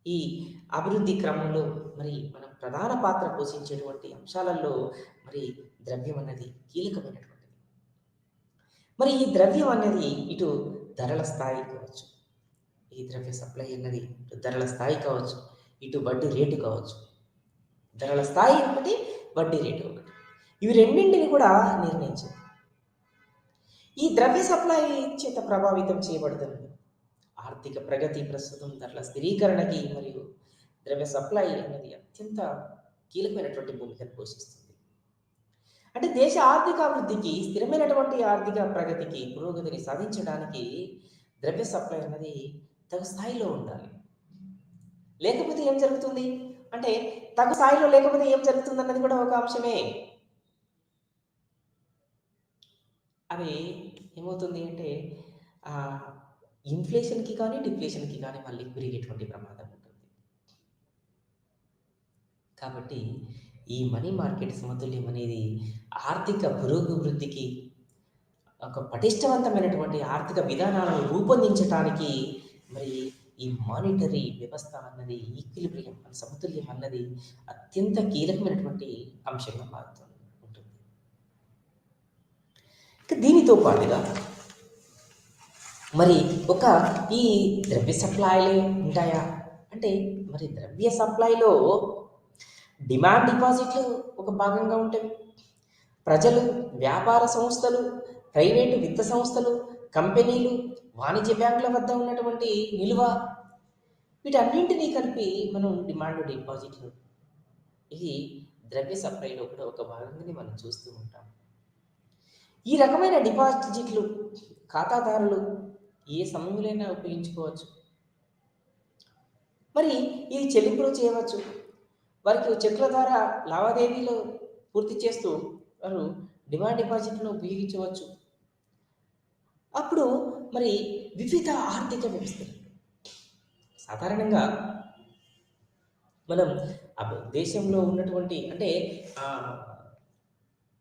ఈ అభివృద్ధి క్రమంలో మరి మనం ప్రధాన పాత్ర పోషించేటువంటి అంశాలలో మరి ద్రవ్యం అన్నది కీలకమైనటువంటిది. మరి ఈ ద్రవ్యం అనేది ఇటు ధరల స్థాయి కావచ్చు, ఈ ద్రవ్య సప్లై అన్నది ఇటు ధరల స్థాయి కావచ్చు, ఇటు వడ్డీ రేటు కావచ్చు. ధరల స్థాయి ఒకటి, వడ్డీ రేటు ఒకటి, ఇవి రెండింటిని కూడా నిర్ణయించింది. ఈ ద్రవ్య సప్లై చేత ప్రభావితం చేయబడుతుంది ఆర్థిక ప్రగతి. ప్రస్తుతం ధరల స్థిరీకరణకి మరియు ద్రవ్య సప్లై అనేది అత్యంత కీలకమైనటువంటి భూమికను పోషిస్తుంది. అంటే దేశ ఆర్థిక అభివృద్ధికి, స్థిరమైనటువంటి ఆర్థిక ప్రగతికి, పురోగతిని సాధించడానికి ద్రవ్య సప్లై అనేది తగు స్థాయిలో ఉండాలి. లేకపోతే ఏం జరుగుతుంది అంటే, తగు స్థాయిలో లేకపోతే ఏం జరుగుతుంది అన్నది కూడా ఒక అంశమే. అది ఏమవుతుంది అంటే ఇన్ఫ్లేషన్కి కానీ డిఫ్లేషన్కి కానీ మళ్ళీ పెరిగేటువంటి ప్రమాదం ఉంటుంది. కాబట్టి ఈ మనీ మార్కెట్ సమతుల్యం అనేది ఆర్థిక పురోభివృద్ధికి, ఒక పటిష్టవంతమైనటువంటి ఆర్థిక విధానాలను రూపొందించడానికి మరి ఈ మానిటరీ వ్యవస్థ అన్నది, ఈక్విలిబ్రియం, సమతుల్యం అన్నది అత్యంత కీలకమైనటువంటి అంశంగా మారుతుంది ఉంటుంది. దీనితో పాటుగా మరి ఈ ద్రవ్య సప్లైలు ఉంటాయా అంటే, మరి ద్రవ్య సప్లైలో డిమాండ్ డిపాజిట్లు ఒక భాగంగా ఉంటాయి. ప్రజలు, వ్యాపార సంస్థలు, ప్రైవేటు విత్త సంస్థలు, కంపెనీలు, వాణిజ్య బ్యాంకుల వద్ద ఉన్నటువంటి నిల్వ, వీటన్నింటినీ కలిపి మనం డిమాండ్ డిపాజిట్లు, ఇది ద్రవ్య సప్లైలో కూడా ఒక భాగంగానే మనం చూస్తూ ఉంటాం. ఈ రకమైన డిపాజిట్లు ఖాతాదారులు ఏ సమయంలోనైనా ఉపయోగించుకోవచ్చు. మరి ఇది చెల్లింపులు చేయవచ్చు. వారికి చెక్ల ద్వారా లావాదేవీలు పూర్తి చేస్తూ వారు డిమాండ్ డిపాజిట్లను ఉపయోగించవచ్చు. అప్పుడు మరి వివిధ ఆర్థిక వ్యవస్థలు సాధారణంగా మనం దేశంలో ఉన్నటువంటి, అంటే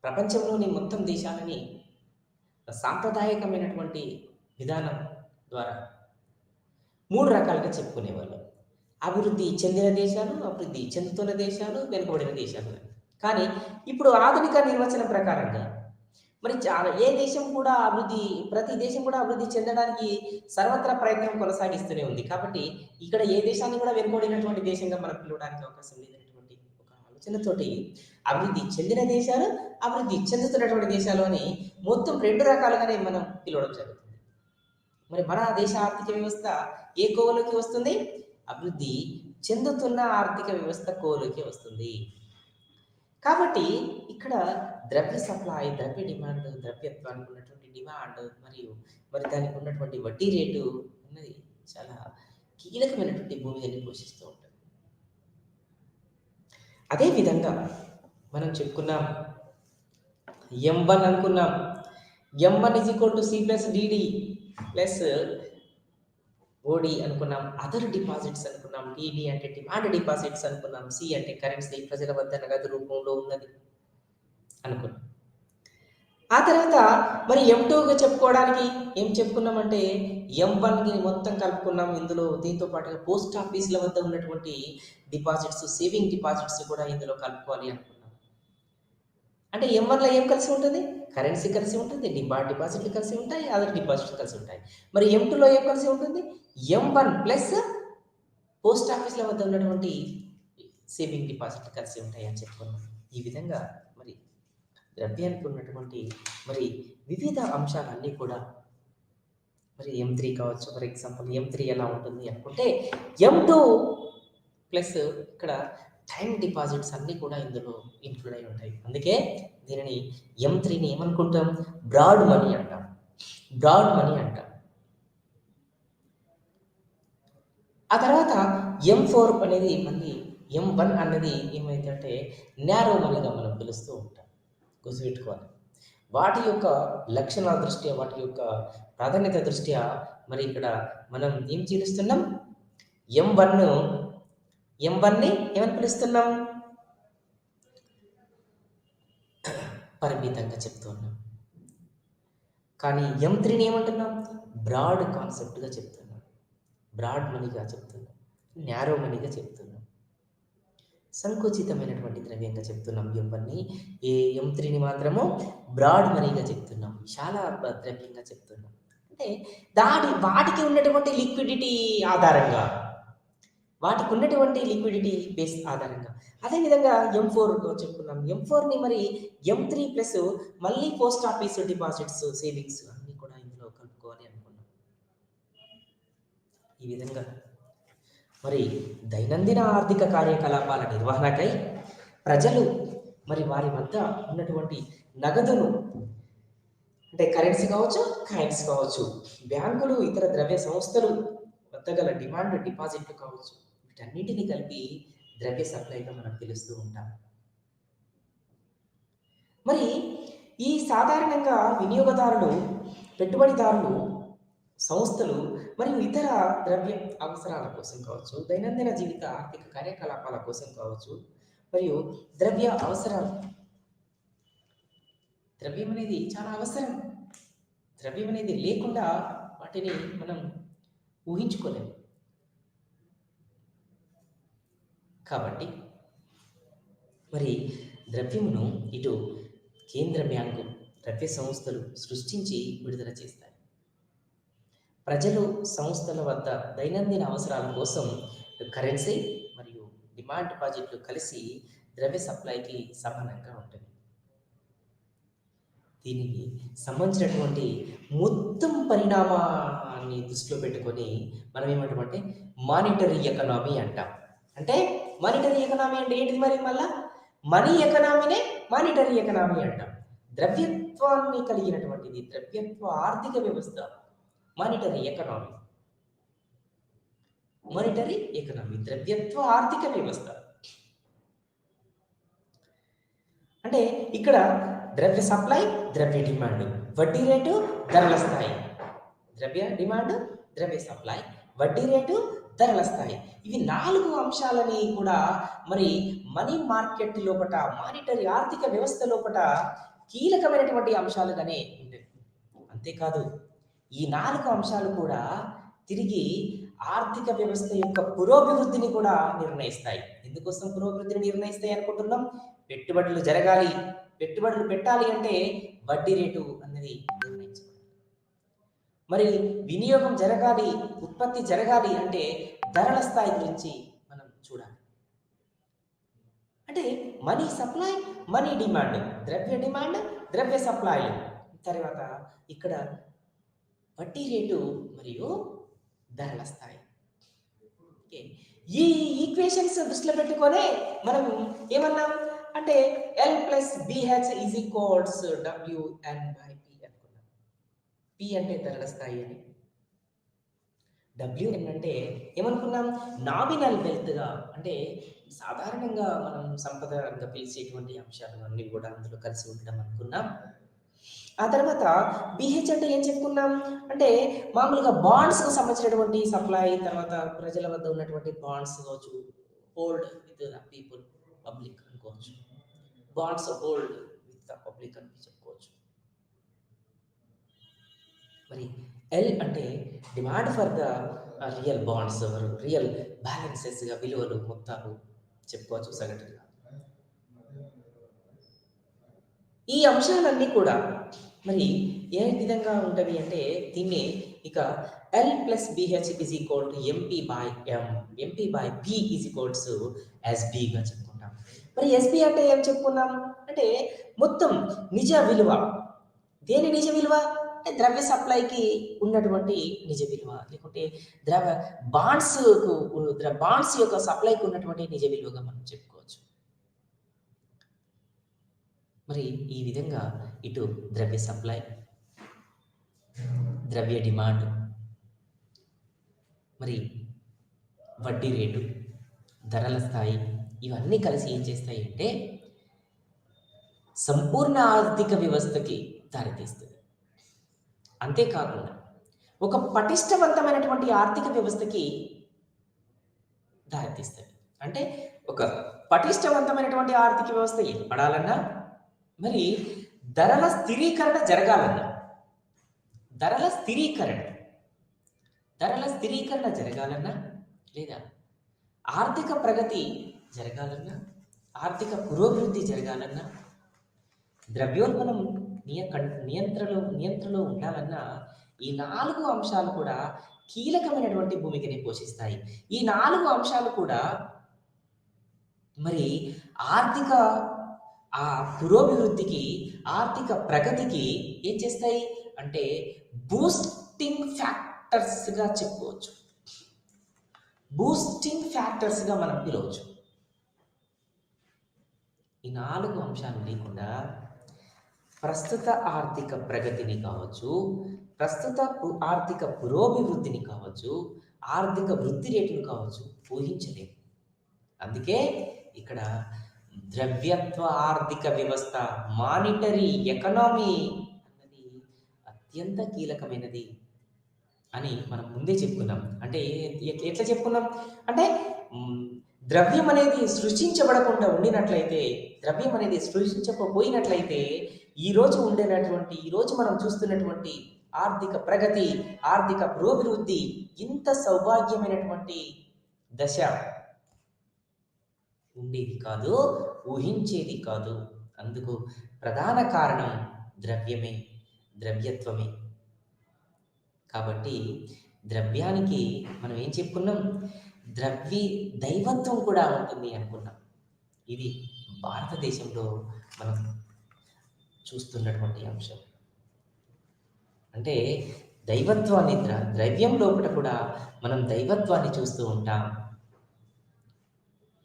ప్రపంచంలోని మొత్తం దేశాలని సాంప్రదాయకమైనటువంటి విధానం ద్వారా 3 రకాలుగా చెప్పుకునేవాళ్ళు. అభివృద్ధి చెందిన దేశాలు, అభివృద్ధి చెందుతున్న దేశాలు, వెనుకబడిన దేశాలు. కానీ ఇప్పుడు ఆధునిక నిర్వచనం ప్రకారంగా మరి ఏ దేశం కూడా ప్రతి దేశం కూడా అభివృద్ధి చెందడానికి సర్వత్రా ప్రయత్నం కొనసాగిస్తూనే ఉంది. కాబట్టి ఇక్కడ ఏ దేశాన్ని కూడా వెనుకబడినటువంటి దేశంగా మనం పిలవడానికి అవకాశం లేనటువంటి ఒక సూచనతోటి అభివృద్ధి చెందిన దేశాలు, అభివృద్ధి చెందుతున్నటువంటి దేశాలు అని మొత్తం 2 రకాలుగానే మనం పిలవడం జరుగుతుంది. మరి మన దేశ ఆర్థిక వ్యవస్థ ఏ కోవలోకి వస్తుంది? అభివృద్ధి చెందుతున్న ఆర్థిక వ్యవస్థ కోవలోకి వస్తుంది. కాబట్టి ఇక్కడ ద్రవ్య సప్లై, ద్రవ్య డిమాండ్, ద్రవ్యత్వానికి ఉన్నటువంటి డిమాండ్ మరి దానికి ఉన్నటువంటి వడ్డీ రేటు అన్నది చాలా కీలకమైనటువంటి భూమికని పోషిస్తూ ఉంటుంది. అదే విధంగా మనం చెప్పుకున్నాం M1 అనుకున్నాం. M1 C+DD ప్లస్ OD అనుకున్నాం. అదర్ డిపాజిట్స్ అనుకున్నాం. DD అంటే డిమాండ్ డిపాజిట్స్ అనుకున్నాం. C అంటే కరెన్సీ, ప్రజల వద్ద నగదు రూపంలో ఉన్నది అనుకున్నాం. ఆ తర్వాత మరి M2గా చెప్పుకోవడానికి ఏం చెప్పుకున్నామంటే M1కి మొత్తం కలుపుకున్నాం. ఇందులో దీంతో పాటుగా పోస్ట్ ఆఫీసుల వద్ద ఉన్నటువంటి డిపాజిట్స్, సేవింగ్ డిపాజిట్స్ కూడా ఇందులో కలుపుకోవాలి అనుకున్నాం. అంటే M1లో ఏం కలిసి ఉంటుంది? కరెన్సీ కలిసి ఉంటుంది, డిపాజిట్లు కలిసి ఉంటాయి, అదర్ డిపాజిట్లు కలిసి ఉంటాయి. మరి M2లో ఏం కలిసి ఉంటుంది? M1 ప్లస్ పోస్ట్ ఆఫీసుల వద్ద ఉన్నటువంటి సేవింగ్ డిపాజిట్లు కలిసి ఉంటాయి అని చెప్పుకున్నాం. ఈ విధంగా మరి ద్రవ్యానికి ఉన్నటువంటి మరి వివిధ అంశాలన్నీ కూడా మరి M3 కావచ్చు. ఫర్ ఎగ్జాంపుల్ M3 ఎలా ఉంటుంది అనుకుంటే M2 ప్లస్ ఇక్కడ టైం డిపాజిట్స్ అన్నీ కూడా ఇందులో ఇంక్లూడ్ అయి ఉంటాయి. అందుకే దీనిని M3ని ఏమనుకుంటాం? బ్రాడ్ మనీ అంటాం. బ్రాడ్ మనీ అంటాం. ఆ తర్వాత M4 అనేది మళ్ళీ M1 అన్నది ఏమైందంటే నేరో మనీగా మనం పిలుస్తూ ఉంటాం. గుర్తుపెట్టుకోవాలి. వాటి యొక్క లక్షణాల దృష్ట్యా, వాటి యొక్క ప్రాధాన్యత దృష్ట్యా మరి ఇక్కడ మనం ఏం చేస్తున్నాం? M1ని ఏమని పిలుస్తున్నాం? పరిమితంగా చెప్తున్నాం. కానీ M3ని ఏమంటున్నాం? బ్రాడ్ కాన్సెప్ట్గా చెప్తున్నాం, బ్రాడ్ మనీగా చెప్తున్నాం, నేరో మనీగా చెప్తున్నాం, సంకుచితమైనటువంటి ద్రవ్యంగా చెప్తున్నాం. M3ని మాత్రము బ్రాడ్ మనీగా చెప్తున్నాం, చాలా ద్రవ్యంగా చెప్తున్నాం. అంటే వాటికి ఉన్నటువంటి లిక్విడిటీ ఆధారంగా, వాటికి ఉన్నటువంటి లిక్విడిటీ బేస్ ఆధారంగా. అదేవిధంగా M4 చెప్పుకున్నాం. M4ని మరి M3 ప్లస్ మళ్ళీ పోస్ట్ ఆఫీస్ డిపాజిట్స్, సేవింగ్స్ అన్నీ కూడా ఇందులో కలుపుకోవాలి అనుకున్నాం. ఈ విధంగా మరి దైనందిన ఆర్థిక కార్యకలాపాల నిర్వహణకై ప్రజలు మరి వారి వద్ద ఉన్నటువంటి నగదును, అంటే కరెన్సీ కావచ్చు, కాయిన్స్ కావచ్చు, బ్యాంకులు, ఇతర ద్రవ్య సంస్థలు వద్ద గల డిమాండ్ డిపాజిట్లు కావచ్చు, వీటన్నిటిని కలిపి ద్రవ్య సప్లైగా మనం పిలుస్తూ ఉంటాం. మరి ఈ సాధారణంగా వినియోగదారులు, పెట్టుబడిదారులు, సంస్థలు మరియు ఇతర ద్రవ్య అవసరాల కోసం కావచ్చు, దైనందిన జీవిత ఆర్థిక కార్యకలాపాల కోసం కావచ్చు, మరియు ద్రవ్య అవసరాలు, ద్రవ్యం అనేది చాలా అవసరం. ద్రవ్యం అనేది లేకుండా వాటిని మనం ఊహించుకోలేము. కాబట్టి మరి ద్రవ్యమును ఇటు కేంద్ర బ్యాంకు, ద్రవ్య సంస్థలు సృష్టించి విడుదల చేస్తాయి. ప్రజలు, సంస్థల వద్ద దైనందిన అవసరాల కోసం కరెన్సీ మరియు డిమాండ్ డిపాజిట్లు కలిసి ద్రవ్య సప్లైకి సమానంగా ఉంటుంది. దీనికి సంబంధించినటువంటి మొత్తం పరిణామాన్ని దృష్టిలో పెట్టుకొని మనం ఏమంటామంటే మానిటరీ ఎకనామీ అంటాం. అంటే మానిటరీ ఎకనామీ అంటే ఏంటిది? మరి మళ్ళా మనీ ఎకనామీనే మానిటరీ ఎకనామీ అంటాం. ద్రవ్యత్వాన్ని కలిగినటువంటిది, ద్రవ్యత్వ ఆర్థిక వ్యవస్థ మానిటరీ ఎకనామీ. మానిటరీ ఎకనామీ ద్రవ్యత్వ ఆర్థిక వ్యవస్థ. అంటే ఇక్కడ ద్రవ్య సప్లై, ద్రవ్య డిమాండ్, వడ్డీ రేటు, ధరల స్థాయి. ద్రవ్య డిమాండ్, ద్రవ్య సప్లై, వడ్డీ రేటు, ధరల స్థాయి. ఇవి 4 అంశాలని కూడా మరి మనీ మార్కెట్ లోపట, మానిటరీ ఆర్థిక వ్యవస్థ లోపట కీలకమైనటువంటి అంశాలుగానే ఉంటాయి. అంతేకాదు ఈ 4 అంశాలు కూడా తిరిగి ఆర్థిక వ్యవస్థ యొక్క పురోభివృద్ధిని కూడా నిర్ణయిస్తాయి. ఎందుకోసం పురోభివృద్ధిని నిర్ణయిస్తాయి అనుకుంటున్నాం? పెట్టుబడులు జరగాలి, పెట్టుబడులు పెట్టాలి అంటే వడ్డీ రేటు అనేది నిర్ణయించాలి. మరి వినియోగం జరగాలి, ఉత్పత్తి జరగాలి అంటే ధరల స్థాయి గురించి మనం చూడాలి. అంటే మనీ సప్లై, మనీ డిమాండ్, ద్రవ్య డిమాండ్, ద్రవ్య సప్లైలు. తర్వాత ఇక్కడ వడ్డీ రేటు మరియు ధరల స్థాయి. ఓకే, ఈ ఈక్వేషన్స్ దృష్టిలో పెట్టుకొని మనం ఏమన్నాం అంటే L plus BH is equals WN by P అనుకున్నాం. P అంటే ధరల స్థాయి అని, WN అంటే ఏమనుకున్నాం నామినల్ వెల్త్గా, అంటే సాధారణంగా మనం సంపదగా పిలిచేటువంటి అంశాలు అన్నీ కూడా అందులో కలిసి ఉండడం అనుకున్నాం. ఆ తర్వాత BH అంటే ఏం చెప్పుకున్నాం అంటే మామూలుగా బాండ్స్కు సంబంధించినటువంటి సప్లై, తర్వాత ప్రజల వద్ద ఉన్నటువంటి బాండ్స్ కావచ్చు, hold with the people, public అనుకోవచ్చు, bonds hold with the public అని చెప్పుకోవచ్చు. మరి L అంటే demand for the real bonds, real బ్యాలెన్సెస్గా విలువలు మొత్తాలు చెప్పుకోవచ్చు సగటుగా. ఈ అంశాలన్నీ కూడా మరి ఏ విధంగా ఉంటవి అంటే దీన్ని ఇక L plus BH is equal to MP by M, MP by P is equals SBగా చెప్పుకుంటాం. మరి SB అంటే ఏం చెప్పుకున్నాం అంటే మొత్తం నిజ విలువ. దేని నిజ విలువ అంటే ద్రవ్య సప్లైకి ఉన్నటువంటి నిజ విలువ, లేకుంటే బాండ్స్ యొక్క సప్లైకి ఉన్నటువంటి నిజ విలువగా మనం చెప్పుకోవచ్చు. మరి ఈ విధంగా ఇటు ద్రవ్య సప్లై, ద్రవ్య డిమాండ్, మరి వడ్డీ రేటు, ధరల స్థాయి ఇవన్నీ కలిసి ఏం చేస్తాయి అంటే సంపూర్ణ ఆర్థిక వ్యవస్థకి దారితీస్తుంది. అంతేకాకుండా ఒక పటిష్టవంతమైనటువంటి ఆర్థిక వ్యవస్థకి దారితీస్తుంది. అంటే ఒక పటిష్టవంతమైనటువంటి ఆర్థిక వ్యవస్థ ఏర్పడాలన్నా, మరి ధరల స్థిరీకరణ జరగాలన్నా, ధరల స్థిరీకరణ జరగాలన్నా, లేదా ఆర్థిక ప్రగతి జరగాలన్నా, ఆర్థిక పురోభివృద్ధి జరగాలన్నా, ద్రవ్యోల్బణం నియంత్రణలో ఉండాలన్నా ఈ 4 అంశాలు కూడా కీలకమైనటువంటి భూమికని పోషిస్తాయి. ఈ 4 అంశాలు కూడా మరి ఆర్థిక పురోభివృద్ధికి, ఆర్థిక ప్రగతికి ఏం చేస్తాయి అంటే బూస్టింగ్ ఫ్యాక్టర్స్గా చెప్పుకోవచ్చు. బూస్టింగ్ ఫ్యాక్టర్స్గా మనం పిలవచ్చు. ఈ 4 అంశాలు లేకుండా ప్రస్తుత ఆర్థిక ప్రగతిని కావచ్చు, ప్రస్తుత ఆర్థిక పురోభివృద్ధిని కావచ్చు, ఆర్థిక వృద్ధి రేటును కావచ్చు ఊహించలేము. అందుకే ఇక్కడ ద్రవ్యత్వ ఆర్థిక వ్యవస్థ, మానిటరీ ఎకనామీ అన్నది అత్యంత కీలకమైనది అని మనం ముందే చెప్పుకున్నాం. అంటే ఎట్లా చెప్పుకున్నాం అంటే ద్రవ్యం అనేది సృష్టించబడకుండా ఉండినట్లయితే, ద్రవ్యం అనేది సృష్టించకపోయినట్లయితే ఈ రోజు మనం చూస్తున్నటువంటి ఆర్థిక ప్రగతి, ఆర్థిక పురోభివృద్ధి ఇంత సౌభాగ్యమైనటువంటి దశ ఉండేది కాదు, ఊహించేది కాదు. అందుకు ప్రధాన కారణం ద్రవ్యత్వమే. కాబట్టి ద్రవ్యానికి మనం ఏం చెప్పుకున్నాం, దైవత్వం కూడా ఉంటుంది అనుకున్నాం. ఇది భారతదేశంలో మనం చూస్తున్నటువంటి అంశం. అంటే దైవత్వాన్ని, ద్రవ్యం లోపల కూడా మనం దైవత్వాన్ని చూస్తూ ఉంటాం.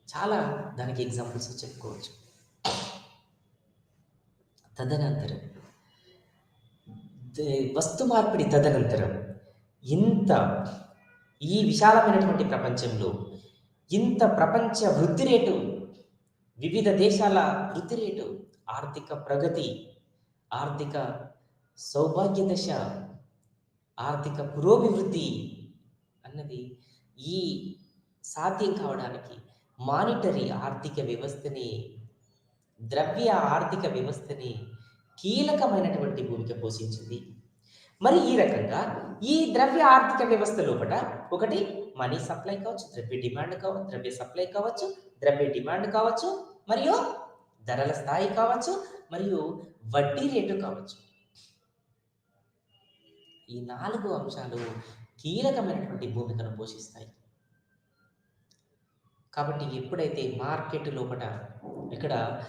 చాలా దానికి ఎగ్జాంపుల్స్ చెప్పుకోవచ్చు. తదనంతరం వస్తు మార్పిడి తదనంతరం ఈ విశాలమైనటువంటి ప్రపంచంలో ఇంత ప్రపంచ వృద్ధి రేటు, వివిధ దేశాల వృద్ధి రేటు, ఆర్థిక ప్రగతి, ఆర్థిక సౌభాగ్య దశ, ఆర్థిక పురోభివృద్ధి అన్నది ఈ సాధ్యం కావడానికి మానిటరీ ఆర్థిక వ్యవస్థని, ద్రవ్య ఆర్థిక వ్యవస్థని కీలకమైనటువంటి భూమిక పోషించింది. మరి ఈ రకంగా ఈ ద్రవ్య ఆర్థిక వ్యవస్థ లోపల ఒకటి మనీ సప్లై కావచ్చు, ద్రవ్య సప్లై కావచ్చు, ద్రవ్య డిమాండ్ కావచ్చు, మరియు ధరల స్థాయి కావచ్చు, మరియు వడ్డీ రేటు కావచ్చు. ఈ 4 అంశాలు కీలకమైనటువంటి భూమికను పోషిస్తాయి. కాబట్టి ఎప్పుడైతే మార్కెట్ లోపల ఇక్కడ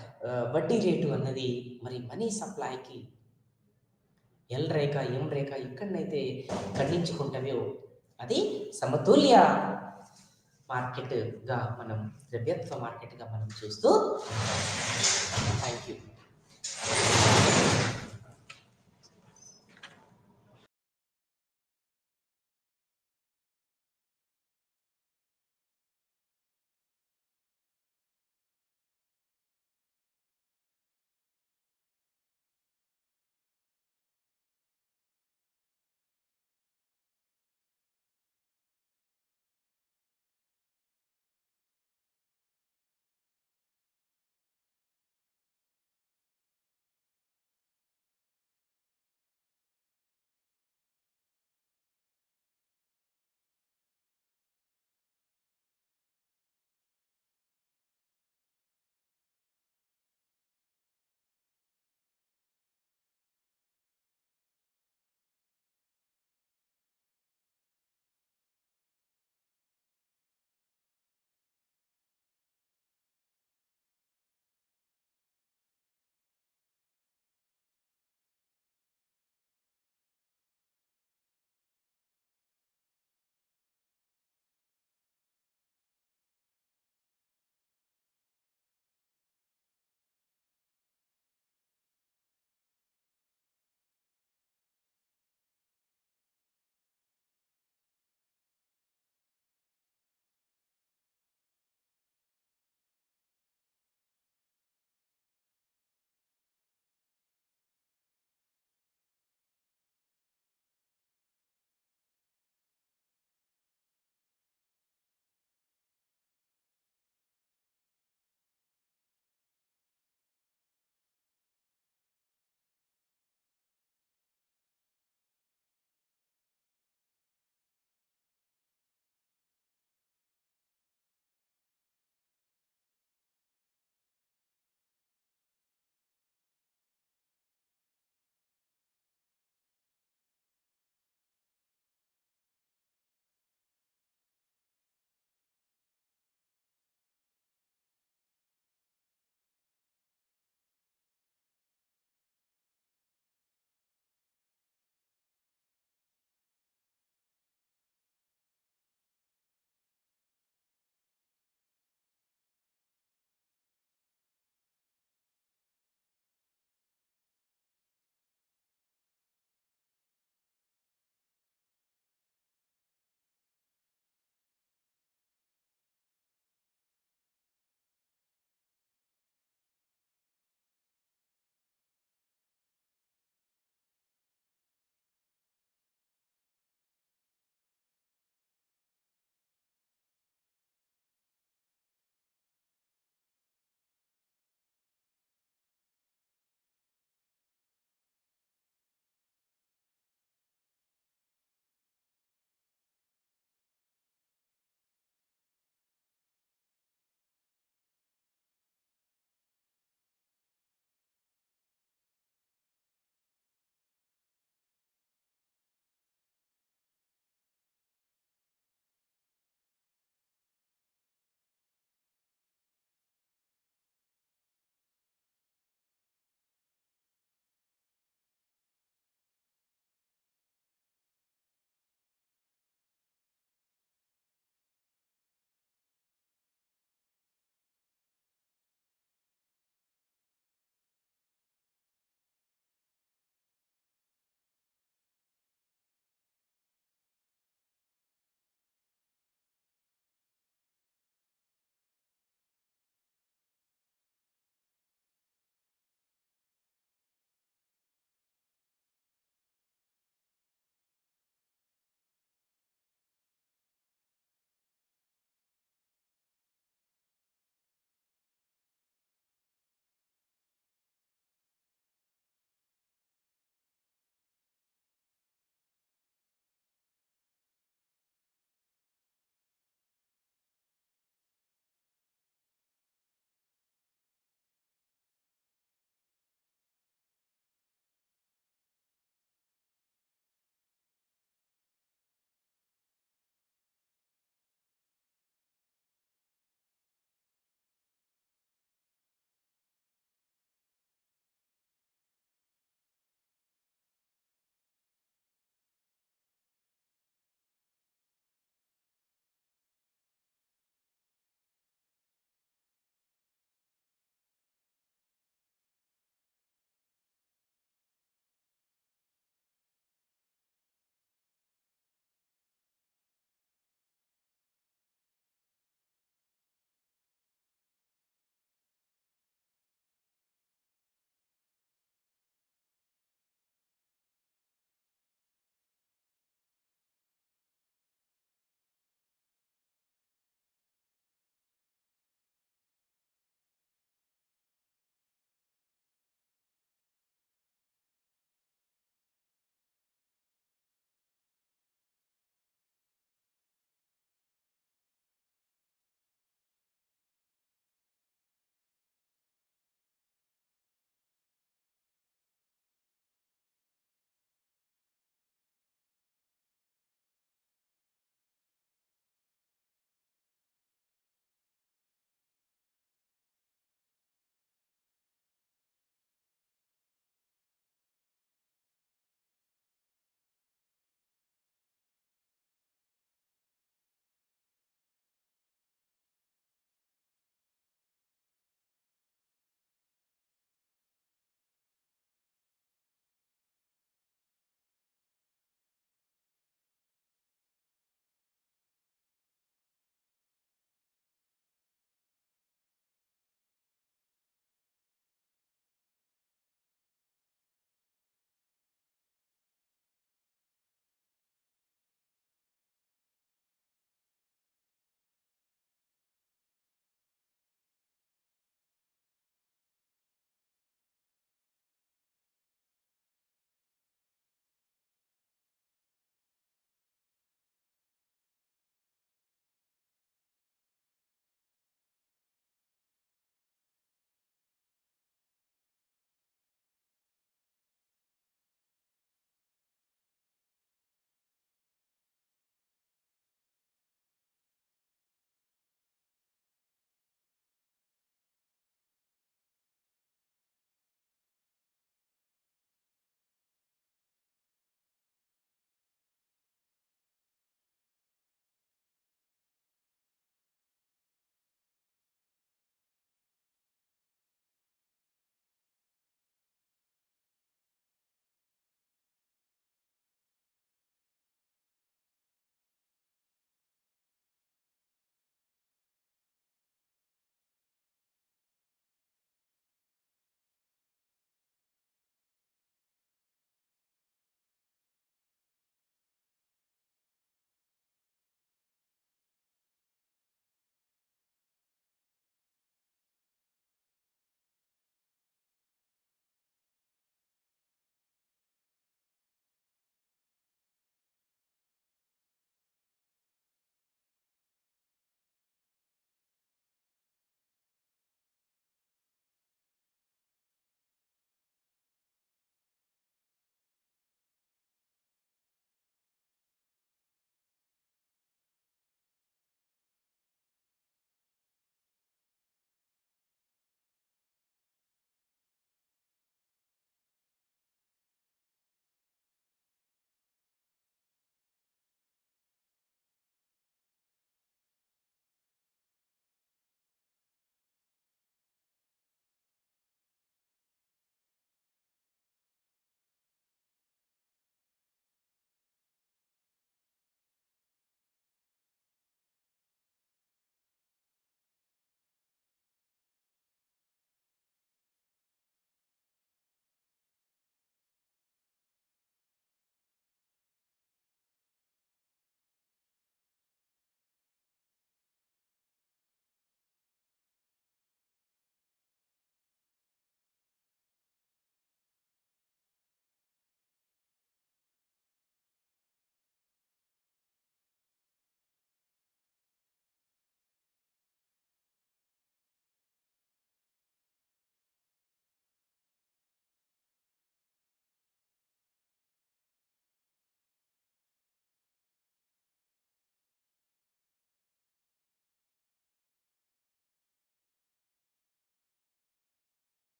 వడ్డీ రేటు అన్నది మరి మనీ సప్లైకి ఎల్ రేఖ, ఎం రేఖ ఎక్కడనైతే ఖండించుకుంటావో అది సమతుల్య మార్కెట్‌గా మనం ద్రవ్యత్వ మార్కెట్‌గా మనం చూస్తూ థాంక్ యూ.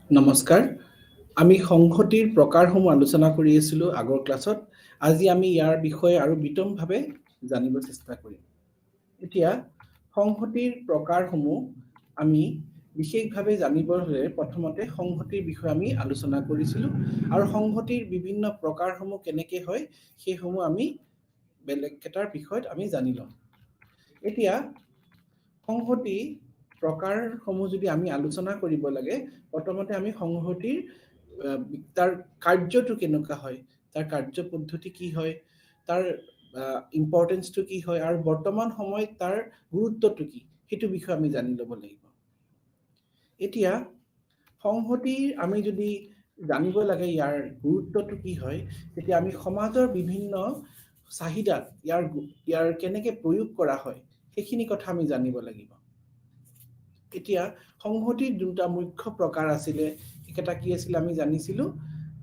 নমস্কাৰ, আমি সংহতিৰ প্ৰকাৰসমূহ আলোচনা কৰি আছিলোঁ আগৰ ক্লাছত। আজি আমি ইয়াৰ বিষয়ে আৰু বিতংভাৱে জানিব চেষ্টা কৰিম। এতিয়া সংহতিৰ প্ৰকাৰসমূহ আমি বিশেষভাৱে জানিবৰ হ'লে প্ৰথমতে সংহতিৰ বিষয়ে আমি আলোচনা কৰিছিলোঁ আৰু সংহতিৰ বিভিন্ন প্ৰকাৰসমূহ কেনেকৈ হয় সেইসমূহ আমি বেলেগ এটাৰ বিষয়ত আমি জানি লম। এতিয়া সংহতি প্ৰকাৰসমূহ যদি আমি আলোচনা কৰিব লাগে, প্ৰথমতে আমি সংহতিৰ তাৰ কাৰ্যটো কেনেকুৱা হয়, তাৰ কাৰ্য পদ্ধতি কি হয়, তাৰ ইম্পৰ্টেঞ্চটো কি হয় আৰু বৰ্তমান সময়ত তাৰ গুৰুত্বটো কি, সেইটো বিষয়ে আমি জানি ল'ব লাগিব। এতিয়া সংহতিৰ আমি যদি জানিব লাগে ইয়াৰ গুৰুত্বটো কি হয়, তেতিয়া আমি সমাজৰ বিভিন্ন চাহিদাত ইয়াৰ কেনেকৈ প্ৰয়োগ কৰা হয় সেইখিনি কথা আমি জানিব লাগিব। এতিয়া সংহতিৰ দুটা মুখ্য প্ৰকাৰ আছিলে, এটা কি আছিলে আমি জানিছিলো,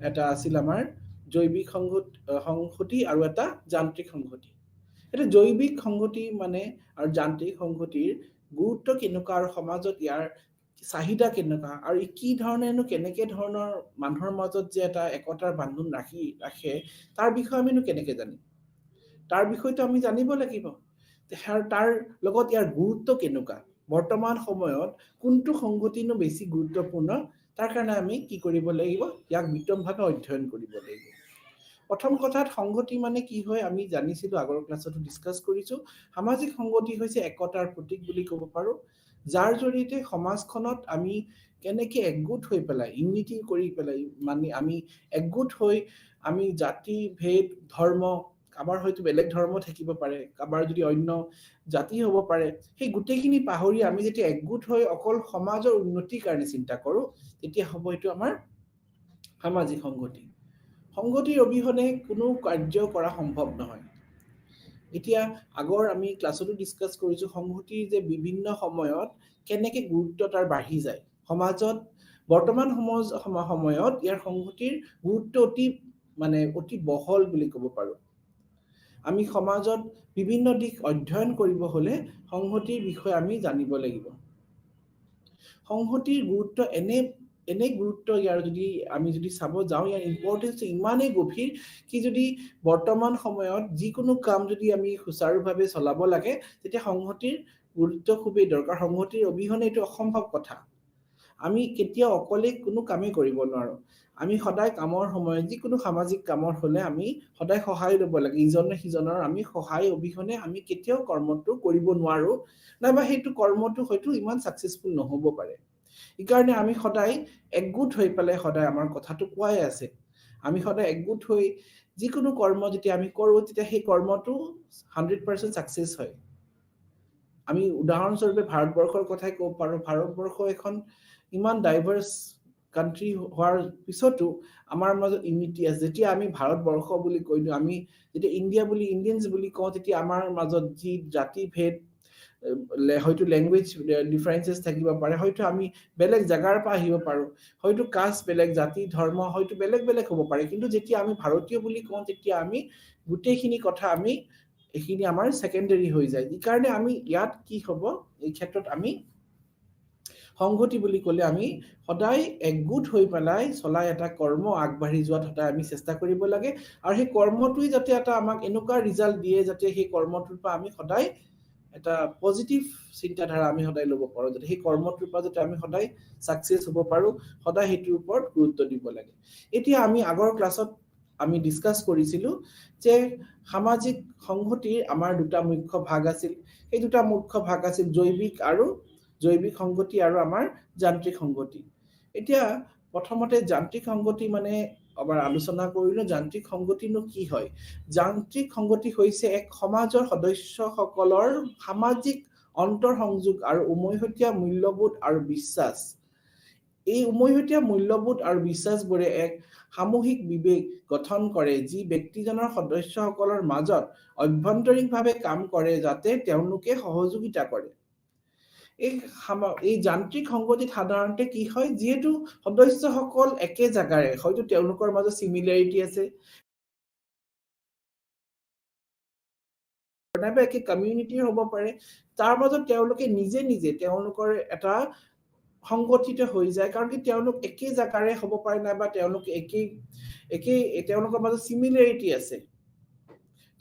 এটা আছিল আমাৰ জৈৱিক সংহতি আৰু এটা যান্ত্ৰিক সংহতি। এটা জৈৱিক সংহতি মানে আৰু যান্ত্ৰিক সংহতিৰ গুৰুত্ব কেনেকুৱা আৰু সমাজত ইয়াৰ চাহিদা কেনেকুৱা আৰু কি ধৰণেনো কেনেকে ধৰণৰ মানুহৰ মাজত যে এটা একতাৰ বান্ধোন ৰাখে তাৰ বিষয়ে আমিনো কেনেকে জানিম, তাৰ বিষয়টো আমি জানিব লাগিব। তাৰ লগত ইয়াৰ গুৰুত্ব কেনেকুৱা, বৰ্তমান সময়ত কোনটো সংগতিনো বেছি গুৰুত্বপূৰ্ণ, তাৰ কাৰণে আমি কি কৰিব লাগিব, ইয়াক বিতংভাৱে অধ্যয়ন কৰিব লাগিব। প্ৰথম কথাত সংগতি মানে কি হয় আমি জানিছিলো, আগৰ ক্লাছতো ডিছকাছ কৰিছো। সামাজিক সংগতি হৈছে একতাৰ প্ৰতীক বুলি ক'ব পাৰো, যাৰ জৰিয়তে সমাজখনত আমি কেনেকে একগোট হৈ পেলাই ইউনিটি কৰি পেলাই, মানে আমি একগোট হৈ আমি জাতি ভেদ ধৰ্ম, কাৰোবাৰ হয়তো বেলেগ ধৰ্ম থাকিব পাৰে, কাৰোবাৰ যদি অন্য জাতি হ'ব পাৰে, সেই গোটেইখিনি পাহৰি আমি যেতিয়া একগোট হৈ অকল সমাজৰ উন্নতিৰ কাৰণে চিন্তা কৰো, তেতিয়া হ'ব এইটো আমাৰ সামাজিক সংগতি। সংগতিৰ অবিহনে কোনো কাৰ্য কৰা সম্ভৱ নহয়। এতিয়া আগৰ আমি ক্লাছতো ডিছকাছ কৰিছো সংহতিৰ যে বিভিন্ন সময়ত কেনেকে গুৰুত্ব তাৰ বাঢ়ি যায় সমাজত। বৰ্তমান সময়ত ইয়াৰ সংহতিৰ গুৰুত্ব অতি বহল বুলি ক'ব পাৰো। আমি সমাজত বিভিন্ন দিশ অধ্যয়ন কৰিব হলে সংহতিৰ বিষয়ে আমি জানিব লাগিব। সংহতিৰ গুৰুত্ব এনে গুৰুত্ব ইয়াৰ আমি যদি চাব যাওঁ, ইয়াৰ ইম্পৰ্টেঞ্চ ইমানেই গভীৰ কি যদি বৰ্তমান সময়ত যিকোনো কাম যদি আমি সুচাৰুভাৱে চলাব লাগে, তেতিয়া সংহতিৰ গুৰুত্ব খুবেই দৰকাৰ। সংহতিৰ অবিহনে এইটো অসম্ভৱ কথা। আমি কেতিয়াও অকলে কোনো কামেই কৰিব নোৱাৰো। আমি সদায় কামৰ সময়ত যিকোনো সামাজিক কামৰ হলে আমি সদায় সহায় ল'ব লাগে, ইজনে সিজনৰ আমি সহায় অবিহনে আমি কেতিয়াও কৰ্মটো কৰিব নোৱাৰো, নাইবা সেইটো কৰ্মটো হয়তো ইমান ছাকচেছফুল নহ'ব পাৰে। সেইকাৰণে আমি সদায় একগোট হৈ পেলাই, সদায় আমাৰ কথাটো কোৱাই আছে, আমি সদায় একগোট হৈ যিকোনো কৰ্ম যেতিয়া আমি কৰো তেতিয়া সেই কৰ্মটো 100% ছাকচেছ হয়। আমি উদাহৰণস্বৰূপে ভাৰতবৰ্ষৰ কথাই ক'ব পাৰো। ভাৰতবৰ্ষ এখন ইমান ডাইভাৰ্চ কাণ্ট্ৰি হোৱাৰ পিছতো আমাৰ মাজত ইউনিটি আছে। যেতিয়া আমি ভাৰতবৰ্ষ বুলি কৈ দিওঁ, আমি যেতিয়া ইণ্ডিয়ানছ বুলি কওঁ, তেতিয়া আমাৰ মাজত যি জাতি ভেদ, হয়তো লেংগুৱেজ ডিফাৰেঞ্চেছ থাকিব পাৰে, হয়তো আমি বেলেগ জেগাৰ পৰা আহিব পাৰো, হয়তো কাষ্ট বেলেগ, জাতি ধৰ্ম হয়তো বেলেগ বেলেগ হ'ব পাৰে, কিন্তু যেতিয়া আমি ভাৰতীয় বুলি কওঁ তেতিয়া আমি গোটেইখিনি কথা এইখিনি আমাৰ ছেকেণ্ডাৰী হৈ যায়। সেইকাৰণে আমি ইয়াত কি হ'ব, এই ক্ষেত্ৰত আমি সংহতি বুলি ক'লে আমি সদায় একগোট হৈ পেলাই চলাই এটা কৰ্ম আগবাঢ়ি যোৱাত সদায় আমি চেষ্টা কৰিব লাগে, আৰু সেই কৰ্মটোৱে যাতে এটা আমাক এনেকুৱা ৰিজাল্ট দিয়ে যাতে সেই কৰ্মটোৰ পৰা আমি সদায় এটা পজিটিভ চিন্তাধাৰা আমি সদায় ল'ব পাৰো, যাতে সেই কৰ্মটোৰ পৰা যাতে আমি সদায় ছাকচেছ হ'ব পাৰো, সদায় সেইটোৰ ওপৰত গুৰুত্ব দিব লাগে। এতিয়া আমি আগৰ ক্লাছত আমি ডিছকাছ কৰিছিলো যে সামাজিক সংহতিৰ আমাৰ দুটা মুখ্য ভাগ আছিল। সেই দুটা মুখ্য ভাগ আছিল জৈৱিক সংগতি আৰু আমাৰ যান্ত্ৰিক সংগতি। এতিয়া প্ৰথমতে যান্ত্ৰিক সংগতি মানে আমাৰ আলোচনা কৰিলো, যান্ত্ৰিক সংগতিনো কি হয়। যান্ত্ৰিক সংগতি হৈছে এক সমাজৰ সদস্যসকলৰ সামাজিক অন্তৰসংযোগ আৰু উমৈহতীয়া মূল্যবোধ আৰু বিশ্বাস। এই উমৈহতীয়া মূল্যবোধ আৰু বিশ্বাসবোৰে এক সামূহিক বিবেক গঠন কৰে, যি ব্যক্তিজনৰ সদস্যসকলৰ মাজত অভ্যন্তৰীণভাৱে কাম কৰে যাতে তেওঁলোকে সহযোগিতা কৰে। এই যান্ত্ৰিক সংগতিত সাধাৰণতে কি হয়, যিহেতু সদস্যসকল একে জাগাৰে, হয়তো তেওঁলোকৰ মাজত চিমিলাৰিটি আছে, একে কমিউনিটিৰ হ'ব পাৰে, তাৰ মাজত তেওঁলোকে নিজে তেওঁলোকৰ এটা সংগঠিত হৈ যায় কাৰণ কি তেওঁলোক একেই জাগাৰে হ'ব পাৰে নাইবা তেওঁলোক তেওঁলোকৰ মাজত সিমিলাৰিটি আছে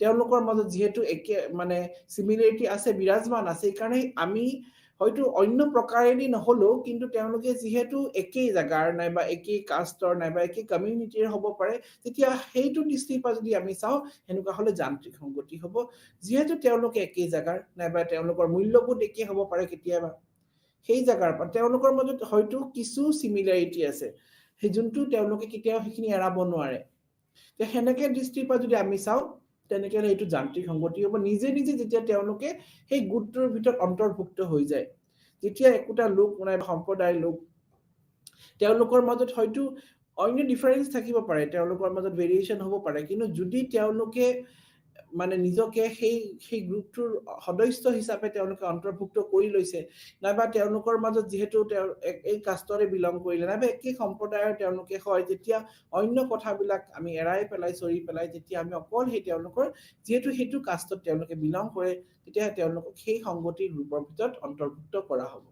তেওঁলোকৰ মাজত যেহেতু একে মানে সিমিলাৰিটি আছে বিৰাজমান আছে এইকাৰণে আমি হয়তো অন্য প্ৰকাৰেদি নহলেও কিন্তু তেওঁলোকে যেহেতু একেই জাগাৰ নাইবা একেই কাষ্টৰ নাইবা একেই কমিউনিটিৰ হ'ব পাৰে তেতিয়া সেইটো দৃষ্টিৰ পৰা যদি আমি চাওঁ হেনেকুৱা হলে যান্ত্ৰিক সংগতি হ'ব যেহেতু তেওঁলোকে একেই জাগাৰ নাইবা তেওঁলোকৰ মূল্যবোধ একেই হ'ব পাৰে কেতিয়াবা সেই জাগাৰ পৰা তেওঁলোকৰ মাজত হয়তো কিছু সিমিলাৰিটি আছে সেই যোনটো তেওঁলোকে কেতিয়াও সেইখিনি এৰাব নোৱাৰে তে হেনেকে দৃষ্টিৰ পৰা যদি আমি চাওঁ তেনেকে এইটো যান্ত্ৰিক সংগতি হ'ব নিজে নিজে যেতিয়া তেওঁলোকে সেই গোটটোৰ ভিতৰত অন্তৰ্ভুক্ত হৈ যায় যেতিয়া একোটা লোক মানে সম্প্ৰদায়ৰ লোক তেওঁলোকৰ মাজত হয়তো অন্য ডিফাৰেন্স থাকিব পাৰে তেওঁলোকৰ মাজত ভেৰিয়েচন হ'ব পাৰে কিন্তু যদি তেওঁলোকে মানে নিজকে সেই গ্ৰুপটোৰ সদস্য হিচাপে তেওঁলোকে অন্তৰ্ভুক্ত কৰি লৈছে নাইবা তেওঁলোকৰ মাজত যেহেতু এই কাষ্টৰে বিলং কৰিলে নাইবা একেই সম্প্ৰদায়ৰ তেওঁলোকে হয় যেতিয়া অন্য কথাবিলাক আমি এৰাই পেলাই চৰি পেলাই যেতিয়া আমি অকল সেই তেওঁলোকৰ যেহেতু সেইটো কাষ্টত তেওঁলোকে বিলং কৰে তেতিয়া তেওঁলোকক সেই সংগতিৰ গ্ৰুপৰ ভিতৰত অন্তৰ্ভুক্ত কৰা হ'ব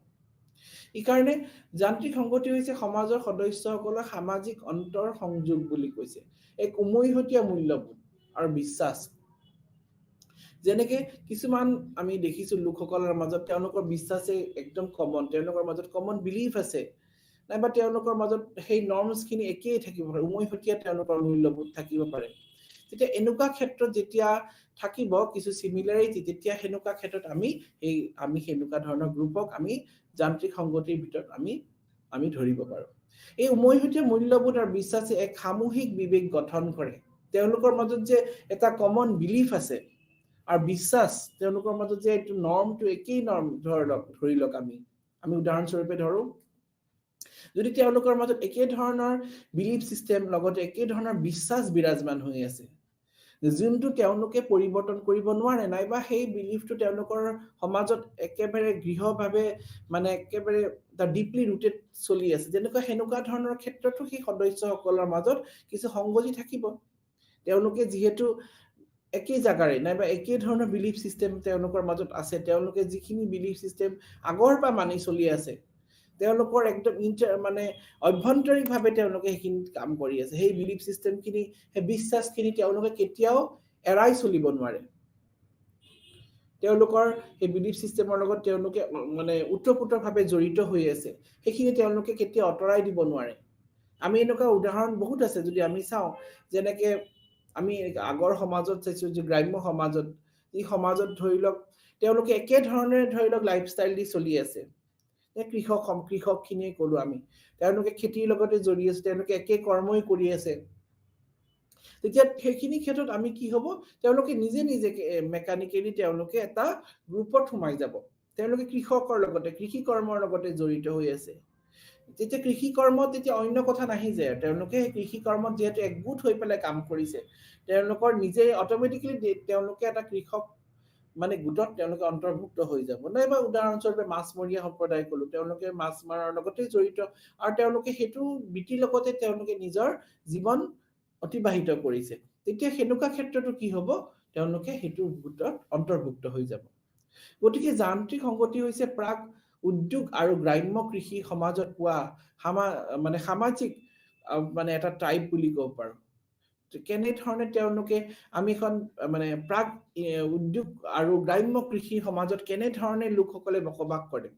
ইকাৰণে যান্ত্ৰিক সংগতি হৈছে সমাজৰ সদস্যসকলৰ সামাজিক অন্তৰ সংযোগ বুলি কৈছে এক উমৈহতীয়া মূল্যবোধ আৰু বিশ্বাস যেনেকে কিছুমান আমি দেখিছো লোকসকলৰ মাজত তেওঁলোকৰ বিশ্বাসে একদম কমন তেওঁলোকৰ মাজত কমন বিলিফ আছে নাইবা তেওঁলোকৰ মাজত সেই নৰ্মছখিনি একেই থাকিব পাৰে উমৈহতীয়া তেওঁলোকৰ মূল্যবোধ থাকিব পাৰে তেতিয়া এনেকুৱা ক্ষেত্ৰত যেতিয়া থাকিব কিছু সিমিলাৰিটি তেতিয়া হেনেকুৱা ক্ষেত্ৰত আমি হেনেকুৱা ধৰণৰ গ্ৰুপক আমি যান্ত্ৰিক সংগতিৰ ভিতৰত আমি ধৰিব পাৰো এই উমৈহতীয়া মূল্যবোধ আৰু বিশ্বাসে এক সামূহিক বিবেক গঠন কৰে তেওঁলোকৰ মাজত যে এটা কমন বিলিফ আছে আৰু বিশ্বাস তেওঁলোকৰ মাজত যে এইটো নৰ্মটো একেই নৰ্ম ধৰি লওক আমি উদাহৰণস্বৰূপে ধৰো যদি তেওঁলোকৰ মাজত একে ধৰণৰ বিলিফ সিস্টেম লগতে একে ধৰণৰ বিশ্বাস বিৰাজমান হৈ আছে যোনটো তেওঁলোকে পৰিৱৰ্তন কৰিব নোৱাৰে নাইবা সেই বিলিফটো তেওঁলোকৰ সমাজত একেবাৰে গৃহভাৱে মানে একেবাৰে ডিপলি ৰুটেড চলি আছে যেনেকুৱা হেনেকুৱা ধৰণৰ ক্ষেত্ৰতো সেই সদস্যসকলৰ মাজত কিছু সংগতি থাকিব তেওঁলোকে যেহেতু একেই জাগাৰে নাইবা একেই ধৰণৰ বিলিফ সিস্টেম তেওঁলোকৰ মাজত আছে তেওঁলোকে যিখিনি বিলিফ সিস্টেম আগৰ পৰা মানি চলি আছে তেওঁলোকৰ একদম মানে অভ্যন্তৰিকভাৱে তেওঁলোকে সেইখিনি কাম কৰি আছে সেই বিলিফ সিস্টেমখিনি সেই বিশ্বাসখিনি তেওঁলোকে কেতিয়াও এৰাই চলিব নোৱাৰে তেওঁলোকৰ এই বিলিফ সিস্টেমৰ লগত তেওঁলোকে মানে উত্তৰপুত্ৰভাৱে জড়িত হৈ আছে সেইখিনি তেওঁলোকে কেতিয়াও অতৰাই দিব নোৱাৰে আমি এনেকুৱা উদাহৰণ বহুত আছে যদি আমি চাওঁ যেনেকে আমি আগৰ সমাজত চাইছো যে গ্ৰাম্য সমাজত এই সমাজত ধৰি লওক তেওঁলোকে একে ধৰণে ধৰি লওক লাইফষ্টাইল দি চলি আছে কৃষকখিনিয়ে ক'লো আমি তেওঁলোকে খেতিৰ লগতে জড়িত আছে তেওঁলোকে একে কৰ্মই কৰি আছে তেতিয়া সেইখিনি ক্ষেত্ৰত আমি কি হ'ব তেওঁলোকে নিজে মেকানিকেলি তেওঁলোকে এটা গ্ৰুপত সোমাই যাব তেওঁলোকে কৃষকৰ লগতে কৃষি কৰ্মৰ লগতে জড়িত হৈ আছে তেতিয়া কৃষি কৰ্মত তেতিয়া অন্য কথা নাহি যায় তেওঁলোকে কৃষি কৰ্মত যেহেতু একগোট হৈ পেলাই কাম কৰিছে তেওঁলোকৰ নিজে অটোমেটিক্যালি তেওঁলোকে এটা কৃষক মানে গোটত তেওঁলোকে অন্তৰ্ভুক্ত হৈ যাব নাইবা উদাহৰণস্বৰূপে মাছমৰীয়া সম্প্ৰদায় ক'লো তেওঁলোকে মাছ মাৰাৰ লগতে জড়িত আৰু তেওঁলোকে সেইটো বৃত্তিৰ লগতে তেওঁলোকে নিজৰ জীৱন অতিবাহিত কৰিছে তেতিয়া হেনেকুৱা ক্ষেত্ৰতো কি হ'ব তেওঁলোকে সেইটো গোটত অন্তৰ্ভুক্ত হৈ যাব গতিকে যান্ত্ৰিক সংগতি হৈছে প্ৰাক উদ্যোগ আৰু গ্ৰাম্য কৃষি সমাজত পোৱা মানে সামাজিক মানে এটা টাইপ বুলি ক'ব পাৰো কেনে ধৰণে তেওঁলোকে আমি এখন মানে প্ৰাক উদ্যোগ আৰু গ্ৰাম্য কৃষি সমাজত কেনে ধৰণে লোকসকলে বসবাস কৰে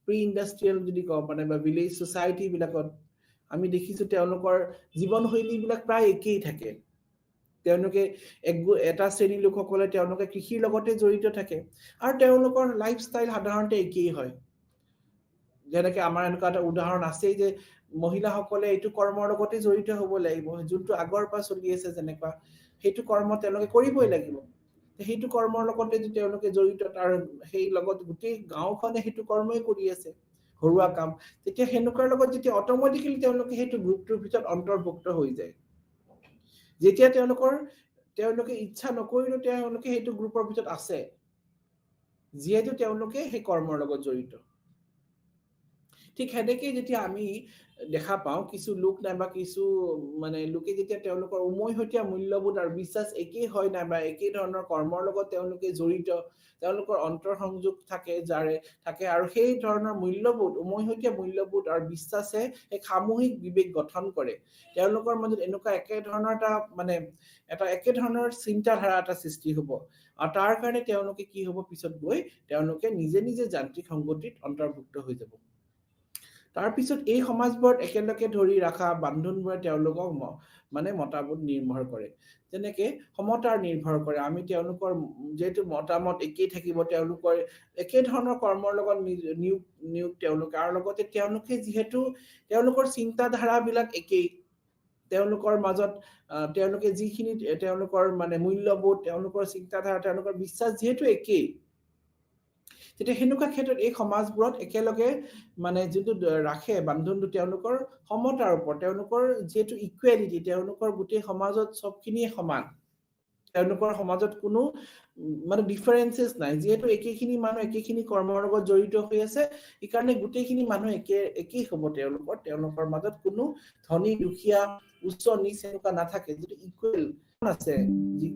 প্ৰি ইণ্ডাষ্ট্ৰিয়েল যদি কওঁ মানে বা ভিলেজ সোসাইটি বিলাকত আমি দেখিছো তেওঁলোকৰ জীৱনশৈলীবিলাক প্ৰায় একেই থাকে তেওঁলোকে এটা শ্ৰেণীৰ লোকসকলে তেওঁলোকে কৃষিৰ লগতে জড়িত থাকে আৰু তেওঁলোকৰ লাইফষ্টাইল সাধাৰণতে একেই হয় যেনেকৈ আমাৰ এনেকুৱা এটা উদাহৰণ আছে যে মহিলাসকলে এইটো কৰ্মৰ লগতে জড়িত হ'ব লাগিব যোনটো আগৰ পৰা চলি আছে যেনেকুৱা সেইটো কৰ্ম তেওঁলোকে কৰিবই লাগিব সেইটো কৰ্মৰ লগতে যদি তেওঁলোকে জড়িত তাৰ সেই লগত গোটেই গাঁওখনে সেইটো কৰ্মই কৰি আছে ঘৰুৱা কাম তেতিয়া হেনুকাৰ লগত যেতিয়া অটোমেটিক্যালি তেওঁলোকে সেইটো গ্ৰুপটোৰ ভিতৰত অন্তৰ্ভুক্ত হৈ যায় যেতিয়া তেওঁলোকে ইচ্ছা নকৰিলেও তেওঁলোকে সেইটো গ্ৰুপৰ ভিতৰত আছে যিহেতু তেওঁলোকে সেই কৰ্মৰ লগত জড়িত ঠিক হেনেকে যেতিয়া আমি দেখা পাওঁ কিছু লোক নাইবা কিছু মানে লোকে যেতিয়া তেওঁলোকৰ উমৈহতীয়া মূল্যবোধ আৰু বিশ্বাস একেই হয় নাইবা একেই ধৰণৰ কৰ্মৰ লগত তেওঁলোকে জড়িত তেওঁলোকৰ অন্তৰ সংযোগ থাকে আৰু সেই ধৰণৰ মূল্যবোধ উমৈহতীয়া মূল্যবোধ আৰু বিশ্বাসে এক সামূহিক বিবেক গঠন কৰে তেওঁলোকৰ মাজত এনেকুৱা একে ধৰণৰ এটা একে ধৰণৰ চিন্তাধাৰা এটা সৃষ্টি হ'ব আৰু তাৰ কাৰণে তেওঁলোকে কি হ'ব পিছত গৈ তেওঁলোকে নিজে নিজে যান্ত্ৰিক সংগতিত অন্তৰ্ভুক্ত হৈ যাব তাৰ পিছত এই সমাজবোৰত একেলগে ধৰি ৰাখা বান্ধোনবোৰে তেওঁলোকক মতামত নিৰ্ভৰ কৰে যেনেকে সমতাৰ নিৰ্ভৰ কৰে আমি তেওঁলোকৰ যেটো মতামত একেই থাকিব তেওঁলোকৰ একে ধৰণৰ কৰ্মৰ লগত নিয়োগ তেওঁলোক আৰু লগতে তেওঁলোকে যিহেতু তেওঁলোকৰ চিন্তাধাৰা বিলাক একেই তেওঁলোকৰ মাজত তেওঁলোকে যিখিনি তেওঁলোকৰ মূল্যবোধ তেওঁলোকৰ চিন্তাধাৰা তেওঁলোকৰ বিশ্বাস যিহেতু একেই তেতিয়া হেনুকা ক্ষেত্ৰত এই সমাজবোৰত একেলগে যেটো ৰাখে বান্ধোনটো তেওঁলোকৰ সমতাৰ ওপৰত তেওঁলোকৰ যেটো ইকুৱেলিটি তেওঁলোকৰ গোটেই সমাজত সবখিনি সমান তেওঁলোকৰ সমাজত কোনো ডিফাৰেন্সেস নাই যেহেতু একেখিনি মানুহ একেখিনি কৰ্মৰ লগত জড়িত হৈ আছে ইকাৰণে গোটেইখিনি মানুহ একেই হ'ব তেওঁলোকৰ মাজত কোনো ধনী দুখীয়া উচ্চ নিচ এনেকুৱা নাথাকে যেটো ইকুৱেল আছে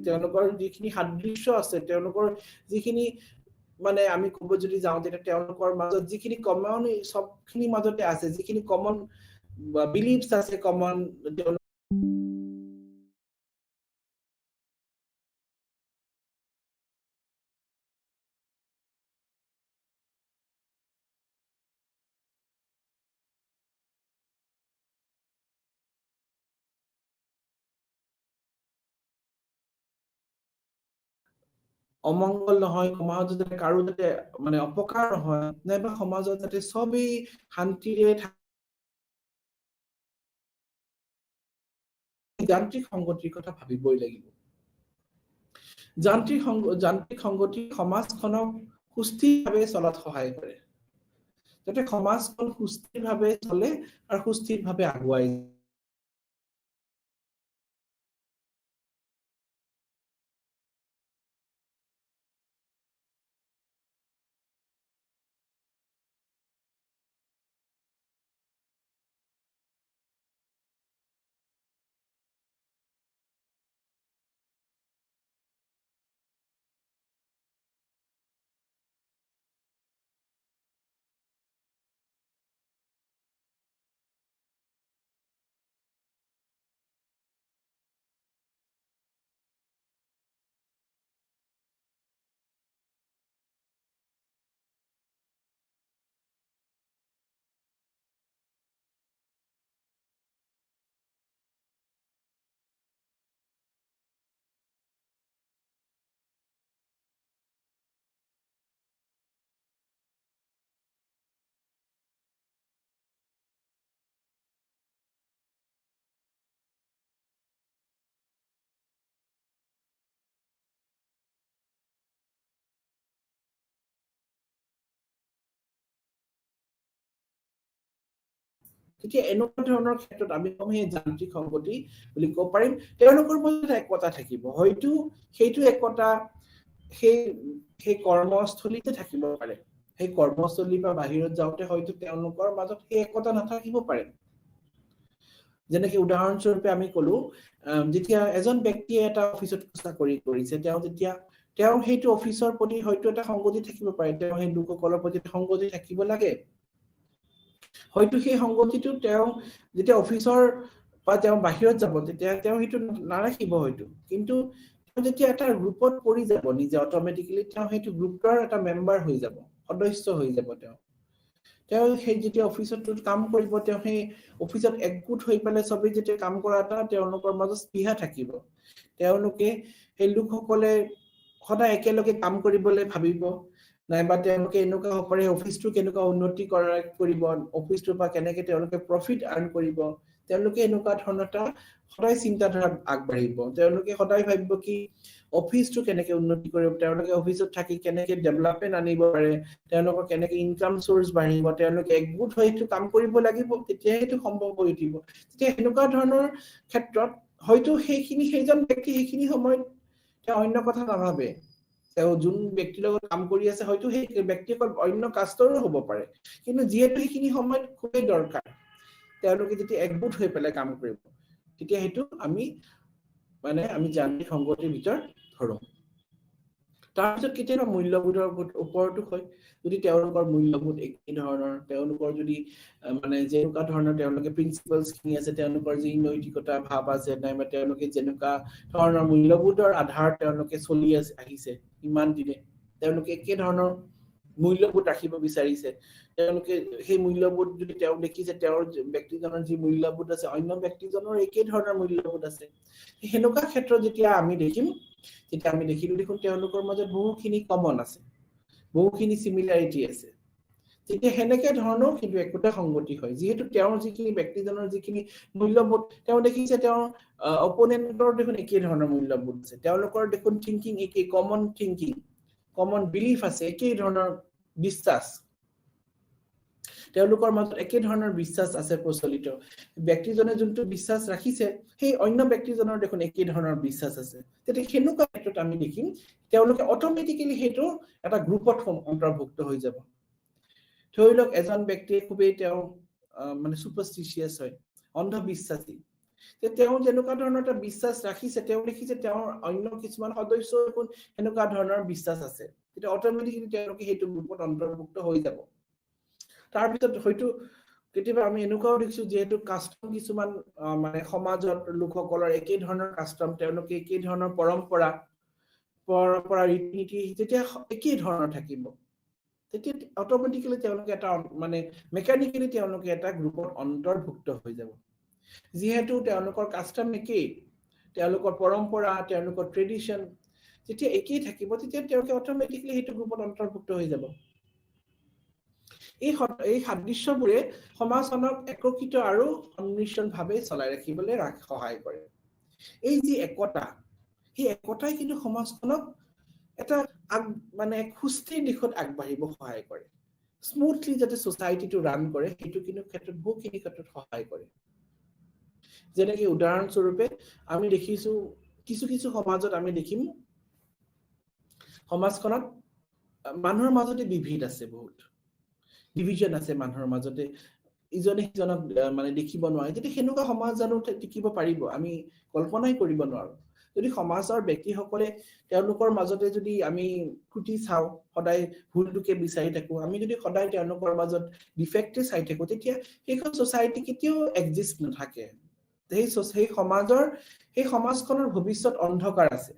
তেওঁলোকৰ যিখিনি সাদৃশ্য আছে তেওঁলোকৰ যিখিনি আমি ক'ব যদি যাওঁ তেতিয়া তেওঁলোকৰ মাজত যিখিনি কমন সবখিনি মাজতে আছে যিখিনি কমন বিলিফস আছে কমন অমংগল নহয় সমাজত যাতে কাৰো যাতে অপকাৰ নহয় নাইবা সমাজত যাতে সবেই শান্তিৰে যান্ত্ৰিক সংগতিৰ কথা ভাবিবই লাগিব যান্ত্ৰিক সংগতি সমাজখনক সুস্থিৰভাৱে চলাত সহায় কৰে যাতে সমাজখন সুস্থিৰভাৱে চলে আৰু সুস্থিৰভাৱে আগুৱাই তেতিয়া এনেকুৱা ধৰণৰ ক্ষেত্ৰত আমি কমে যান্ত্ৰিক সংগতি বুলি ক'ব পাৰিম তেওঁলোকৰ মাজত একতা থাকিব হয়তো সেইটো একতা সেই কৰ্মস্থলীতে থাকিব পাৰে সেই কৰ্মস্থলী বা বাহিৰত যাওঁতে হয়তো তেওঁলোকৰ মাজত সেই একতা নাথাকিব পাৰে যেনেকৈ উদাহৰণস্বৰূপে আমি ক'লো যেতিয়া এজন ব্যক্তিয়ে এটা অফিচত চাকৰি কৰিছে তেওঁ সেইটো অফিচৰ প্ৰতি হয়তো এটা সংগতি থাকিব পাৰে তেওঁ সেই লোকসকলৰ প্ৰতি সংগতি থাকিব লাগে হয়তো সেই সংগতিটো তেওঁ যেতিয়া অফিচৰ বা তেওঁ বাহিৰত যাব তেতিয়া তেওঁ সেইটো নাৰাখিব হয়তো কিন্তু যেতিয়া এটা গ্ৰুপত পৰি যাব নিজে অটোমেটিক্যালি তেওঁ সেইটো গ্ৰুপৰ এটা মেম্বাৰ হৈ যাব সদস্য হৈ যাব তেওঁ সেই যেতিয়া অফিচত কাম কৰিব তেওঁ সেই অফিচত একগোট হৈ পেলাই সবেই যেতিয়া কাম কৰা এটা তেওঁলোকৰ মাজত স্পৃহা থাকিব তেওঁলোকে সেই লোকসকলে সদায় একেলগে কাম কৰিবলৈ ভাবিব নাইবা তেওঁলোকে এনেকুৱা হ'ব পাৰে অফিচটো কেনেকুৱা উন্নতি কৰিব অফিচটোৰ পৰা কেনেকৈ তেওঁলোকে প্ৰফিট আৰ্ন কৰিব তেওঁলোকে এনেকুৱা ধৰণৰ এটা সদায় চিন্তাধাৰা আগবাঢ়িব তেওঁলোকে সদায় ভাবিব কি অফিচটো কেনেকৈ উন্নতি কৰিব তেওঁলোকে অফিচত থাকি কেনেকৈ ডেভেলপমেন্ট আনিব পাৰে তেওঁলোকৰ কেনেকৈ ইনকাম সোৰ্স বাঢ়িব তেওঁলোকে একগোট হৈ এইটো কাম কৰিব লাগিব তেতিয়া সেইটো সম্ভৱ হৈ উঠিব তেতিয়া এনেকুৱা ধৰণৰ ক্ষেত্ৰত হয়তো সেইজন ব্যক্তি সেইখিনি সময়ত তেওঁ অন্য কথা নাভাবে তেওঁ যোন ব্যক্তিৰ লগত কাম কৰি আছে হয়তো সেই ব্যক্তিসকল অন্য কাষ্টৰো হ'ব পাৰে, কিন্তু যিহেতু সেইখিনি সময়ত খুবেই দৰকাৰ তেওঁলোকে যেতিয়া একগোট হৈ পেলাই কাম কৰিব তেতিয়া সেইটো আমি যান্ত্ৰিক সংগতিৰ ভিতৰত ধৰো। তাৰপিছত কেতিয়াবা মূল্যবোধৰ ওপৰতো হয়, যদি তেওঁলোকৰ মূল্যবোধ একে ধৰণৰ, তেওঁলোকৰ যদি যেনেকুৱা ধৰণৰ তেওঁলোকে প্ৰিন্সিপালছ খিনি আছে, তেওঁলোকৰ যি নৈতিকতা ভাৱ আছে, নাইবা তেওঁলোকে যেনেকুৱা ধৰণৰ মূল্যবোধৰ আধাৰত তেওঁলোকে চলি আহিছে ইমান দিনে, তেওঁলোকে একে ধৰণৰ মূল্যবোধ ৰাখিব বিচাৰিছে, তেওঁলোকে সেই মূল্যবোধ যদি তেওঁ দেখিছে তেওঁৰ ব্যক্তিজনৰ যি মূল্যবোধ আছে অন্য ব্যক্তিজনৰ একে ধৰণৰ মূল্যবোধ আছে, সেনেকুৱা ক্ষেত্ৰত যেতিয়া আমি দেখিম তেতিয়া আমি দেখিলো দেখোন তেওঁলোকৰ মাজত বহুখিনি কমন আছে, বহুখিনি সিমিলাৰিটি আছে, তেতিয়া সেনেকে ধৰণৰ কিন্তু একোটা সংগতি হয়। যিহেতু তেওঁৰ যিখিনি ব্যক্তিজনৰ যিখিনি মূল্যবোধ তেওঁ দেখিছে তেওঁৰ অপোনেণ্টৰ দেখোন একে ধৰণৰ মূল্যবোধ আছে, তেওঁলোকৰ দেখোন থিংকিং একে, কমন থিংকিং, কমন বিলিফ আছে, একে ধৰণৰ বিশ্বাস, তেওঁলোকৰ মাজত একে ধৰণৰ বিশ্বাস আছে প্ৰচলিত, ব্যক্তিজনে যোনটো বিশ্বাস ৰাখিছে সেই অন্য ব্যক্তিজনৰ দেখোন একে ধৰণৰ বিশ্বাস আছে, তেতিয়া সেনেকুৱা ক্ষেত্ৰত আমি দেখিম তেওঁলোকে অট'মেটিকেলি সেইটো এটা গ্ৰুপত অন্তৰ্ভুক্ত হৈ যাব। ধৰি লওক এজন ব্যক্তিয়ে খুবেই তেওঁ সুপাৰষ্টিচিয়াছ হয়, অন্ধবিশ্বাসী, তেওঁ যেনেকুৱা ধৰণৰ এটা বিশ্বাস ৰাখিছে, তেওঁ দেখিছে তেওঁৰ অন্য কিছুমান সদস্যৰ দেখোন এনেকুৱা ধৰণৰ বিশ্বাস আছে, তেতিয়া অট'মেটিকেলি তেওঁলোকে সেইটো গ্ৰুপত অন্তৰ্ভুক্ত হৈ যাব। তাৰপিছত হয়তো কেতিয়াবা আমি এনেকুৱাও দেখিছো যিহেতু কাষ্টম কিছুমান সমাজত লোকসকলৰ একে ধৰণৰ কাষ্টম, তেওঁলোকে একে ধৰণৰ পৰম্পৰা ৰীতি নীতি যেতিয়া একে ধৰণৰ থাকিব, তেতিয়া অট'মেটিকেলি তেওঁলোকে এটা মেকানিকেলি তেওঁলোকে এটা গ্ৰুপত অন্তৰ্ভুক্ত হৈ যাব। যিহেতু তেওঁলোকৰ কাষ্টম একেই, তেওঁলোকৰ পৰম্পৰা, তেওঁলোকৰ ট্ৰেডিশ্যন যেতিয়া একেই থাকিব তেতিয়া তেওঁলোকে অট'মেটিকেলি সেইটো গ্ৰুপত অন্তৰ্ভুক্ত হৈ যাব। এই সাদৃশ্যবোৰে সমাজখনক একত্ৰিত আৰু সন্মিশ্ৰণভাৱে চলাই ৰাখিবলৈ সহায় কৰে। এই যি একতা, সেই একতাই কিন্তু সমাজখনক এটা সুস্থিৰ দিশত আগবাঢ়িব সহায় কৰে, স্মুথলি যাতে সোসাইটিটো ৰান কৰে সেইটো কিন্তু ক্ষেত্ৰত বহুখিনি ক্ষেত্ৰত সহায় কৰে। যেনেকৈ উদাহৰণস্বৰূপে আমি দেখিছো কিছু কিছু সমাজত আমি দেখিম সমাজখনত মানুহৰ মাজতে বিভেদ আছে, বহুত ডিভিজন আছে মানুহৰ মাজতে, ইজনে সিজনক দেখিব নোৱাৰে, যদি সেনেকুৱা সমাজ জানো টিকিব পাৰিব আমি কল্পনাই কৰিব নোৱাৰো। যদি সমাজৰ ব্যক্তিসকলে তেওঁলোকৰ মাজতে যদি আমি খুটি চাওঁ, সদায় ভুলটোকে বিচাৰি থাকো, আমি যদি সদায় তেওঁলোকৰ মাজত ডিফেক্টে চাই থাকো, তেতিয়া সেইখন সোসাইটি কেতিয়াও এক্সিষ্ট নাথাকে। সেই সমাজখনৰ ভৱিষ্যত অন্ধকাৰ আছে।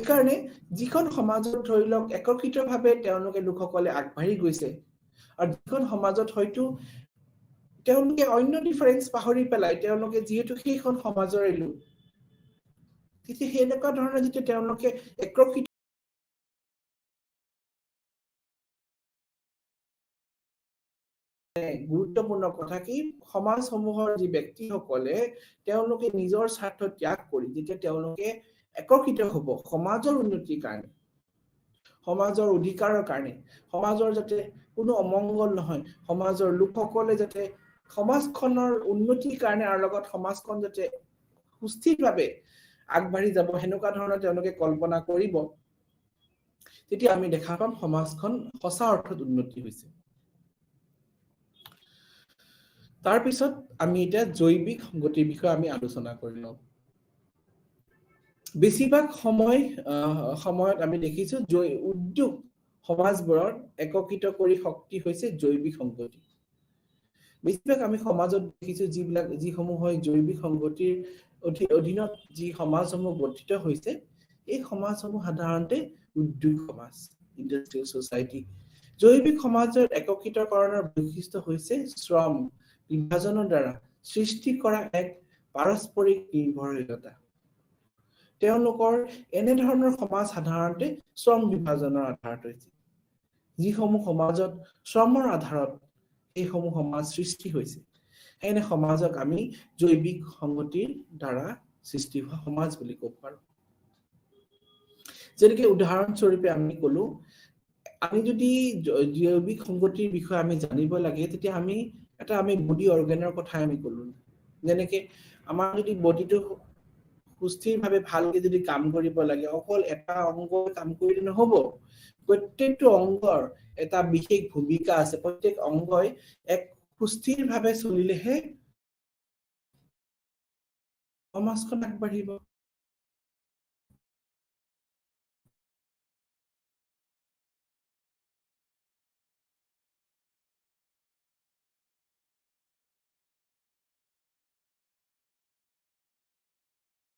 এইকাৰণে যিখন সমাজত ধৰি লওক একত্ৰিতভাৱে তেওঁলোকে লোকসকলে আগবাঢ়ি গৈছে, আৰু যিখন সমাজত হয়তো তেওঁলোকে অন্য ডিফাৰেন্স পাহৰি পেলাই তেওঁলোকে যিহেতু সেইখন সমাজৰে লোক, তেতিয়া সেনেকুৱা ধৰণৰ যেতিয়া তেওঁলোকে একত্ৰিত গুৰুত্বপূৰ্ণ কথা কি, সমাজসমূহৰ যি ব্যক্তিসকলে তেওঁলোকে নিজৰ স্বাৰ্থ ত্যাগ কৰি যেতিয়া তেওঁলোকে একত্ৰিত হ'ব সমাজৰ উন্নতিৰ কাৰণে, সমাজৰ অধিকাৰৰ কাৰণে, সমাজৰ যাতে কোনো অমংগল নহয়, সমাজৰ লোকসকলে যাতে সমাজখনৰ উন্নতিৰ কাৰণে আৰু লগত সমাজখন যাতে সুস্থিৰভাৱে আগবাঢ়ি যাব সেনেকুৱা ধৰণৰ তেওঁলোকে কল্পনা কৰিব, তেতিয়া আমি দেখা পাম সমাজখন সঁচা অৰ্থত উন্নতি হৈছে। তাৰপিছত আমি এতিয়া জৈৱিক সংগতিৰ বিষয়ে আমি আলোচনা কৰি লওঁ। বেছিভাগ সময়ত আমি দেখিছো উদ্যোগ সমাজবোৰত একত্ৰিত কৰি শক্তি হৈছে জৈৱিক সংগতি। বেছিভাগ আমি সমাজত দেখিছো যিসমূহ হয় জৈৱিক সংগতিৰ অধীনত যি সমাজসমূহ গঠিত হৈছে, এই সমাজসমূহ সাধাৰণতে উদ্যোগ সমাজ, ইণ্ডাষ্ট্ৰিয়েল সোসাইটি। জৈৱিক সমাজৰ একত্ৰিতকৰণৰ বৈশিষ্ট্য হৈছে শ্ৰম বিভাজনৰ দ্বাৰা সৃষ্টি কৰা এক পাৰস্পৰিক নিৰ্ভৰশীলতা। তেওঁলোকৰ এনেধৰণৰ সমাজ সাধাৰণতে শ্ৰম বিভাজনৰ আধাৰত হৈছে। যিসমূহ সমাজত শ্ৰমৰ আধাৰত এইসমূহ সমাজ সৃষ্টি হৈছে, এনে সমাজক আমি জৈৱিক সংগতিৰ দ্বাৰা সৃষ্টি হোৱা সমাজ বুলি ক'ব পাৰো। যেনেকৈ উদাহৰণস্বৰূপে আমি কলো, আমি যদি জৈৱিক সংগতিৰ বিষয়ে আমি জানিব লাগে, তেতিয়া আমি বডি অৰ্গেনৰ কথা আমি কলো। যেনেকৈ আমাৰ যদি বডিটো সুস্থিৰভাৱে ভালকে যদি কাম কৰিব লাগে অকল এটা অংগ কাম কৰিলে নহব প্ৰত্যেকটো অংগৰ এটা বিশেষ ভূমিকা আছে প্ৰত্যেক অংগই এক সুস্থিৰভাৱে চলিলেহে সমাজখন আগবাঢ়িব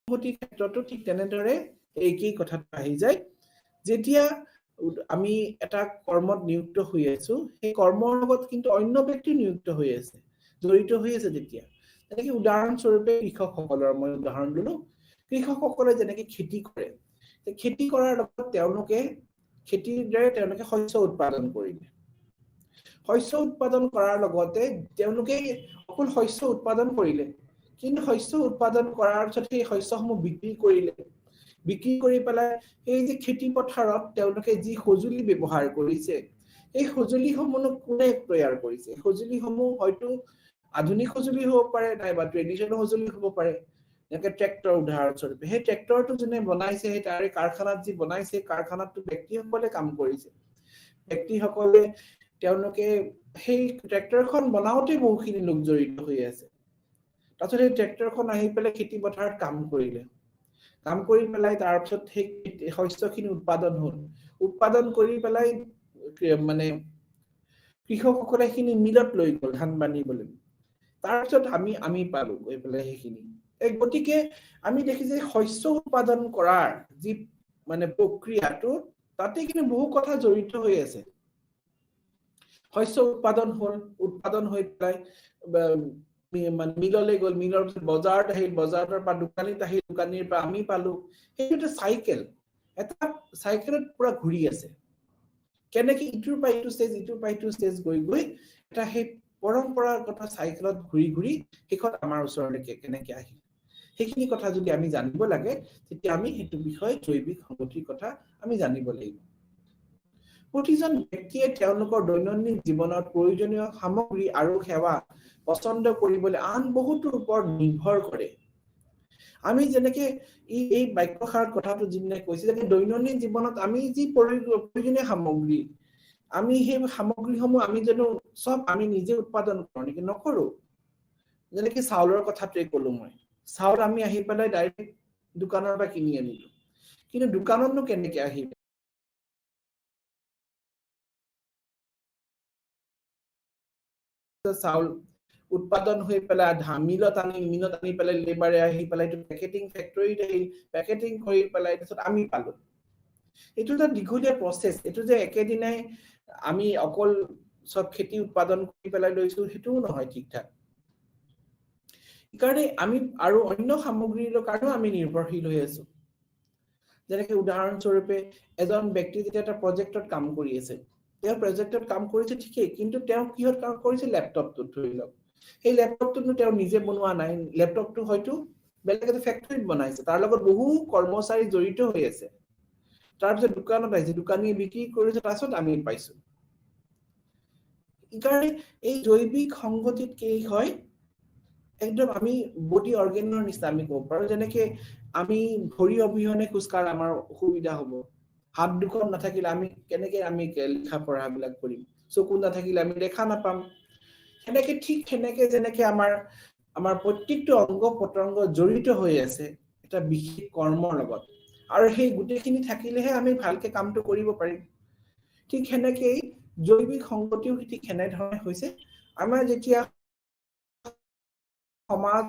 সংহতিৰ ক্ষেত্ৰতো ঠিক তেনেদৰে একেই কথাটো আহি যায় যেতিয়া আমি এটা কৰ্মত নিযুক্ত হৈ আছো সেই কৰ্মৰ লগত কিন্তু অন্য ব্যক্তি নিযুক্ত হৈ আছে জড়িত হৈ আছে তেতিয়া যেনেকৈ উদাহৰণস্বৰূপে কৃষকসকলৰ মই উদাহৰণ দিলো কৃষকসকলে যেনেকৈ খেতি কৰে খেতি কৰাৰ লগত তেওঁলোকে খেতিৰ দ্বাৰা তেওঁলোকে শস্য উৎপাদন কৰিলে শস্য উৎপাদন কৰাৰ লগতে তেওঁলোকে অকল শস্য উৎপাদন কৰিলে কিন্তু শস্য উৎপাদন কৰাৰ পিছত সেই শস্যসমূহ বিক্ৰী কৰিলে বিক্ৰী কৰি পেলাই এই যে খেতি পথাৰত তেওঁলোকে যি সঁজুলি ব্যৱহাৰ কৰিছে এই সঁজুলিসমূহ কোনে তৈয়াৰ কৰিছে সঁজুলিসমূহ হয়তো আধুনিক সঁজুলি হ'ব পাৰে নাইবা ট্ৰেডিশ্যনেল সঁজুলি হ'ব পাৰে যেনেকৈ ট্ৰেক্টৰ উদাহৰণস্বৰূপে সেই ট্ৰেক্টৰটো যোনে বনাইছে সেই তাৰে কাৰখানাত যি বনাইছে কাৰখানাতটো ব্যক্তিসকলে কাম কৰিছে ব্যক্তিসকলে তেওঁলোকে সেই ট্ৰেক্টৰখন বনাওঁতে বহুখিনি লোক জড়িত হৈ আছে তাৰপিছত সেই ট্ৰেক্টৰখন আহি পেলাই খেতি পথাৰত কাম কৰিলে কাম কৰি পেলাই তাৰপিছত সেই শস্যখিনি উৎপাদন হ'ল উৎপাদন কৰি পেলাই মানে কৃষকসকলে সেইখিনি মিলত লৈ গ'ল ধান বান্ধিবলৈ তাৰপিছত আমি পালো গৈ পেলাই সেইখিনি গতিকে আমি দেখি যে শস্য উৎপাদন কৰাৰ যি মানে প্ৰক্ৰিয়াটো তাতে কিন্তু বহু কথা জড়িত হৈ আছে শস্য উৎপাদন হ'ল উৎপাদন হৈ পেলাই মিললৈ গ'ল মিলৰ পিছত বজাৰত আহিল বজাৰৰ পৰা দোকানীত আহিল দোকানীৰ পৰা আমি পালো সেইটো এটা চাইকেল এটা চাইকেলত পুৰা ঘূৰি আছে কেনেকৈ ইটোৰ পৰা ইটো ষ্টেজ গৈ গৈ এটা সেই পৰম্পৰাগত চাইকেলত ঘূৰি ঘূৰি শেষত আমাৰ ওচৰলৈকে কেনেকৈ আহিল সেইখিনি কথা যদি আমি জানিব লাগে তেতিয়া আমি সেইটো বিষয়ে জৈৱিক সংগতিৰ কথা আমি জানিব লাগিব প্ৰতিজন ব্যক্তিয়ে তেওঁলোকৰ দৈনন্দিন জীৱনত প্ৰয়োজনীয় সামগ্ৰী আৰু সেৱা পছন্দ কৰিবলৈ আন বহুতো ওপৰত নিৰ্ভৰ কৰে আমি যেনেকে এই বাক্যশাৰ কথাটো যিনে কৈছে যে দৈনন্দিন জীৱনত আমি যি প্ৰয়োজনীয় সামগ্ৰী আমি সেই সামগ্ৰীসমূহ আমি যেন সব আমি নিজে উৎপাদন কৰোঁ নেকি নকৰো যেনেকে চাউলৰ কথাটোৱে ক'লো মই চাউল আমি আহি পেলাই ডাইৰেক্ট দোকানৰ পৰা কিনি আনিলো কিন্তু দোকানতনো কেনেকৈ আহিব চাউল উৎপাদন হৈ পেলাই মিলত আনি পেলাই লেবাৰে আহি পেলাই পেকেটিং ফেক্টৰীত আহিল পেকেটিং কৰি পেলাই তাৰপিছত আমি পালো এইটো এটা দীঘলীয়া প্ৰচেছ এইটো যে একেদিনাই আমি অকল সব খেতি উৎপাদন কৰি পেলাই লৈছো সেইটোও নহয় ঠিকঠাক সেইকাৰণে আমি আৰু অন্য সামগ্ৰীৰ কাৰণেও আমি নিৰ্ভৰশীল হৈ আছো যেনেকৈ উদাহৰণস্বৰূপে এজন ব্যক্তি যেতিয়া এটা প্ৰজেক্টত কাম কৰি আছে তেওঁ প্ৰজেক্টত কাম কৰিছে ঠিকেই কিন্তু তেওঁ কিহত কাম কৰিছে লেপটপটোত ধৰি লওক সেই লেপটপটো তেওঁ নিজে বনোৱা নাই লেপটপটো হয়তো বেলেগ এটা ফেক্টৰীত বনাইছে তাৰ লগত বহু কৰ্মচাৰী জড়িত হৈ আছে তাৰপিছত দোকানত আহিছে দোকানীয়ে বিক্ৰী কৰিছে তাৰপিছত আমি পাইছো সেইকাৰণে এই জৈৱিক সংগতিত কি হয় একদম আমি বডি অৰ্গেনৰ নিচিনা আমি ক'ব পাৰো যেনেকে আমি ভৰি অবিহনে খোজকাঢ়া আমাৰ অসুবিধা হ'ব হাত দুখন নাথাকিলে আমি কেনেকে আমি লিখা পঢ়াবিলাক কৰিম চকু নাথাকিলে আমি দেখা নাপাম সেনেকে যেনেকে আমাৰ প্ৰত্যেকটো অংগ পতংগ জড়িত হৈ আছে এটা বিশেষ কৰ্মৰ লগত আৰু সেই গোটেইখিনি থাকিলেহে আমি ভালকে কামটো কৰিব পাৰিম ঠিক সেনেকেই জৈৱিক সংগতিও ঠিক সেনেধৰণে হৈছে আমাৰ যেতিয়া সমাজ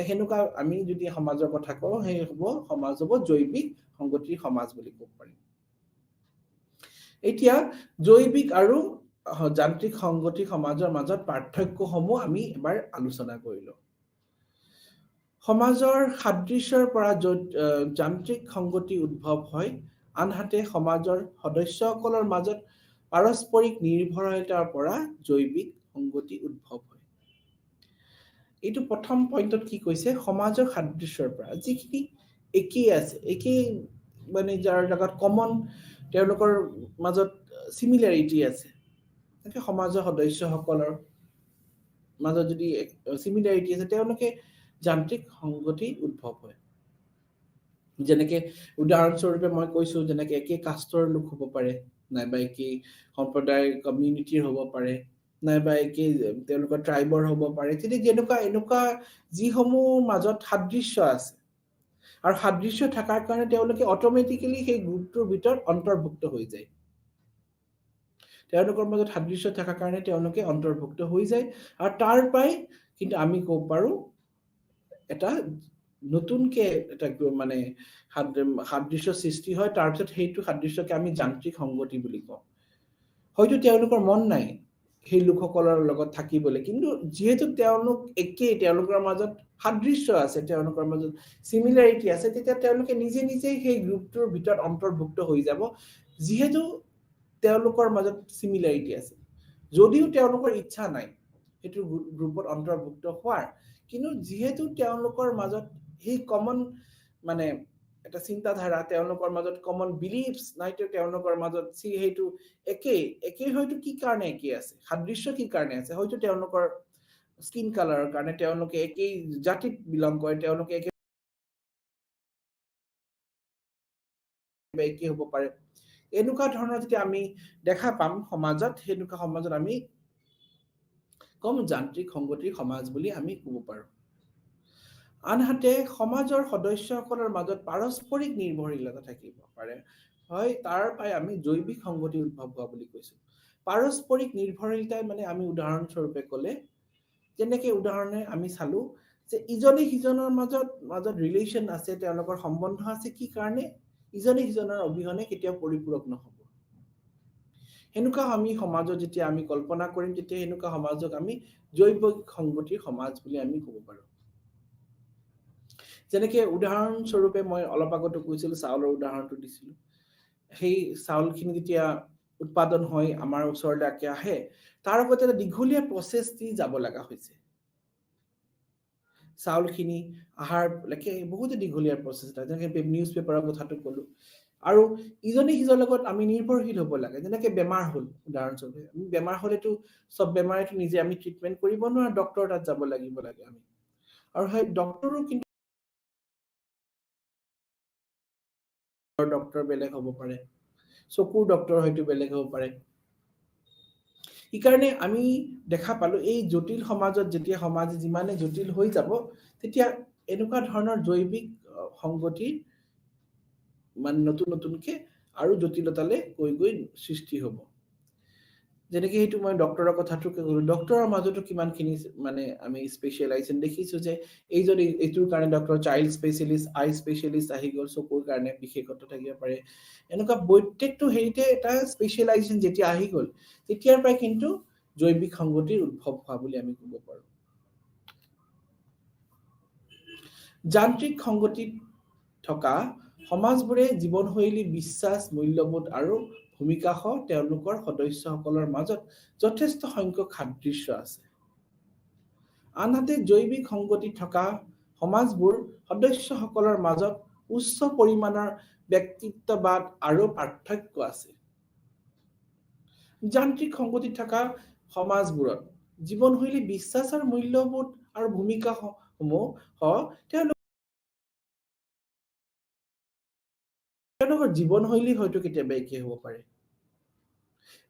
সেনেকুৱা আমি যদি সমাজৰ কথা কওঁ সেই হ'ব সমাজ হ'ব জৈৱিক সংগতিৰ সমাজ বুলি ক'ব পাৰিম। এতিয়া জৈৱিক আৰু যান্ত্ৰিক সংগতি সমাজৰ মাজত পাৰ্থক্যসমূহ আমি এবাৰ আলোচনা কৰিলো। সমাজৰ সাদৃশ্যৰ পৰা যান্ত্ৰিক সংগতি উদ্ভৱ হয়, আনহাতে সমাজৰ সদস্যসকলৰ মাজত পাৰস্পৰিক নিৰ্ভৰশীলতাৰ পৰা জৈৱিক সংগতি উদ্ভৱ হয়। এইটো প্ৰথম পইণ্টত কি কৈছে, সমাজৰ সাদৃশ্যৰ পৰা যিখিনি একেই আছে, একেই মানে যাৰ লগত কমন তেওঁলোকৰ মাজত সিমিলাৰিটি আছে, সমাজৰ সদস্যসকলৰ মাজত যদি সিমিলাৰিটি আছে তেওঁলোকে যান্ত্ৰিক সংগতি উদ্ভৱ হয়। যেনেকে উদাহৰণস্বৰূপে মই কৈছো, যেনেকে একে কাষ্টৰ লোক হ'ব পাৰে, নাইবা একে সম্প্ৰদায় কমিউনিটিৰ হ'ব পাৰে, নাইবা একে তেওঁলোকৰ ট্ৰাইবৰ হ'ব পাৰে, যেনেকুৱা এনেকুৱা যিসমূহ মাজত সাদৃশ্য আছে আৰু সাদৃশ্য থকাৰ কাৰণে তেওঁলোকে অট'মেটিকেলি সেই গ্ৰুপটোৰ ভিতৰত অন্তৰ্ভুক্ত হৈ যায়। তেওঁলোকৰ মাজত সাদৃশ্য থকাৰ কাৰণে তেওঁলোকে অন্তৰ্ভুক্ত হৈ যায়, আৰু তাৰ পৰাই কিন্তু আমি ক'ব পাৰো এটা নতুনকে এটা মানে সাদৃশ্য সৃষ্টি হয়, তাৰপিছত সেইটো সাদৃশ্যকে আমি যান্ত্ৰিক সংগতি বুলি কওঁ। হয়তো তেওঁলোকৰ মন নাই সেই লোকসকলৰ লগত থাকিবলৈ, কিন্তু যিহেতু তেওঁলোক একেই, তেওঁলোকৰ মাজত সাদৃশ্য আছে, তেওঁলোকৰ মাজত সিমিলাৰিটি আছে, তেতিয়া তেওঁলোকে নিজে নিজেই সেই গ্ৰুপটোৰ ভিতৰত অন্তৰ্ভুক্ত হৈ যাব, যিহেতু তেওঁলোকৰ মাজত সিমিলাৰিটি আছে। যদিও তেওঁলোকৰ ইচ্ছা নাই সেইটো গ্ৰুপত অন্তৰ্ভুক্ত হোৱাৰ, কিন্তু যিহেতু তেওঁলোকৰ মাজত সেই কমন মানে এটা চিন্তাধাৰা, তেওঁলোকৰ মাজত কমন বিলিফছ নাই, তেওঁলোকৰ মাজত সেইটো একেই হয়তো কি কাৰণে একেই আছে, সাদৃশ্য কি কাৰণে আছে, হয়তো তেওঁলোকৰ স্কিন কালাৰৰ কাৰণে, তেওঁলোকে একেই জাতিত বিলং কৰে, তেওঁলোকে একেই হ'ব পাৰে। এনেকুৱা ধৰণৰ যেতিয়া আমি দেখা পাম সমাজত, সেনেকুৱা সমাজত আমি কম যান্ত্ৰিক সংগতিৰ সমাজ বুলি আমি ক'ব পাৰো। আনহাতে সমাজৰ সদস্যসকলৰ মাজত পাৰস্পৰিক নিৰ্ভৰশীলতা থাকিব পাৰে, হয়, তাৰ পৰাই আমি জৈৱিক সংগতি উদ্ভৱ হোৱা বুলি কৈছো। পাৰস্পৰিক নিৰ্ভৰশীলতাই মানে আমি উদাহৰণস্বৰূপে ক'লে, যেনেকে উদাহৰণে আমি চালো যে ইজনে সিজনৰ মাজত ৰিলেশ্যন আছে, তেওঁলোকৰ সম্বন্ধ আছে, কি কাৰণে ইজনে সিজনৰ অবিহনে কেতিয়াও পৰিপূৰক নহব। সেনেকুৱা আমি সমাজত যেতিয়া আমি কল্পনা কৰিম, তেতিয়া সেনেকুৱা সমাজক আমি জৈৱিক সংগতিৰ সমাজ বুলি আমি ক'ব পাৰো। যেনেকে উদাহৰণস্বৰূপে মই অলপ আগতে কৈছিলো, চাউলৰ উদাহৰণটো দিছিলো। সেই চাউলখিনি যেতিয়া উৎপাদন হয় আমাৰ ওচৰলৈকে আহে, তাৰ আগতে এটা দীঘলীয়া প্ৰচেছ দি যাব লগা হৈছে। চাউলখিনি আহাৰলৈকে বহুতে দীঘলীয়া প্ৰচেছ এটা, যেনেকে নিউজ পেপাৰৰ কথাটো ক'লো। আৰু ইজনে সিজনৰ লগত আমি নিৰ্ভৰশীল হ'ব লাগে। যেনেকে বেমাৰ হ'ল, উদাহৰণস্বৰূপে আমি বেমাৰ হ'লেতো চব বেমাৰেতো নিজে আমি ট্ৰিটমেণ্ট কৰিব নোৱাৰো, ডক্টৰ তাত যাব লাগিব লাগে আমি। আৰু সেই ডক্টৰো কিন্তু ডক্টৰ বেলেগ হ'ব পাৰে, চকুৰ ডক্টৰ হয়তো বেলেগ হ'ব পাৰে। সেইকাৰণে আমি দেখা পালো এই জটিল সমাজত যেতিয়া সমাজ যিমানে জটিল হৈ যাব, তেতিয়া এনেকুৱা ধৰণৰ জৈৱিক সংগতিৰ মানে নতুনকে আৰু জটিলতালৈ গৈ সৃষ্টি হ'ব। যেনেকে সেইটো মই ডক্টৰৰ কথাটো ক'লো, ডক্টৰৰ মাজতো কিমানখিনি মানে আমি স্পেচিয়েলাইজেশ্যন দেখিছো, যে এইটোৰ কাৰণে doctor child specialist, I specialist আহি গ'ল, চকুৰ কাৰণে বিশেষত্ব থাকিব পাৰে। এনেকুৱা প্ৰত্যেকটো হেৰিতে এটা স্পেচিয়েলাইজেশ্যন যেতিয়া আহি গ'ল, তেতিয়াৰ পৰাই কিন্তু জৈৱিক সংগতিৰ উদ্ভৱ হোৱা বুলি আমি ক'ব পাৰো। যান্ত্ৰিক সংগতিত থকা সমাজবোৰে জীৱনশৈলী, বিশ্বাস, মূল্যবোধ আৰু ভূমিকাসহ তেওঁলোকৰ সদস্যসকলৰ মাজত যথেষ্ট সংখ্যক সাদৃশ্য আছে। আনহাতে জৈৱিক সংগতি থকা সমাজবোৰ সদস্যসকলৰ মাজত উচ্চ পৰিমাণৰ ব্যক্তিত্ববাদ আৰু পাৰ্থক্য আছে। যান্ত্ৰিক সংগতি থকা সমাজবোৰত জীৱনশৈলী, বিশ্বাস আৰু মূল্যবোধ আৰু ভূমিকাসমূহ তেওঁলোকৰ জীৱনশৈলী হয়তো কেতিয়াবা একেই হ'ব পাৰে।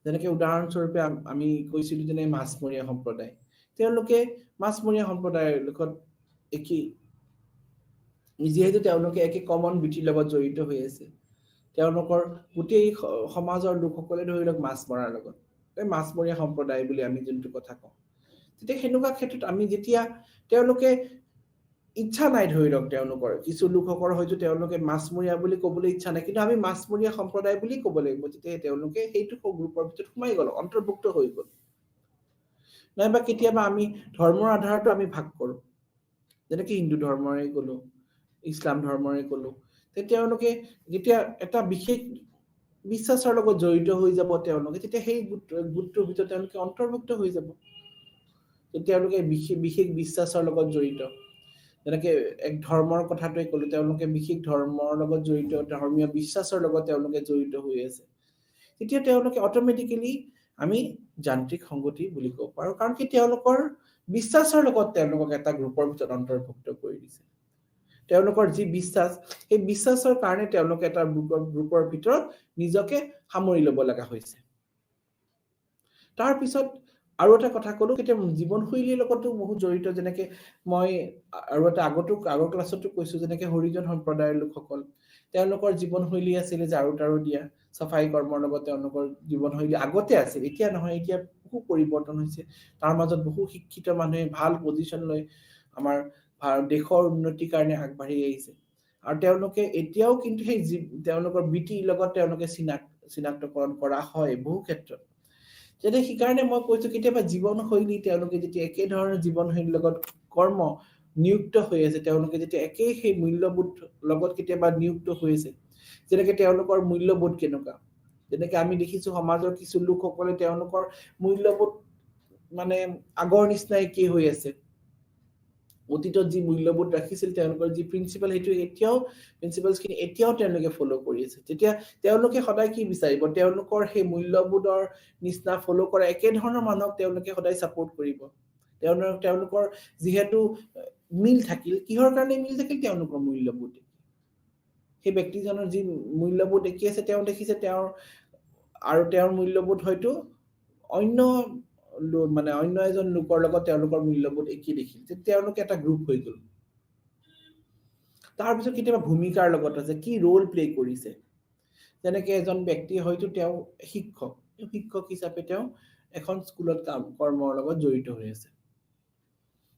যেনেকে উদাহৰণস্বৰূপে আমি কৈছিলো, যেনে মাছমৰীয়া সম্প্ৰদায়, তেওঁলোকে মাছমৰীয়া সম্প্ৰদায়ৰ লগত একেই, যিহেতু তেওঁলোকে একে কমন বৃত্তিৰ লগত জড়িত হৈ আছে। তেওঁলোকৰ গোটেই সমাজৰ লোকসকলে ধৰি লওক মাছ মৰাৰ লগত, মাছমৰীয়া সম্প্ৰদায় বুলি আমি যোনটো কথা কওঁ, তেতিয়া সেনেকুৱা ক্ষেত্ৰত আমি যেতিয়া তেওঁলোকে ইচ্ছা নাই ধৰি লওক তেওঁলোকৰ কিছু লোকসকলৰ হয়তো তেওঁলোকে মাছমৰীয়া বুলি ক'বলৈ ইচ্ছা নাই কিন্তু আমি মাছমৰীয়া সম্প্ৰদায় বুলি ক'ব লাগিব তেতিয়া তেওঁলোকে সেইটো গ্ৰুপৰ ভিতৰত সোমাই গ'ল অন্তৰ্ভুক্ত হৈ গ'ল নাইবা কেতিয়াবা আমি ধৰ্মৰ আধাৰতো আমি ভাগ কৰো যেনেকৈ হিন্দু ধৰ্মৰে গ'লো ইছলাম ধৰ্মৰে গ'লো তেওঁলোকে যেতিয়া এটা বিশেষ বিশ্বাসৰ লগত জড়িত হৈ যাব তেওঁলোকে তেতিয়া সেই গোটটোৰ ভিতৰত তেওঁলোকে অন্তৰ্ভুক্ত হৈ যাব তেওঁলোকে বিশেষ বিশ্বাসৰ লগত জড়িত যেনেকৈ এক ধৰ্মৰ কথাটোৱে ক'লো তেওঁলোকে বিশেষ ধৰ্মৰ লগত জড়িত ধৰ্মীয় বিশ্বাসৰ লগত তেওঁলোকে জড়িত হৈ আছে তেতিয়া তেওঁলোকে অটোমেটিক্যালি আমি যান্ত্ৰিক সংগতি বুলি ক'ব পাৰো কাৰণ কি তেওঁলোকৰ বিশ্বাসৰ লগত তেওঁলোকক এটা গ্ৰুপৰ ভিতৰত অন্তৰ্ভুক্ত কৰি দিছে তেওঁলোকৰ যি বিশ্বাস এই বিশ্বাসৰ কাৰণে তেওঁলোকে এটা গ্ৰুপৰ ভিতৰত নিজকে সামৰি ল'ব লগা হৈছে তাৰ পিছত আৰু এটা কথা ক'লো কেতিয়া জীৱনশৈলীৰ লগতো বহুত জড়িত যেনেকৈ মই আৰু এটা আগৰ ক্লাছতো কৈছো যেনেকৈ হৰিজন সম্প্ৰদায়ৰ লোকসকল তেওঁলোকৰ জীৱনশৈলী আছিল যে আৰু তাৰো দিয়া সফাই কৰ্মৰ লগত তেওঁলোকৰ জীৱনশৈলী আগতে আছিল এতিয়া নহয় এতিয়া বহু পৰিৱৰ্তন হৈছে তাৰ মাজত বহু শিক্ষিত মানুহে ভাল পজিশন লৈ আমাৰ দেশৰ উন্নতিৰ কাৰণে আগবাঢ়ি আহিছে আৰু তেওঁলোকে এতিয়াও কিন্তু সেই তেওঁলোকৰ বৃত্তিৰ লগত তেওঁলোকে চিনাক্তকৰণ কৰা হয় বহু ক্ষেত্ৰত যেনে সেইকাৰণে মই কৈছো কেতিয়াবা জীৱনশৈলী তেওঁলোকে যেতিয়া একে ধৰণৰ জীৱনশৈলীৰ লগত কৰ্ম নিযুক্ত হৈ আছে তেওঁলোকে যেতিয়া একে সেই মূল্যবোধ লগত কেতিয়াবা নিযুক্ত হৈ আছে যেনেকৈ তেওঁলোকৰ মূল্যবোধ কেনেকুৱা যেনেকৈ আমি দেখিছো সমাজৰ কিছু লোকসকলে তেওঁলোকৰ মূল্যবোধ মানে আগৰ নিচিনাই কি হৈ আছে অতীতত যি মূল্যবোধ ৰাখিছিল তেওঁলোকৰ যি প্ৰিন্সিপাল সেইটো এতিয়াও প্ৰিন্সিপালছখিনি এতিয়াও তেওঁলোকে ফলো কৰি আছে তেতিয়া তেওঁলোকে সদায় কি বিচাৰিব তেওঁলোকৰ সেই মূল্যবোধৰ নিচিনা ফলো কৰা একে ধৰণৰ মানুহক তেওঁলোকে সদায় সাপোৰ্ট কৰিব তেওঁলোকৰ যিহেতু মিল থাকিল কিহৰ কাৰণে মিল থাকিল তেওঁলোকৰ মূল্যবোধ সেই ব্যক্তিজনৰ যি মূল্যবোধ একে আছে তেওঁ দেখিছে তেওঁৰ মূল্যবোধ হয়তো অন্য এজন লোকৰ লগত তেওঁলোকৰ মূল্যবোধ একে দেখিল তেওঁলোকে এটা গ্ৰুপ হৈ গ'ল তাৰ পিছত কেতিয়াবা ভূমিকাৰ লগত আছে কি ৰোল প্লে কৰিছে যেনেকৈ এজন ব্যক্তি হয়তো তেওঁ শিক্ষক হিচাপে তেওঁ এখন স্কুলত কৰ্মৰ লগত জড়িত হৈ আছে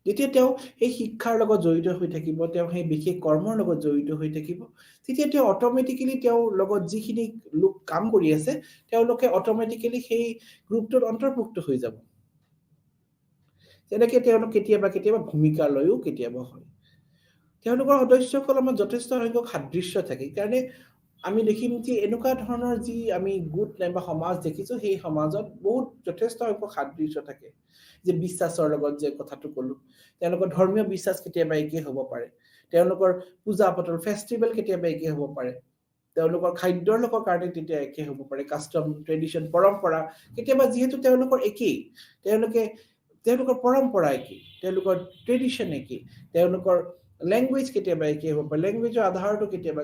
যেতিয়া তেওঁ এই শিক্ষাৰ লগত জড়িত হৈ থাকিব তেওঁ সেই বিশেষ কৰ্মৰ লগত জড়িত হৈ থাকিব তেতিয়া তেওঁ অটোমেটিক্যালি তেওঁৰ লগত যিখিনি লোক কাম কৰি আছে তেওঁলোকে অটোমেটিক্যালি সেই গ্ৰুপটোত অন্তৰ্ভুক্ত হৈ যাব যেনেকৈ তেওঁলোক কেতিয়াবা ভূমিকা লৈও কেতিয়াবা হয় তেওঁলোকৰ সদস্যসকলৰ আমাৰ যথেষ্ট সংখ্যক সাদৃশ্য থাকে কাৰণে আমি দেখিম যে এনেকুৱা ধৰণৰ যি আমি গোট নাইবা সমাজ দেখিছো সেই সমাজত বহুত যথেষ্ট সংখ্যক সাদৃশ্য থাকে যে বিশ্বাসৰ লগত যে কথাটো ক'লো তেওঁলোকৰ ধৰ্মীয় বিশ্বাস কেতিয়াবা একে হ'ব পাৰে তেওঁলোকৰ পূজা পাতল ফেষ্টিভেল কেতিয়াবা একে হ'ব পাৰে তেওঁলোকৰ খাদ্যৰ লগৰ কাৰণে তেতিয়া একে হ'ব পাৰে কাষ্টম ট্ৰেডিশন পৰম্পৰা কেতিয়াবা যিহেতু তেওঁলোকৰ একেই তেওঁলোকৰ পৰম্পৰা একেই তেওঁলোকৰ ট্ৰেডিশন একেই তেওঁলোকৰ ল্যাঙ্গুৱেজ কেতিয়াবা একে হ'ব পাৰে ল্যাঙ্গুৱেজৰ আধাৰটো কেতিয়াবা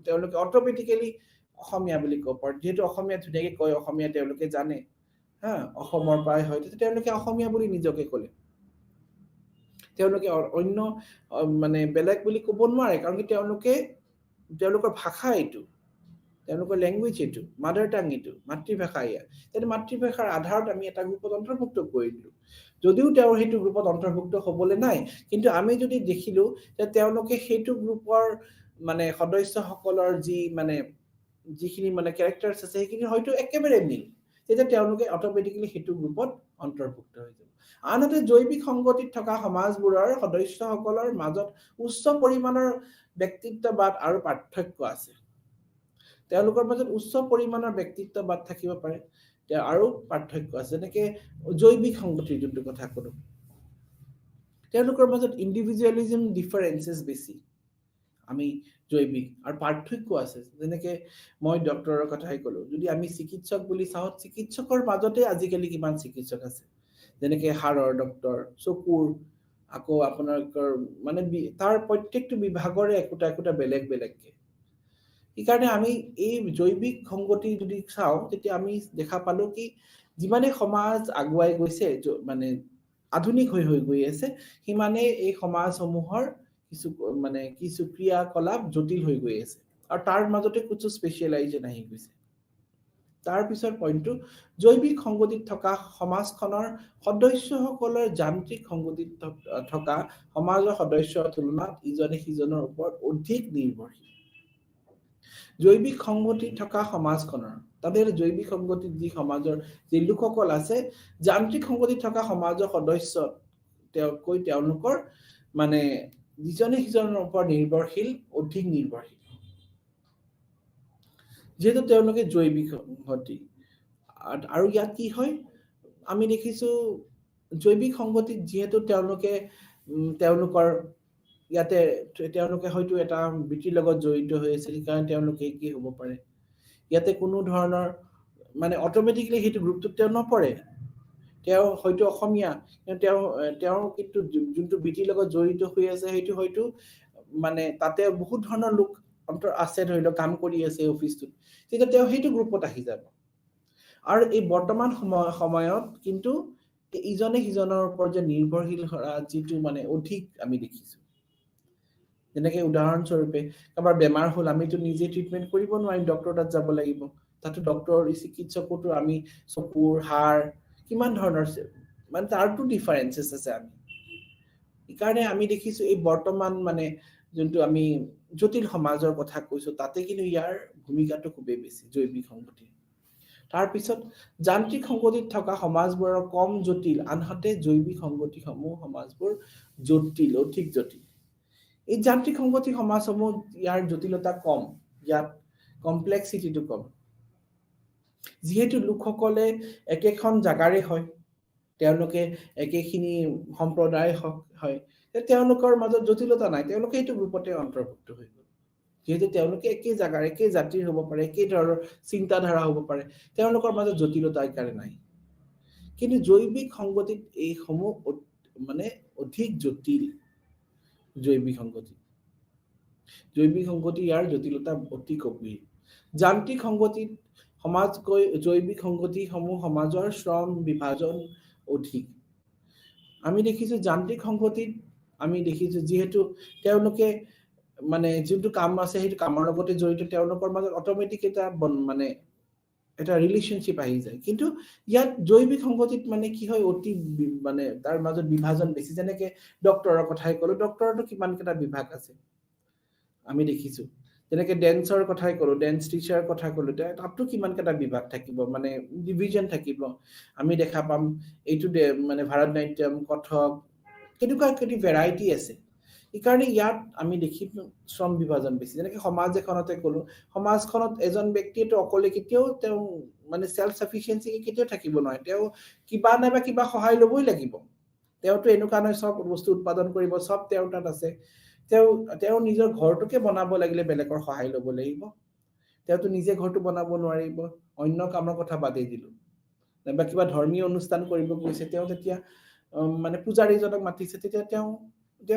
তেওঁলোকে অটোমেটিক্যালি অসমীয়া বুলি ক'ব পাৰে যেহেতু অসমীয়া ধুনীয়াকৈ কয় অসমীয়া তেওঁলোকে জানে অসমৰ পৰাই হয় তেওঁলোকে অসমীয়া বুলি নিজকে ক'লে তেওঁলোকে অন্য মানে বেলেগ বুলি ক'ব নোৱাৰে কাৰণ কি তেওঁলোকৰ ভাষা এইটো তেওঁলোকৰ ল্যাঙ্গুৱেজ এইটো মাদাৰ টাং এইটো মাতৃভাষা তেনে মাতৃভাষাৰ আধাৰত আমি এটা গ্ৰুপত অন্তৰ্ভুক্ত কৰি দিলো যদিও তেওঁৰ সেইটো গ্ৰুপত অন্তৰ্ভুক্ত হ'বলৈ নাই কিন্তু আমি যদি দেখিলো যে তেওঁলোকে সেইটো গ্ৰুপৰ মানে সদস্যসকলৰ যিখিনি মানে ক্যাৰেক্টাৰছ আছে সেইখিনি হয়তো একেবাৰে মিল তেতিয়া তেওঁলোকে অটোমেটিক্যালি সেইটো গ্ৰুপত অন্তৰ্ভুক্ত হৈ যাব আনহাতে জৈৱিক সংগতিত থকা সমাজবোৰৰ সদস্যসকলৰ মাজত উচ্চ পৰিমাণৰ ব্যক্তিত্ববাদ আৰু পাৰ্থক্য আছে তেওঁলোকৰ মাজত উচ্চ পৰিমাণৰ ব্যক্তিত্ববাদ থাকিব পাৰে আৰু পাৰ্থক্য আছে যেনেকৈ জৈৱিক সংগতিৰ যোনটো কথা ক'লো তেওঁলোকৰ মাজত ইণ্ডিভিজুৱেলিজম ডিফাৰেন্সেছ বেছি আমি জৈৱিক আৰু পাৰ্থক্য আছে যেনেকৈ মই ডক্টৰৰ কথাই ক'লো যদি আমি চিকিৎসক বুলি চাওঁ চিকিৎসকৰ মাজতে আজিকালি কিমান চিকিৎসক আছে যেনেকৈ হাড়ৰ ডক্টৰ চকুৰ আকৌ আপোনালোকৰ মানে তাৰ প্ৰত্যেকটো বিভাগৰে একোটা বেলেগকে সেইকাৰণে আমি এই জৈৱিক সংগতি যদি চাওঁ তেতিয়া আমি দেখা পালো কি যিমানে সমাজ আগুৱাই গৈছে মানে আধুনিক হৈ গৈ আছে সিমানে এই সমাজসমূহৰ কিছু ক্ৰিয়াকলাপ জটিল হৈ গৈ আছে আৰু তাৰ মাজতে কিছু স্পেচিয়েলাইজেশ্যন আহি গৈছে তাৰ পিছৰ পইণ্টটো জৈৱিক সংগতিত থকা সমাজখনৰ সদস্যসকলৰ যান্ত্ৰিক সংগতিত থকা সমাজৰ সদস্যৰ তুলনাত ইজনে সিজনৰ ওপৰত অধিক নিৰ্ভৰশীল। জৈৱিক সংগতি থকা সমাজখনৰ তাদের জৈৱিক সংগতিত যি সমাজৰ যি লোকসকল আছে যান্ত্ৰিক সংগতিত থকা সমাজৰ সদস্য তেওঁলোকৰ মানে ইজনে সিজনৰ ওপৰত নিৰ্ভৰশীল অধিক নিৰ্ভৰশীল যেহেতু তেওঁলোকে জৈৱিক সংগতি আৰু ইয়াত কি হয় আমি দেখিছো জৈৱিক সংগতিত যেহেতু তেওঁলোকৰ ইয়াতে তেওঁলোকে হয়তো এটা বৃত্তিৰ লগত জড়িত হৈ আছে কাৰণ তেওঁলোকে কি হ'ব পাৰে ইয়াতে কোনো ধৰণৰ মানে অটোমেটিকলি সেইটো গ্ৰুপটোত তেওঁ নপৰে তেওঁ হয়তো অসমীয়া তেওঁ কিন্তু যোনটো বৃত্তিৰ লগত জড়িত হৈ আছে সেইটো হয়তো মানে তাতে বহুত ধৰণৰ লোক অন্তৰ আছে ধৰি লওক কাম কৰি আছে অফিসটোত তেতিয়া তেওঁ সেইটো গ্ৰুপত আহি যাব আৰু এই বৰ্তমান সময়ত কিন্তু ইজনে সিজনৰ ওপৰত যে নিৰ্ভৰশীল যিটো মানে অধিক আমি দেখিছো যেনেকৈ উদাহৰণস্বৰূপে কাৰোবাৰ বেমাৰ হ'ল আমিতো নিজে ট্ৰিটমেন্ট কৰিব নোৱাৰিম ডক্টৰ তাত যাব লাগিব তাতো ডক্টৰ চিকিৎসকটো আমি চকুৰ হাড় কিমান ধৰণৰ মানে তাৰটো ডিফাৰেন্সেস আছে আমি ইকাৰণে আমি দেখিছো এই বৰ্তমান মানে যোনটো আমি জটিল সমাজৰ কথা কৈছো তাতে কিন্তু ইয়াৰ ভূমিকাটো খুবেই বেছি জৈৱিক সংগতি তাৰ পিছত যান্ত্ৰিক সংগতিত থকা সমাজবোৰৰ কম জটিল আনহাতে জৈৱিক সংগতিসমূহ সমাজবোৰ জটিল অধিক জটিল এই যান্ত্ৰিক সংগতি সমাজসমূহ ইয়াৰ জটিলতা কম ইয়াত কমপ্লেক্সিটিটো কম যেহেতু লোকসকলে একেখন জাগাৰে হয় তেওঁলোকে একেখিনি সম্প্ৰদায় হয় তেওঁলোকৰ মাজত জটিলতা নাই তেওঁলোকে এইটো গ্ৰুপতে অন্তৰ্ভুক্ত হৈ গ'ল যেহেতু তেওঁলোকে একে জাগাৰ একে জাতিৰ হ'ব পাৰে একে ধৰণৰ চিন্তাধাৰা হ'ব পাৰে তেওঁলোকৰ মাজত জটিলতা ইকাৰে নাই কিন্তু জৈৱিক সংগতিত এই সমূহ মানে অধিক জটিল জৈৱিক সংগতি ইয়াৰ জটিলতা অতি গভীৰ যান্ত্ৰিক সংগতিত সমাজকৈ জৈৱিক সংগতিসমূহ সমাজৰ শ্ৰম বিভাজন অধিক আমি দেখিছো যান্ত্ৰিক সংগতিত আমি দেখিছো যেহেতু তেওঁলোকে মানে যোনটো কাম আছে সেইটো কামৰ লগতে জড়িত তেওঁলোকৰ মাজত অটোমেটিক এটা মানে এটা ৰিলেশনশিপ আহি যায় কিন্তু ইয়াত জৈৱিক সংগতিত মানে কি হয় অতি মানে তাৰ মাজত বিভাজন বেছি যেনেকৈ ডক্টৰৰ কথাই ক'লো ডক্টৰটো কিমান কেটা বিভাগ আছে আমি দেখিছো যেনেকৈ ডেন্সৰ কথাই ক'লো ডেন্স টিচাৰ কথা ক'লো তাতটো কিমান কেটা বিভাগ থাকিব মানে ডিভিজন থাকিব আমি দেখা পাম এইটো মানে ভাৰতনাট্যম কথক কেনেকুৱা কেটি ভেৰাইটি আছে ইকাৰণে ইয়াত আমি দেখিম শ্ৰম বিভাজন বেছি যেনেকৈ সমাজ এখনতে ক'লো সমাজখনত এজন ব্যক্তিটো অকলে কেতিয়াও তেওঁ মানে সেলফ সাফিসিয়েন্সি কেতিয়াও থাকিব নোৱাৰে তেওঁ কিবা নাইবা কিবা সহায় ল'বই লাগিব তেওঁটো এনেকুৱা নহয় সব বস্তু উৎপাদন কৰিব সব তেওঁৰ তাত আছে তেওঁ নিজৰ ঘৰটোকে বনাব লাগিলে বেলেগৰ সহায় ল'ব লাগিব তেওঁটো নিজে ঘৰটো বনাব নোৱাৰিব অন্য কামৰ কথা বাদেই দিলো নাইবা কিবা ধৰ্মীয় অনুষ্ঠান কৰিব গৈছে তেওঁ তেতিয়া মানে পূজাৰীজনক মাতিছে তেতিয়া তেওঁ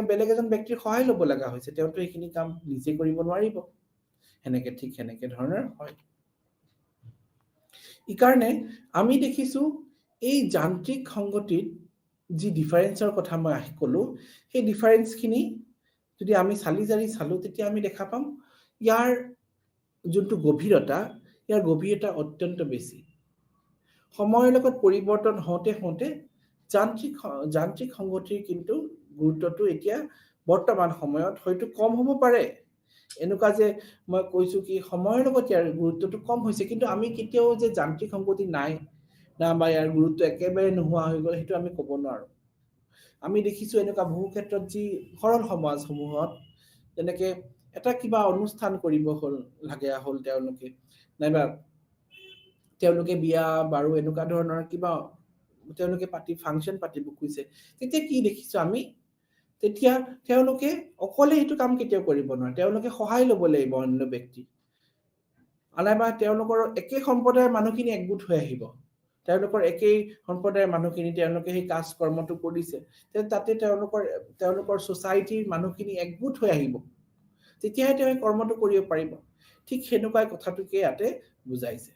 বেলেগ এজন ব্যক্তিৰ সহায় ল'ব লগা হৈছে তেওঁটো এইখিনি কাম নিজে কৰিব নোৱাৰিব হেনেকে ধৰণৰ হয় ইকাৰণে আমি দেখিছো এই যান্ত্ৰিক সংগতিত যি ডিফাৰেন্সৰ কথা মই ক'লো সেই ডিফাৰেন্সখিনি যদি আমি চালো তেতিয়া আমি দেখা পাম ইয়াৰ যোনটো গভীৰতা ইয়াৰ গভীৰতা অত্যন্ত বেছি সময়ৰ লগত পৰিৱৰ্তন হওঁতে যান্ত্ৰিক সংগতিৰ কিন্তু গুৰুত্বটো এতিয়া বৰ্তমান সময়ত হয়তো কম হ'ব পাৰে এনেকুৱা যে মই কৈছো কি সময়ৰ লগত ইয়াৰ গুৰুত্বটো কম হৈছে কিন্তু আমি কেতিয়াও যে যান্ত্ৰিক সংগতি নাই না বা ইয়াৰ গুৰুত্ব একেবাৰে নোহোৱা হৈ গ'ল সেইটো আমি ক'ব নোৱাৰো আমি দেখিছো এনেকুৱা বহু ক্ষেত্ৰত যি সৰল সমাজসমূহত যেনেকৈ এটা কিবা অনুষ্ঠান কৰিব হ'ল তেওঁলোকে বিয়া বাৰু এনেকুৱা ধৰণৰ কিবা তেওঁলোকে ফাংচন পাতিব খুজিছে তেতিয়া কি দেখিছো আমি তেতিয়া তেওঁলোকে অকলে সেইটো কাম কেতিয়াও কৰিব নোৱাৰে তেওঁলোকে সহায় ল'ব লাগিব অন্য ব্যক্তি আলাবা তেওঁলোকৰ একে সম্প্ৰদায়ৰ মানুহখিনি একগোট হৈ আহিব তেওঁলোকৰ একেই সম্প্ৰদায়ৰ মানুহখিনি তেওঁলোকে সেই কাজ কৰ্মটো কৰিছে তাতে তেওঁলোকৰ সোসাইটিৰ মানুহখিনি একগোট হৈ আহিব তেতিয়াহে তেওঁ কৰ্মটো কৰিব পাৰিব ঠিক হেনেকুৱা কথাটোকে ইয়াতে বুজাইছে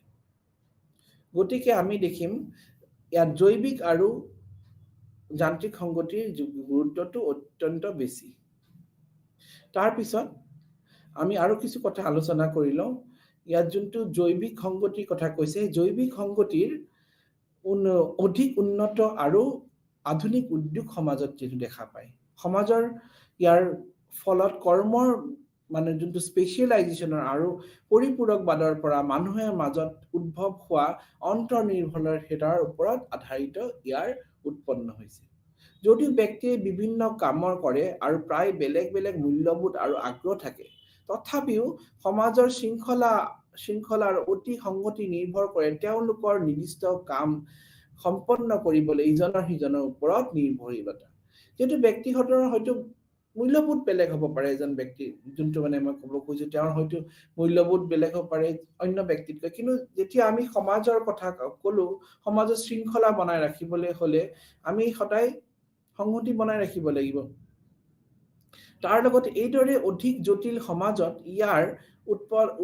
গতিকে আমি দেখিম ইয়াত জৈৱিক আৰু যান্ত্ৰিক সংগতিৰ গুৰুত্বটো অত্যন্ত বেছি তাৰ পিছত আমি আৰু কিছু কথা আলোচনা কৰি লওঁ ইয়াত যোনটো জৈৱিক সংগতিৰ কথা কৈছে জৈৱিক সংগতিৰ অধিক উন্নত আৰু আধুনিক উদ্যোগ সমাজত যেটো দেখা পায় সমাজৰ ইয়াৰ ফলত কৰ্মৰ মানে যোনটো স্পেশালাইজেশনৰ আৰু পৰিপূৰকবাদৰ পৰা মানুহৰ মাজত উদ্ভৱ হোৱা অন্তৰ্নিৰ্ভৰশীলতাৰ ওপৰত আধাৰিত ইয়াৰ উৎপন্ন হৈছে যদিও ব্যক্তিয়ে বিভিন্ন কামৰ কৰে আৰু প্ৰায় বেলেগ বেলেগ মূল্যবোধ আৰু আগ্ৰহ থাকে তথাপিও সমাজৰ শৃংখলাৰ অতি সংগতি নিৰ্ভৰ কৰে তেওঁলোকৰ নিৰ্দিষ্ট কাম সম্পন্ন কৰিবলৈ ইজনৰ সিজনৰ ওপৰত নিৰ্ভৰশীলতা যেটো ব্যক্তিগতৰ হয়তো মূল্যবোধ বেলেগ হ'ব পাৰে এজন ব্যক্তি যোনটো মানে মই ক'ব খুজিছো তেওঁৰ হয়তো মূল্যবোধ বেলেগ হ'ব পাৰে অন্য ব্যক্তিতকৈ কিন্তু যেতিয়া আমি সমাজৰ কথা ক'লো সমাজৰ শৃংখলা বনাই ৰাখিবলৈ হলে আমি সদায় সংগতি বনাই ৰাখিব লাগিব তাৰ লগত এইদৰে অধিক জটিল সমাজত ইয়াৰ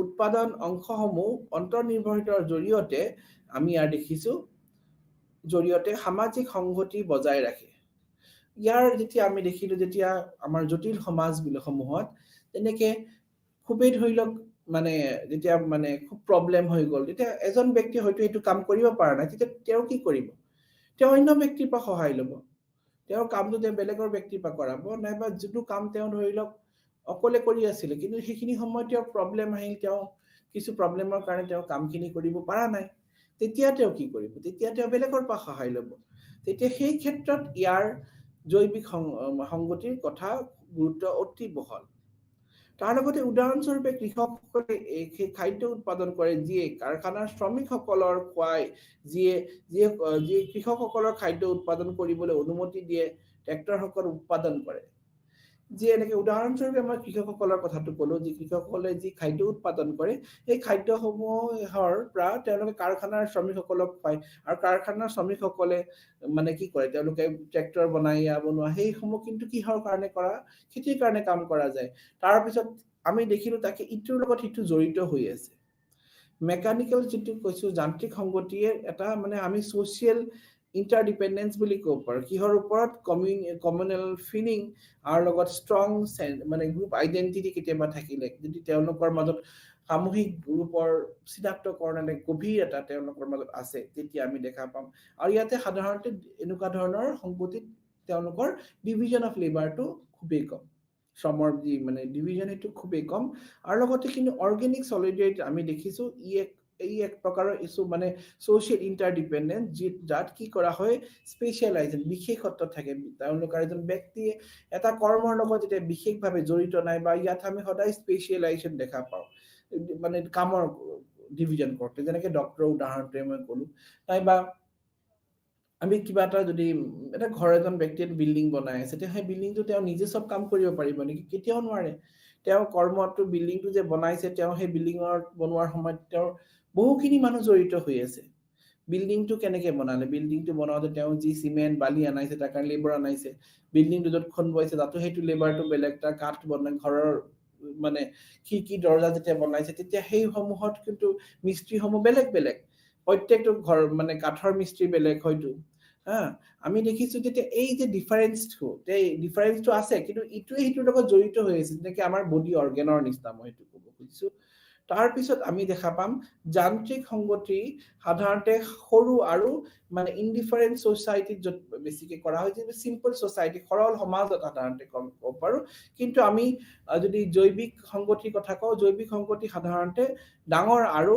উৎপাদন অংশসমূহ অন্তৰ্নিৰ্ভৰতাৰ জৰিয়তে আমি ইয়াৰ দেখিছো জৰিয়তে সামাজিক সংগতি বজাই ৰাখে ইয়াৰ যেতিয়া আমি দেখিলো যেতিয়া আমাৰ জটিল সমাজসমূহত তেনেকে খুবেই ধৰিলক মানে যেতিয়া মানে খুব প্ৰবলেম হৈ গল তেতিয়া এজন ব্যক্তি হয়তো এইটো কাম কৰিব পৰা নাই তেতিয়া তেওঁ কি কৰিব তেওঁ অন্য ব্যক্তিৰ পৰা সহায় ল'ব তেওঁৰ কামটো তেওঁ বেলেগৰ ব্যক্তিৰ পৰা কৰাব নাইবা যিটো কাম তেওঁ ধৰিলক অকলে কৰি আছিল কিন্তু সেইখিনি সময়ত তেওঁৰ প্ৰবলেম আহিল তেওঁ কিছু প্ৰবলেমৰ কাৰণে তেওঁ কামখিনি কৰিব পৰা নাই তেতিয়া তেওঁ কি কৰিব তেতিয়া তেওঁ বেলেগৰ পৰা সহায় ল'ব তেতিয়া সেই ক্ষেত্ৰত ইয়াৰ জৈৱিক সংগতিৰ কথা গুৰুত্ব অতি বহল তাৰ লগতে উদাহৰণস্বৰূপে কৃষকসকলে এই খাদ্য উৎপাদন কৰে যিয়ে কাৰখানাৰ শ্ৰমিকসকলৰ খুৱাই যিয়ে কৃষকসকলৰ খাদ্য উৎপাদন কৰিবলৈ অনুমতি দিয়ে ট্ৰেক্টৰসকল উৎপাদন কৰে যে এনেকে উদাহৰণস্বৰূপে মই কৃষকসকলৰ কথাটো ক'লো যে কৃষকসকলে যি খাদ্য উৎপাদন কৰে এই খাদ্যসমূহৰ পৰা তেওঁলোকে কাৰখানাৰ শ্ৰমিকসকলক পায় আৰু কাৰখানাৰ শ্ৰমিকসকলে মানে কি কৰে তেওঁলোকে ট্ৰেক্টৰ বনোৱা সেইসমূহ কিন্তু কিহৰ কাৰণে কৰা খেতিৰ কাৰণে কাম কৰা যায় তাৰ পিছত আমি দেখিলো তাকে ইটোৰ লগত ইটো জড়িত হৈ আছে মেকানিক্যাল যেটো কৈছো যান্ত্ৰিক সংগতিয়ে এটা মানে আমি সোশ্যাল ইন্টাৰডিপেন্ডেন্স বুলি ক'ব পাৰো কিহৰ ওপৰত কমিউনেল ফিলিং আৰু লগত ষ্ট্ৰং মানে গ্ৰুপ আইডেন্টিটি কেতিয়াবা থাকিলে যদি তেওঁলোকৰ মাজত সামূহিক গ্ৰুপৰ চিনাক্তকৰণ গভীৰ এটা তেওঁলোকৰ মাজত আছে তেতিয়া আমি দেখা পাম আৰু ইয়াতে সাধাৰণতে এনেকুৱা ধৰণৰ সংগতিত তেওঁলোকৰ ডিভিজন অফ লেবাৰটো খুবেই কম শ্ৰমৰ যি মানে ডিভিজন সেইটো খুবেই কম আৰু লগতে কিন্তু অৰ্গেনিক সলিডাৰিটি আমি দেখিছো এই এক প্ৰকাৰৰ ইছু মানে সোশ্যাল ইন্টাৰডিপেন্ডেন্স যাত কি কৰা হয় স্পেশালাইজেশন বিশেষত্ব থাকে তেওঁলোকৰ এজন ব্যক্তিয়ে এটা কৰ্মৰ লগত যেতিয়া বিশেষভাৱে জড়িত নাই বা ইয়াত আমি সদায় স্পেশালাইজেশন দেখা পাওঁ মানে কামৰ ডিভিজন কৰতে যেনেকৈ ডক্টৰ উদাহৰণটোৱে মই ক'লো নাইবা আমি কিবা এটা যদি এটা ঘৰ এজন ব্যক্তিয়ে বিল্ডিং বনাই আছে তেতিয়া সেই বিল্ডিংটো তেওঁ নিজে সব কাম কৰিব পাৰিব নেকি কেতিয়াও নোৱাৰে তেওঁ কৰ্মটো বিল্ডিংটো যে বনাইছে তেওঁ সেই বিল্ডিংৰ বনোৱাৰ সময়ত তেওঁ বহুখিনি মানুহ জড়িত হৈ আছে বিল্ডিংটো কেনেকৈ বনালে বিল্ডিংটো বনাওতে তেওঁ যি সিমেন্ট বালি আনাইছে তাৰ কাৰণে লেবাৰ আনাইছে বিল্ডিংটো যত খনবাইছে তাতো সেইটো লেবাৰটো বেলেগ তাৰ কাঠ বনাই ঘৰৰ মানে খিৰকি দৰজা যেতিয়া বনাইছে তেতিয়া সেই সমূহত কিন্তু মিস্ত্ৰীসমূহ বেলেগ বেলেগ প্ৰত্যেকটো ঘৰ মানে কাঠৰ মিস্ত্ৰী বেলেগ হয়তো আমি দেখিছো যে এই যে ডিফাৰেন্সটো আছে কিন্তু ইটোৱে হিটোৰ লগত জড়িত হৈ আছে যেনেকৈ আমাৰ বডি অৰ্গেনৰ নিচিনা মই এইটো ক'ব খুজিছো তাৰ পিছত আমি দেখা পাম যান্ত্ৰিক সংগতি সাধাৰণতে সৰু আৰু মানে ইনডিফাৰেন্ট সোসাইটিত যত বেছিকৈ কৰা হয় যে সিম্পল সোসাইটি সৰল সমাজত সাধাৰণতে ক'ব পাৰো কিন্তু আমি যদি জৈৱিক সংগতিৰ কথা কওঁ জৈৱিক সংগতি সাধাৰণতে ডাঙৰ আৰু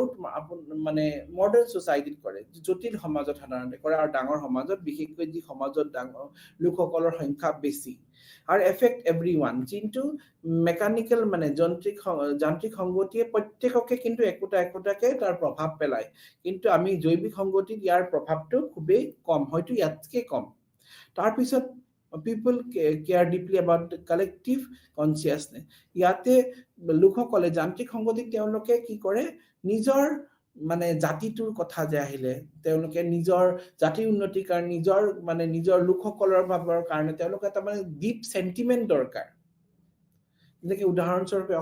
মানে মডাৰ্ন সোসাইটিত কৰে জটিল সমাজত সাধাৰণতে কৰে আৰু ডাঙৰ সমাজত বিশেষকৈ যি সমাজত ডাঙৰ লোকসকলৰ সংখ্যা বেছি আৰু এফেক্ট এভৰিওয়ান কিন্তু মেকানিক্যাল মানে যান্ত্ৰিক সংগতিয়ে প্ৰত্যেককে কিন্তু একোটাকে তাৰ প্ৰভাৱ পেলায় কিন্তু আমি জৈৱিক সংগতিত ইয়াৰ প্ৰভাৱটো খুবেই কম হয়তো ইয়াতকৈ কম তাৰ পিছত people care deeply about the collective consciousness ইয়াতে লোকসকলে যান্ত্ৰিক সংগতিত তেওঁলোকে কি কৰে নিজৰ মানে জাতিটোৰ কথা যে আহিলে তেওঁলোকে নিজৰ জাতিৰ উন্নতিৰ কাৰণে নিজৰ লোকসকলৰ ভাৱৰ কাৰণে তেওঁলোকে এটা মানে ডিপ সেন্টিমেন্ট দৰকাৰ যেনেকৈ উদাহৰণস্বৰূপে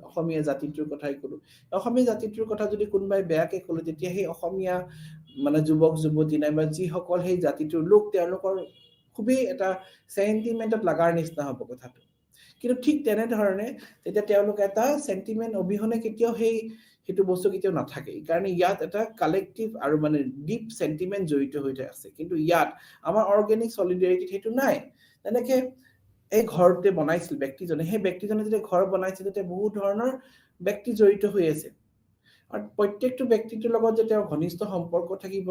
অসমীয়া জাতিটোৰ কথাই ক'লো অসমীয়া জাতিটোৰ কথা যদি কোনোবাই বেয়াকৈ ক'লে তেতিয়া সেই অসমীয়া মানে যুৱক যুৱতী নাইবা যিসকল সেই জাতিটোৰ লোক তেওঁলোকৰ খুবেই এটা সেন্টিমেন্টত লাগাৰ নিচিনা হ'ব কথাটো কিন্তু ঠিক তেনেধৰণে তেতিয়া তেওঁলোকে এটা সেন্টিমেন্ট অবিহনে কেতিয়াও সেই সেইটো বস্তু কেতিয়াও নাথাকে কাৰণ ইয়াত এটা কালেক্টিভ আৰু মানে ডিপ সেন্টিমেন্ট জড়িত হৈ আছে কিন্তু ইয়াত আমাৰ অৰ্গেনিক সলিডাৰিটি সেইটো নাই তেনেকে এই ঘৰতে বনাইছিল ব্যক্তিজনে সেই ব্যক্তিজনে যেতিয়া ঘৰ বনাইছিল তেতিয়া বহুত ধৰণৰ ব্যক্তি জড়িত হৈ আছে আৰু প্ৰত্যেকটো ব্যক্তিটোৰ লগত যে তেওঁৰ ঘনিষ্ঠ সম্পৰ্ক থাকিব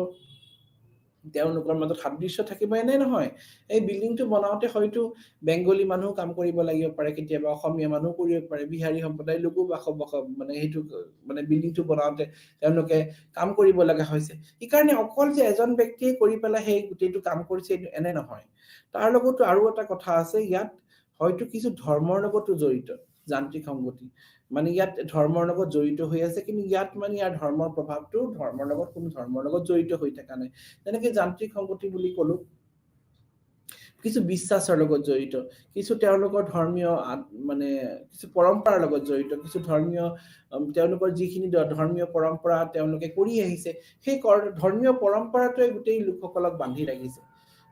তেওঁলোকৰ মাজত সাদৃশ্য থাকিব এনে নহয় এই বিল্ডিংটো বনাওতে হয়তো বেংগলী মানুহ কাম কৰিব লাগিব পাৰে কেতিয়াবা অসমীয়া মানুহ কৰিব পাৰে বিহাৰী সম্প্ৰদায়ৰ লোকো মানে সেইটো মানে বিল্ডিংটো বনাওতে তেওঁলোকে কাম কৰিব লগা হৈছে এই কাৰণে অকল যে এজন ব্যক্তিয়ে কৰি পেলাই সেই গোটেইটো কাম কৰিছে এনে নহয় তাৰ লগতো আৰু এটা কথা আছে ইয়াত হয়তো কিছু ধৰ্মৰ লগতো জড়িত যান্ত্ৰিক সংগতি মানে ইয়াত ধৰ্মৰ লগত জড়িত হৈ আছে কিন্তু ইয়াত মানে ইয়াৰ ধৰ্মৰ প্ৰভাৱটো ধৰ্মৰ লগত কোনো ধৰ্মৰ লগত জড়িত হৈ থকা নাই তেনেকে যান্ত্ৰিক সংগতি বুলি কলো কিছু বিশ্বাসৰ লগত জড়িত কিছু তেওঁলোকৰ ধৰ্মীয় মানে কিছু পৰম্পৰাৰ লগত জড়িত কিছু ধৰ্মীয় তেওঁলোকৰ যিখিনি ধৰ্মীয় পৰম্পৰা তেওঁলোকে কৰি আহিছে সেই ধৰ্মীয় পৰম্পৰাটোৱে গোটেই লোকসকলক বান্ধি ৰাখিছে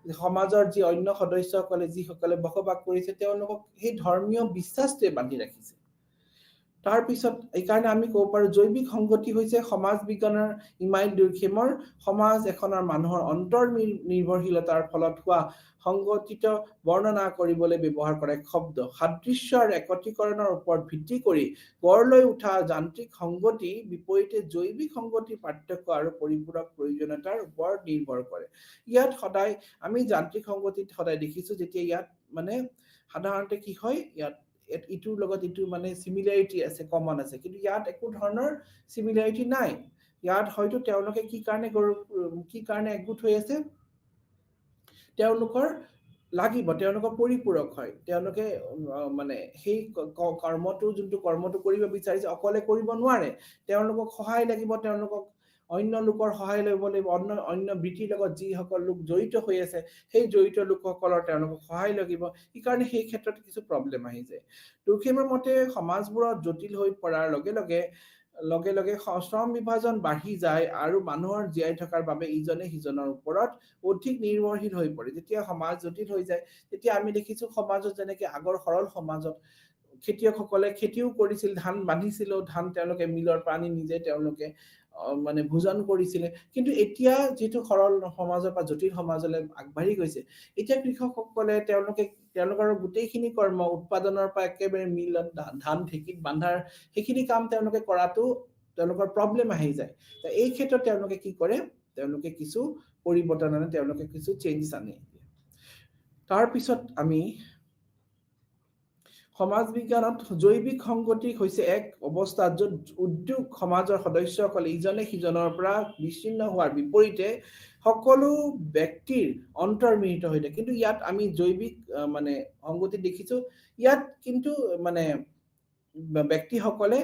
সমাজৰ যি অন্য সদস্যসকলে যিসকলে বসবাস কৰিছে তেওঁলোকক সেই ধৰ্মীয় বিশ্বাসটোৱে বান্ধি ৰাখিছে তাৰ পিছত এই কাৰণে আমি ক'ব পাৰো জৈৱিক সংগতি হৈছে সমাজ বিজ্ঞানৰ ইমাইল দুৰ্খেমৰ সমাজ এখনৰ মানুহৰ অন্তৰ নিৰ্ভৰশীলতাৰ ফলত হোৱা সংগঠিত বৰ্ণনা কৰিবলৈ ব্যৱহাৰ কৰা এক শব্দ সাদৃশ্যৰ একত্ৰীকৰণৰ ওপৰত ভিত্তি কৰি গঢ় লৈ উঠা যান্ত্ৰিক সংগতি বিপৰীতে জৈৱিক সংগতি পাৰ্থক্য আৰু পৰিপূৰক প্ৰয়োজনীয়তাৰ ওপৰত নিৰ্ভৰ কৰে ইয়াত সদায় আমি যান্ত্ৰিক সংগতিত সদায় দেখিছো যেতিয়া ইয়াত মানে সাধাৰণতে কি হয় ইয়াত ইটোৰ লগত ইটো মানে সিমিলাৰিটি আছে কমন আছে কিন্তু ইয়াত একো ধৰণৰ সিমিলাৰিটি নাই ইয়াত হয়তো তেওঁলোকে কি কাৰণে একগোট হৈ আছে তেওঁলোকৰ লাগিব তেওঁলোকৰ পৰিপূৰক হয় তেওঁলোকে মানে সেই কৰ্মটো যোনটো কৰ্মটো কৰিব বিচাৰিছে অকলে কৰিব নোৱাৰে তেওঁলোকক সহায় লাগিব তেওঁলোকক অন্য লোকৰ সহায় ল'ব লাগিব অন্য বৃত্তিৰ লগত যিসকল লোক জড়িত হৈ আছে সেই জড়িত লোকসকলৰ তেওঁলোকক সহায় লাগিব এই কাৰণে সেই ক্ষেত্ৰত কিছু প্ৰব্লেম আহি যায় দুৰ্খেমৰ মতে সমাজবোৰত জটিল হৈ পৰাৰ লগে লগে শ্ৰম বিভাজন বাঢ়ি যায় আৰু মানুহৰ জীয়াই থকাৰ বাবে ইজনে সিজনৰ ওপৰত অধিক নিৰ্ভৰশীল হৈ পৰে যেতিয়া সমাজ জটিল হৈ যায় তেতিয়া আমি দেখিছো সমাজত যেনেকে আগৰ সৰল সমাজত খেতিয়কসকলে খেতিও কৰিছিল ধান বান্ধিছিল ধান তেওঁলোকে মিলৰ পানী নিজে তেওঁলোকে মানে ভোজন কৰিছিলে কিন্তু এতিয়া যেটো সৰল সমাজৰ পৰা জটিল সমাজলৈ আগবাঢ়ি গৈছে এতিয়া কৃষকসকলে তেওঁলোকৰ গোটেইখিনি কৰ্ম উৎপাদনৰ পৰা একেবাৰে মিলত ধান ঢেকিত বান্ধাৰ সেইখিনি কাম তেওঁলোকে কৰাটো তেওঁলোকৰ প্ৰব্লেম আহি যায় এই ক্ষেত্ৰত তেওঁলোকে কি কৰে তেওঁলোকে কিছু পৰিৱৰ্তন আনে তেওঁলোকে কিছু চেঞ্জ আনে তাৰ পিছত আমি সমাজ বিজ্ঞানত জৈৱিক সংগতি হৈছে এক অৱস্থা য'ত উদ্যোগ সমাজৰ সদস্যসকলে ইজনে সিজনৰ পৰা বিচ্ছিন্ন হোৱাৰ বিপৰীতে সকলো ব্যক্তিৰ অন্তৰ্নিহিত হৈ থাকে কিন্তু ইয়াত আমি জৈৱিক মানে সংগতি দেখিছো ইয়াত কিন্তু মানে ব্যক্তিসকলে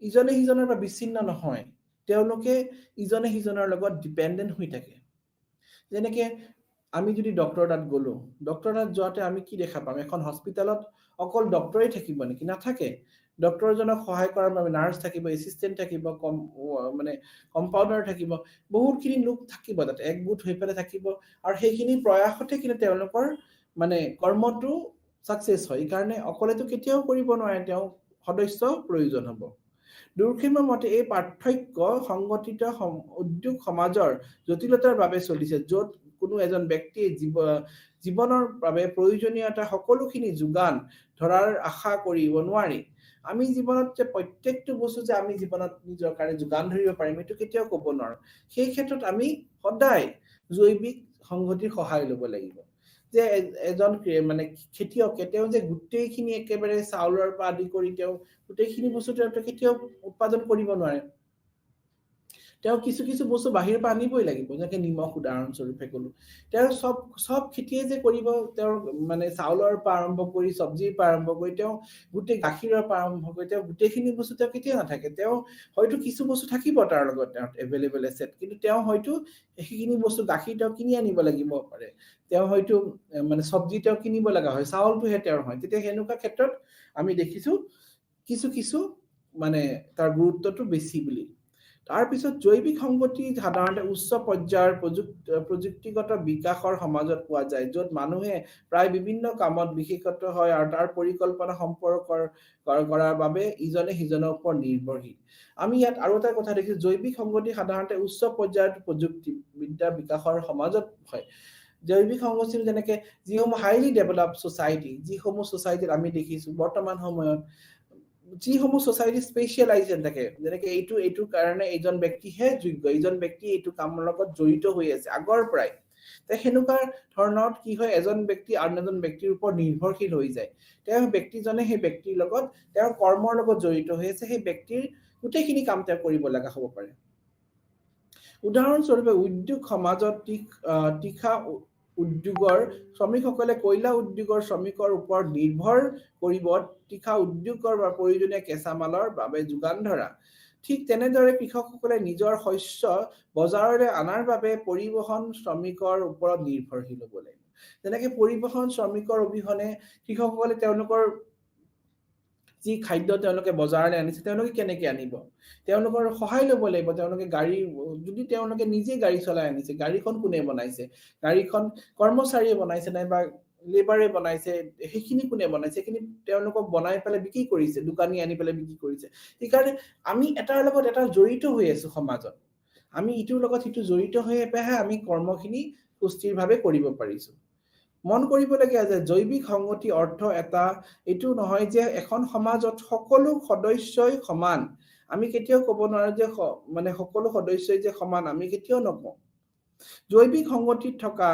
ইজনে সিজনৰ পৰা বিচ্ছিন্ন নহয় তেওঁলোকে ইজনে সিজনৰ লগত ডিপেন্ডেন্ট হৈ থাকে যেনেকে আমি যদি ডক্টৰ তাত গলো ডক্টৰ তাত যোৱাতে আমি কি দেখা পাম এখন হস্পিটেলত অকল ডক্টৰে থাকিব নেকি নাথাকে ডক্টৰজনক সহায় কৰাৰ বাবে নাৰ্ছ থাকিব এসিস্টেন্ট থাকিব মানে কম্পাউণ্ডাৰ থাকিব বহুতখিনি লোক থাকিব তাতে একগোট হৈ পেলাই থাকিব আৰু সেইখিনি প্ৰয়াসতে কিন্তু তেওঁলোকৰ মানে কৰ্মটো সাকসেস হয় কাৰণে অকলেতো কেতিয়াও কৰিব নোৱাৰে তেওঁ সদস্য প্ৰয়োজন হ'ব দুৰ্খেমৰ মতে এই পাৰ্থক্য সংগঠিত উদ্যোগ সমাজৰ জটিলতাৰ বাবে চলিছে য'ত কোনো এজন ব্যক্তিয়ে জীৱনৰ বাবে প্ৰয়োজনীয়তা সকলোখিনি যোগান ধৰাৰ আশা কৰিব নোৱাৰি আমি জীৱনত যে প্ৰত্যেকটো বস্তু যে আমি জীৱনত নিজৰ কাৰণে যোগান ধৰিব পাৰিম এটো কেতিয়াও ক'ব নোৱাৰো সেই ক্ষেত্ৰত আমি সদায় জৈৱিক সংগতিৰ সহায় ল'ব লাগিব যে এজন মানে খেতিয়কে তেওঁ যে গোটেইখিনি একেবাৰে চাউলৰ পৰা আদি কৰি তেওঁ গোটেইখিনি বস্তু তেওঁ কেতিয়াও উৎপাদন কৰিব নোৱাৰে তেওঁ কিছু বস্তু বাহিৰৰ পৰা আনিবই লাগিব যেনেকে নিমখ উদাহৰণ স্বৰূপে ক'লো তেওঁ সব খেতিয়ে যে কৰিব তেওঁ মানে চাউলৰ পৰা আৰম্ভ কৰি সবজিৰ পৰা আৰম্ভ কৰি তেওঁ গোটেই গাখীৰৰ পৰা আৰম্ভ কৰি তেওঁ গোটেইখিনি বস্তু তেওঁ কেতিয়া নাথাকে তেওঁ হয়তো কিছু বস্তু থাকিব তাৰ লগত তেওঁ এভেইলেবল আছে কিন্তু তেওঁ হয়তো সেইখিনি বস্তু গাখীৰ তেওঁ কিনি আনিব লাগিব পাৰে তেওঁ হয়তো মানে সবজি তেওঁ কিনিব লগা হয় চাউলটোহে তেওঁৰ হয় তেতিয়া হেনুকা ক্ষেত্ৰত আমি দেখিছো কিছু মানে তাৰ গুৰুত্বটো বেছি বুলি তাৰ পিছত জৈৱিক সংগতি সাধাৰণতে উচ্চ পৰ্যায়ৰ প্ৰযুক্তিগত বিকাশৰ সমাজত পোৱা যায়, য'ত মানুহে প্ৰায় বিভিন্ন কামত বিশেষত হয় আৰু তাৰ পৰিকল্পনা সম্পৰ্কৰ কৰাৰ বাবে ইজনে সিজনৰ ওপৰত নিৰ্ভৰশীল। আমি ইয়াত আৰু এটা কথা দেখিছোঁ, জৈৱিক সংগতি সাধাৰণতে উচ্চ পৰ্যায়ৰ প্ৰযুক্তিবিদ্যাৰ বিকাশৰ সমাজত হয়। জৈৱিক সংগঠন যেনেকে যিসমূহ হাইলি ডেভেলপ ছ'চাইটি, যিসমূহ ছ'চাইটিত আমি দেখিছোঁ বৰ্তমান সময়ত যিসমূহ ছ'চাইটি স্পেচিয়েলাইজেশ্যন থাকে, যেনেকে এইটোৰ কাৰণে এইজন ব্যক্তিহে যোগ্য, এইজন ব্যক্তি এইটো কামৰ লগত জড়িত হৈ আছে আগৰ পৰাই। সেনেকুৱা ধৰণৰ কি হয়, এজন ব্যক্তি আন এজন ব্যক্তিৰ ওপৰত নিৰ্ভৰশীল হৈ যায়। তেওঁ ব্যক্তিজনে সেই ব্যক্তিৰ লগত তেওঁৰ কৰ্মৰ লগত জড়িত হৈ আছে, সেই ব্যক্তিৰ গোটেইখিনি কাম তেওঁ কৰিব লগা হ'ব পাৰে। উদাহৰণস্বৰূপে উদ্যোগ সমাজত তীখা উদ্যোগৰ শ্ৰমিকসকলে কয়লা উদ্যোগৰ শ্ৰমিকৰ ওপৰত নিৰ্ভৰ কৰিব তীখা উদ্যোগৰ বা প্ৰয়োজনীয় কেঁচামালৰ বাবে যোগান ধৰা। ঠিক তেনেদৰে কৃষকসকলে নিজৰ শস্য বজাৰলৈ অনাৰ বাবে পৰিবহণ শ্ৰমিকৰ ওপৰত নিৰ্ভৰশীল হ'ব লাগিব। যেনেকে পৰিবহণ শ্ৰমিকৰ অবিহনে কৃষকসকলে তেওঁলোকৰ যি খাদ্য তেওঁলোকে বজাৰলৈ আনিছে তেওঁলোকে কেনেকে আনিব, তেওঁলোকৰ সহায় ল'ব লাগিব। তেওঁলোকে যদি তেওঁলোকে নিজে গাড়ী চলাই আনিছে, গাড়ীখন কোনে বনাইছে, গাড়ীখন কৰ্মচাৰীয়ে বনাইছে নাইবা লেবাৰে বনাইছে, সেইখিনি কোনে বনাইছে, সেইখিনি তেওঁলোকক বনাই পেলাই বিক্ৰী কৰিছে, দোকানী আনি পেলাই বিক্ৰী কৰিছে। সেইকাৰণে আমি এটাৰ লগত এটা জড়িত হৈ আছো সমাজত, আমি ইটোৰ লগত সিটো জড়িত হৈ পেলাইহে আমি কৰ্মখিনি সুস্থিৰভাৱে কৰিব পাৰিছো। মন কৰিবলগীয়া যে জৈৱিক সংগতি অৰ্থ এইটো নহয় যে এখন সমাজত সকলো সদস্যই সমান। আমি কেতিয়াও ক'ব নোৱাৰো যে সকলো সদস্যই যে সমান, আমি কেতিয়াও নকওঁ। জৈৱিক সংগতিত থকা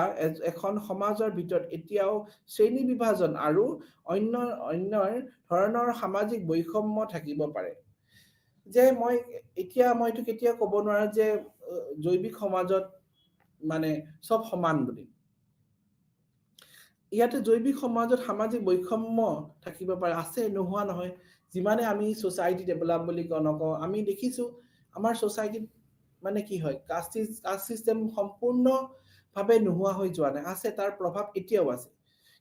এখন সমাজৰ ভিতৰত এতিয়াও শ্ৰেণী বিভাজন আৰু অন্য ধৰণৰ সামাজিক বৈষম্য থাকিব পাৰে। যে মইতো কেতিয়াও ক'ব নোৱাৰো যে জৈৱিক সমাজত চব সমান বুলি। ইয়াতে জৈৱিক সমাজত সামাজিক বৈষম্য থাকিব পাৰে, আছে, নোহোৱা নহয়। যিমানে আমি ছ'চাইটি ডেভেলপ বুলি নকওঁ, আমি দেখিছো আমাৰ ছ'চাইটিত কি হয়, কাষ্ট চিষ্টেম সম্পূৰ্ণভাৱে নোহোৱা হৈ যোৱা নাই, আছে, তাৰ প্ৰভাৱ এতিয়াও আছে।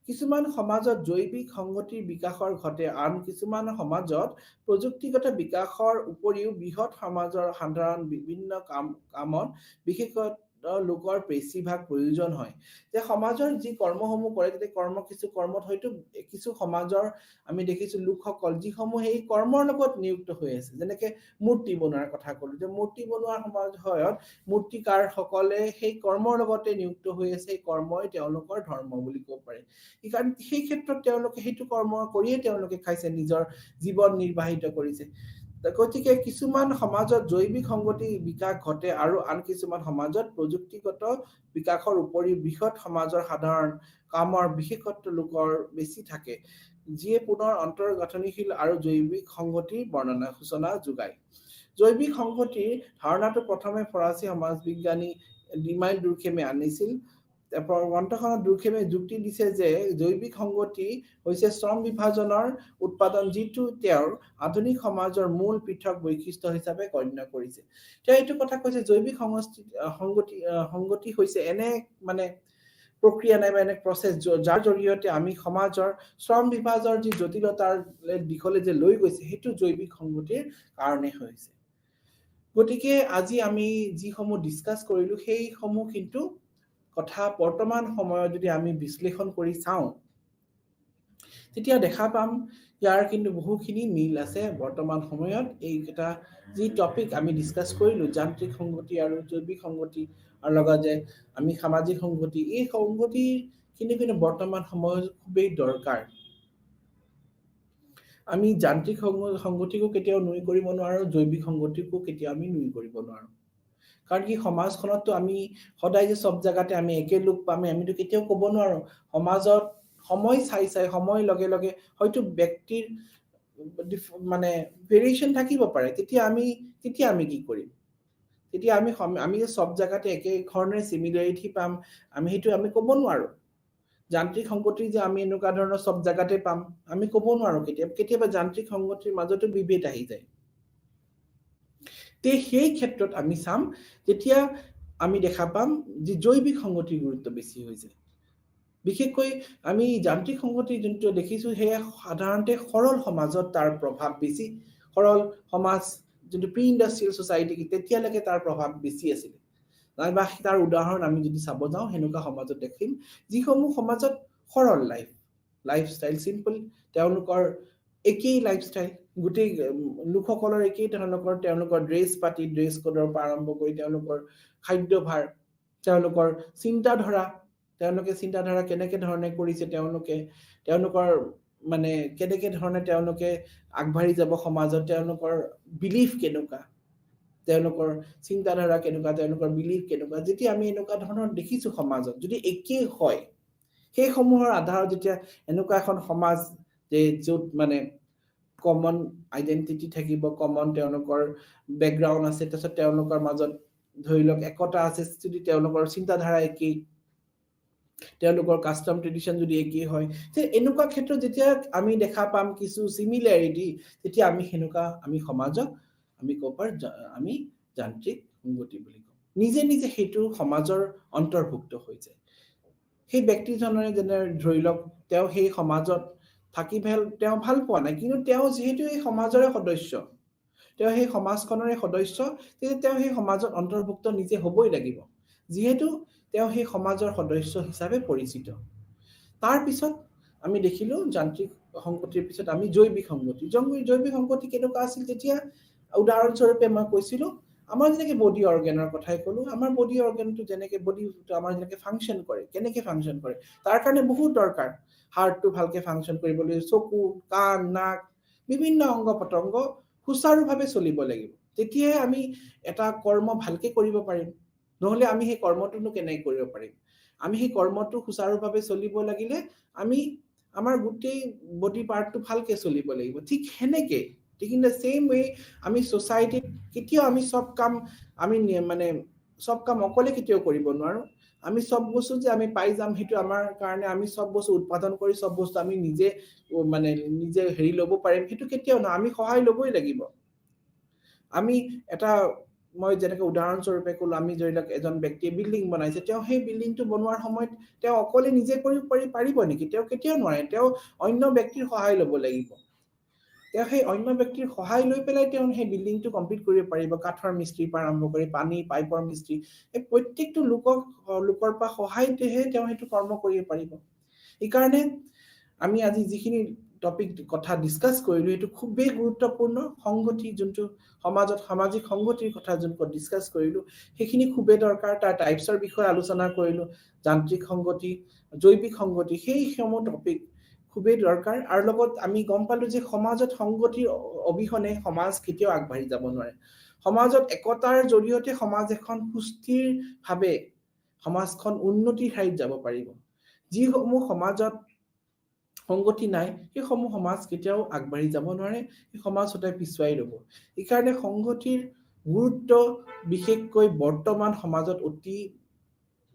কিছুমান সমাজত জৈৱিক সংগতিৰ বিকাশৰ ঘটে, আন কিছুমান সমাজত প্ৰযুক্তিগত বিকাশৰ উপৰিও বৃহৎ সমাজৰ সাধাৰণ বিভিন্ন কামত বিশেষত লোকৰ বেছিভাগ প্ৰয়োজন হয়। যে সমাজৰ যি কৰ্মসমূহ কৰে, কিছু কৰ্মত হয়তো কিছু সমাজৰ আমি দেখিছো লোকসকল যিসমূহ এই কৰ্মৰ লগত নিযুক্ত হৈ আছে। যেনেকে মূৰ্তি বনোৱাৰ কথা ক'লো, যে মূৰ্তি বনোৱাৰ সমাজত মূৰ্তিকাৰ সকলে সেই কৰ্মৰ লগতে নিযুক্ত হৈ আছে, সেই কৰ্মই তেওঁলোকৰ ধৰ্ম বুলি ক'ব পাৰে। কাৰণ সেই ক্ষেত্ৰত তেওঁলোকে সেইটো কৰ্ম কৰিয়ে তেওঁলোকে খাইছে, নিজৰ জীৱন নিৰ্বাহিত কৰিছে। গতিকে কিছুমান সমাজত জৈৱিক সংগতি বিকাশ ঘটে আৰু আন কিছুমান সমাজত প্ৰযুক্তিগত বিকাশৰ উপৰি বৃহৎ সমাজৰ সাধাৰণ কামৰ বিশেষত্ব লোকৰ বেছি থাকে, যিয়ে পুনৰ অন্তৰ্গাঁথনিশীল আৰু জৈৱিক সংগতিৰ সূচনা যোগায়। জৈৱিক সংগতিৰ ধাৰণাটো প্ৰথমে ফৰাচী সমাজ বিজ্ঞানী ডিমাইল দুৰ্খেমে আনিছিল। গ্ৰন্থখনত দুৰ্খেমে যুক্তি দিছে যে জৈৱিক সংগতি হৈছে শ্ৰম বিভাজনৰ উৎপাদন, যিটো তেওঁৰ আধুনিক সমাজৰ মূল পৃথক বৈশিষ্ট্য হিচাপে গণ্য কৰিছে। তেওঁ এইটো কথা কৈছে, জৈৱিক সংগতি হৈছে এনে প্ৰক্ৰিয়া নাইবা এনে প্ৰচেছ যাৰ জৰিয়তে আমি সমাজৰ শ্ৰম বিভাজনৰ যি জটিলতাৰ দিশলৈ যে লৈ গৈছে, সেইটো জৈৱিক সংগতিৰ কাৰণে হৈছে। গতিকে আজি আমি যিসমূহ ডিছকাছ কৰিলো, সেইসমূহ কিন্তু কথা বৰ্তমান সময়ত যদি আমি বিশ্লেষণ কৰি চাওঁ, তেতিয়া দেখা পাম ইয়াৰ কিন্তু বহুখিনি মিল আছে। বৰ্তমান সময়ত এইকেইটা যি টপিক আমি ডিছকাছ কৰিলো, যান্ত্ৰিক সংগতি আৰু জৈৱিক সংগতি, আৰু লগতে আমি সামাজিক সংগতি, এই সংগতিখিনি কিন্তু বৰ্তমান সময়ত খুবেই দৰকাৰ। আমি যান্ত্ৰিক সংগতিকো কেতিয়াও নুই কৰিব নোৱাৰো, জৈৱিক সংগতিকো কেতিয়াও আমি নুই কৰিব নোৱাৰো। কাৰণ কি সমাজখনততো আমি সদায় যে চব জাগাতে আমি একে লোক পাম, আমিতো কেতিয়াও ক'ব নোৱাৰো। সমাজত সময় চাই সময় লগে লগে হয়তো ব্যক্তিৰ ভেৰিয়েশ্যন থাকিব পাৰে। তেতিয়া আমি কি কৰিম? তেতিয়া আমি যে চব জাগাতে একে ধৰণে চিমিলাৰিটি পাম, সেইটো আমি ক'ব নোৱাৰো। যান্ত্ৰিক সংগতি যে আমি এনেকুৱা ধৰণৰ চব জাগাতে পাম, আমি ক'ব নোৱাৰো। কেতিয়াবা যান্ত্ৰিক সংগতিৰ মাজতো বিভেদ আহি যায়। সেই ক্ষেত্ৰত আমি চাম, যেতিয়া আমি দেখা পাম যে জৈৱিক সংগতিৰ গুৰুত্ব বেছি হৈছে। বিশেষকৈ আমি যান্ত্ৰিক সংগতি যোনটো দেখিছো, সেয়া সাধাৰণতে সৰল সমাজত তাৰ প্ৰভাৱ বেছি। সৰল সমাজ যোনটো প্ৰি ইণ্ডাষ্ট্ৰিয়েল ছ'চাইটি তেতিয়ালৈকে তাৰ প্ৰভাৱ বেছি আছিলে নাইবা তাৰ উদাহৰণ আমি যদি চাব যাওঁ সেনেকুৱা সমাজত দেখিম যিসমূহ সমাজত সৰল লাইফষ্টাইল চিম্পল তেওঁলোকৰ একেই লাইফষ্টাইল গোটেই লোকসকলৰ একেই তেওঁলোকৰ ড্ৰেছ পাতি ড্ৰেছ কোডৰ পৰা আৰম্ভ কৰি তেওঁলোকৰ খাদ্যভাৰ তেওঁলোকৰ চিন্তাধাৰা কেনেকে ধৰণে কৰিছে তেওঁলোকৰ মানে কেনেকে ধৰণে তেওঁলোকে আগবাঢ়ি যাব সমাজত তেওঁলোকৰ বিলিফ কেনেকুৱা তেওঁলোকৰ চিন্তাধাৰা কেনেকুৱা তেওঁলোকৰ বিলিফ কেনেকুৱা যেতিয়া আমি এনেকুৱা ধৰণৰ দেখিছো সমাজত যদি একেই হয় সেই সমূহৰ আধাৰত যেতিয়া এনেকুৱা এখন সমাজ যে য'ত মানে কমন আইডেন্টিটি থাকিব কমন তেওঁলোকৰ বেকগ্ৰাউণ্ড আছে তাৰপিছত তেওঁলোকৰ মাজত ধৰি লওক একতা আছে যদি তেওঁলোকৰ চিন্তাধাৰা একেই তেওঁলোকৰ কাষ্টম ট্ৰেডিশ্যন যদি একেই হয় যে এনেকুৱা ক্ষেত্ৰত যেতিয়া আমি দেখা পাম কিছু সিমিলাৰিটি তেতিয়া আমি সমাজক আমি ক'ব আমি যান্ত্ৰিক সংগতি বুলি কওঁ নিজে সেইটো সমাজৰ অন্তৰ্ভুক্ত হৈ যায় সেই ব্যক্তিজনৰে যেনে ধৰি লওক তেওঁ সেই সমাজত থাকি তেওঁ ভাল পোৱা নাই কিন্তু তেওঁ যিহেতু এই সমাজৰে সদস্য তেওঁ সেই সমাজখনৰে সদস্য তেতিয়া তেওঁ সেই সমাজত অন্তৰ্ভুক্ত নিজে হ'বই লাগিব যিহেতু তেওঁ সেই সমাজৰ সদস্য হিচাপে পৰিচিত তাৰ পিছত আমি দেখিলো যান্ত্ৰিক সংগতিৰ পিছত আমি জৈৱিক সংগতি কেনেকুৱা আছিল তেতিয়া উদাহৰণস্বৰূপে মই কৈছিলো আমাৰ যেনেকে বডি অৰ্গেনৰ কথাই ক'লো আমাৰ বডি অৰ্গেনটো যেনেকে বডিটো আমাৰ যেনেকে ফাংচন কৰে কেনেকে ফাংচন কৰে তাৰ কাৰণে বহুত দৰকাৰ হাৰ্টটো ভালকে ফাংচন কৰিবলৈ চকু কাণ নাক বিভিন্ন অংগ পতংগ সুচাৰুভাৱে চলিব লাগিব তেতিয়াহে আমি এটা কৰ্ম ভালকে কৰিব পাৰিম নহলে আমি সেই কৰ্মটোনো কেনেকৈ কৰিব পাৰিম আমি সেই কৰ্মটো সুচাৰুভাৱে চলিব লাগিলে আমি আমাৰ গোটেই বডি পাৰ্টটো ভালকে চলিব লাগিব ঠিক হেনেকে ঠিক ইন দ্য সেম ওয়ে আমি সোসাইটিত কেতিয়াও আমি সব কাম অকলে কেতিয়াও কৰিব নোৱাৰো আমি সব বস্তু যে আমি পাই যাম হেতু আমাৰ কাৰণে আমি সব বস্তু উৎপাদন কৰি সব বস্তু আমি নিজে হেৰি ল'ব পাৰিম হেতু কেতিয়াও না আমি সহায় ল'বই লাগিব আমি এটা মই যেনেকৈ উদাহৰণস্বৰূপে ক'লো আমি ধৰিলক এজন ব্যক্তিয়ে বিল্ডিং বনাইছে তেওঁ সেই বিল্ডিংটো বনোৱাৰ সময়ত তেওঁ অকলে নিজে কৰিব পাৰিব নেকি তেওঁ কেতিয়াও নোৱাৰে তেওঁ অন্য ব্যক্তিৰ সহায় ল'ব লাগিব তেওঁ সেই অন্য ব্যক্তিৰ সহায় লৈ পেলাই তেওঁ সেই বিল্ডিংটো কমপ্লিট কৰিব পাৰিব কাঠৰ মিস্ত্ৰীৰ পৰা আৰম্ভ কৰি পানী পাইপৰ মিস্ত্ৰী এই প্ৰত্যেকটো লোকৰ পৰা সহায়তেহে তেওঁ সেইটো কৰ্ম কৰিব পাৰিব এই কাৰণে আমি আজি যিখিনি টপিক কথা ডিসকাস কৰিলো এটো খুবেই গুৰুত্বপূৰ্ণ সংগতি যোনটো সমাজত সামাজিক সংগতিৰ কথা যোনটো ডিসকাস কৰিলো সেইখিনি খুবেই দৰকাৰ তাৰ টাইপছৰ বিষয়ে আলোচনা কৰিলো যান্ত্ৰিক সংগতি জৈৱিক সংগতি সেই সমূহ টপিক খুবেই দৰকাৰ আৰু লগত আমি গম পালো যে সমাজত সংগতিৰ অবিহনে সমাজ কেতিয়াও আগবাঢ়ি যাব নোৱাৰে সমাজত একতাৰ জৰিয়তে সমাজ এখন সুস্থিৰ ভাৱে সমাজখন উন্নতিৰ হাইত যাব পাৰিব যিসমূহ সমাজত সংগতি নাই সেই সমূহ সমাজ কেতিয়াও আগবাঢ়ি যাব নোৱাৰে এই সমাজ সদায় পিছুৱাই ৰব এই কাৰণে সংগতিৰ গুৰুত্ব বিশেষকৈ বৰ্তমান সমাজত অতি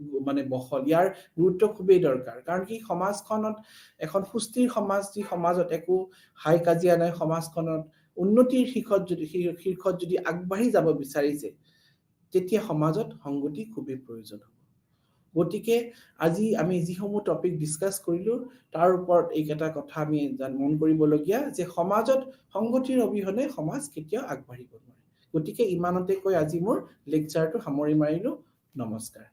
বহল ইয়াৰ গুৰুত্ব খুবেই দৰকাৰ কাৰণ কি সমাজখনত এখন সুস্থিৰ সমাজ যি সমাজত একো হাই কাজিয়া নাই সমাজখনত উন্নতিৰ শীৰ্ষত যদি আগবাঢ়ি যাব বিচাৰিছে তেতিয়া সমাজত সংগতি খুবেই প্ৰয়োজন হ'ব গতিকে আজি আমি যিসমূহ টপিক ডিসকাস কৰিলো তাৰ ওপৰত এইকেইটা কথা আমি মন কৰিবলগীয়া যে সমাজত সংগতিৰ অবিহনে সমাজ কেতিয়াও আগবাঢ়িব নোৱাৰে গতিকে ইমানতে কৈ আজি মোৰ লেকচাৰটো সামৰি মাৰিলো নমস্কাৰ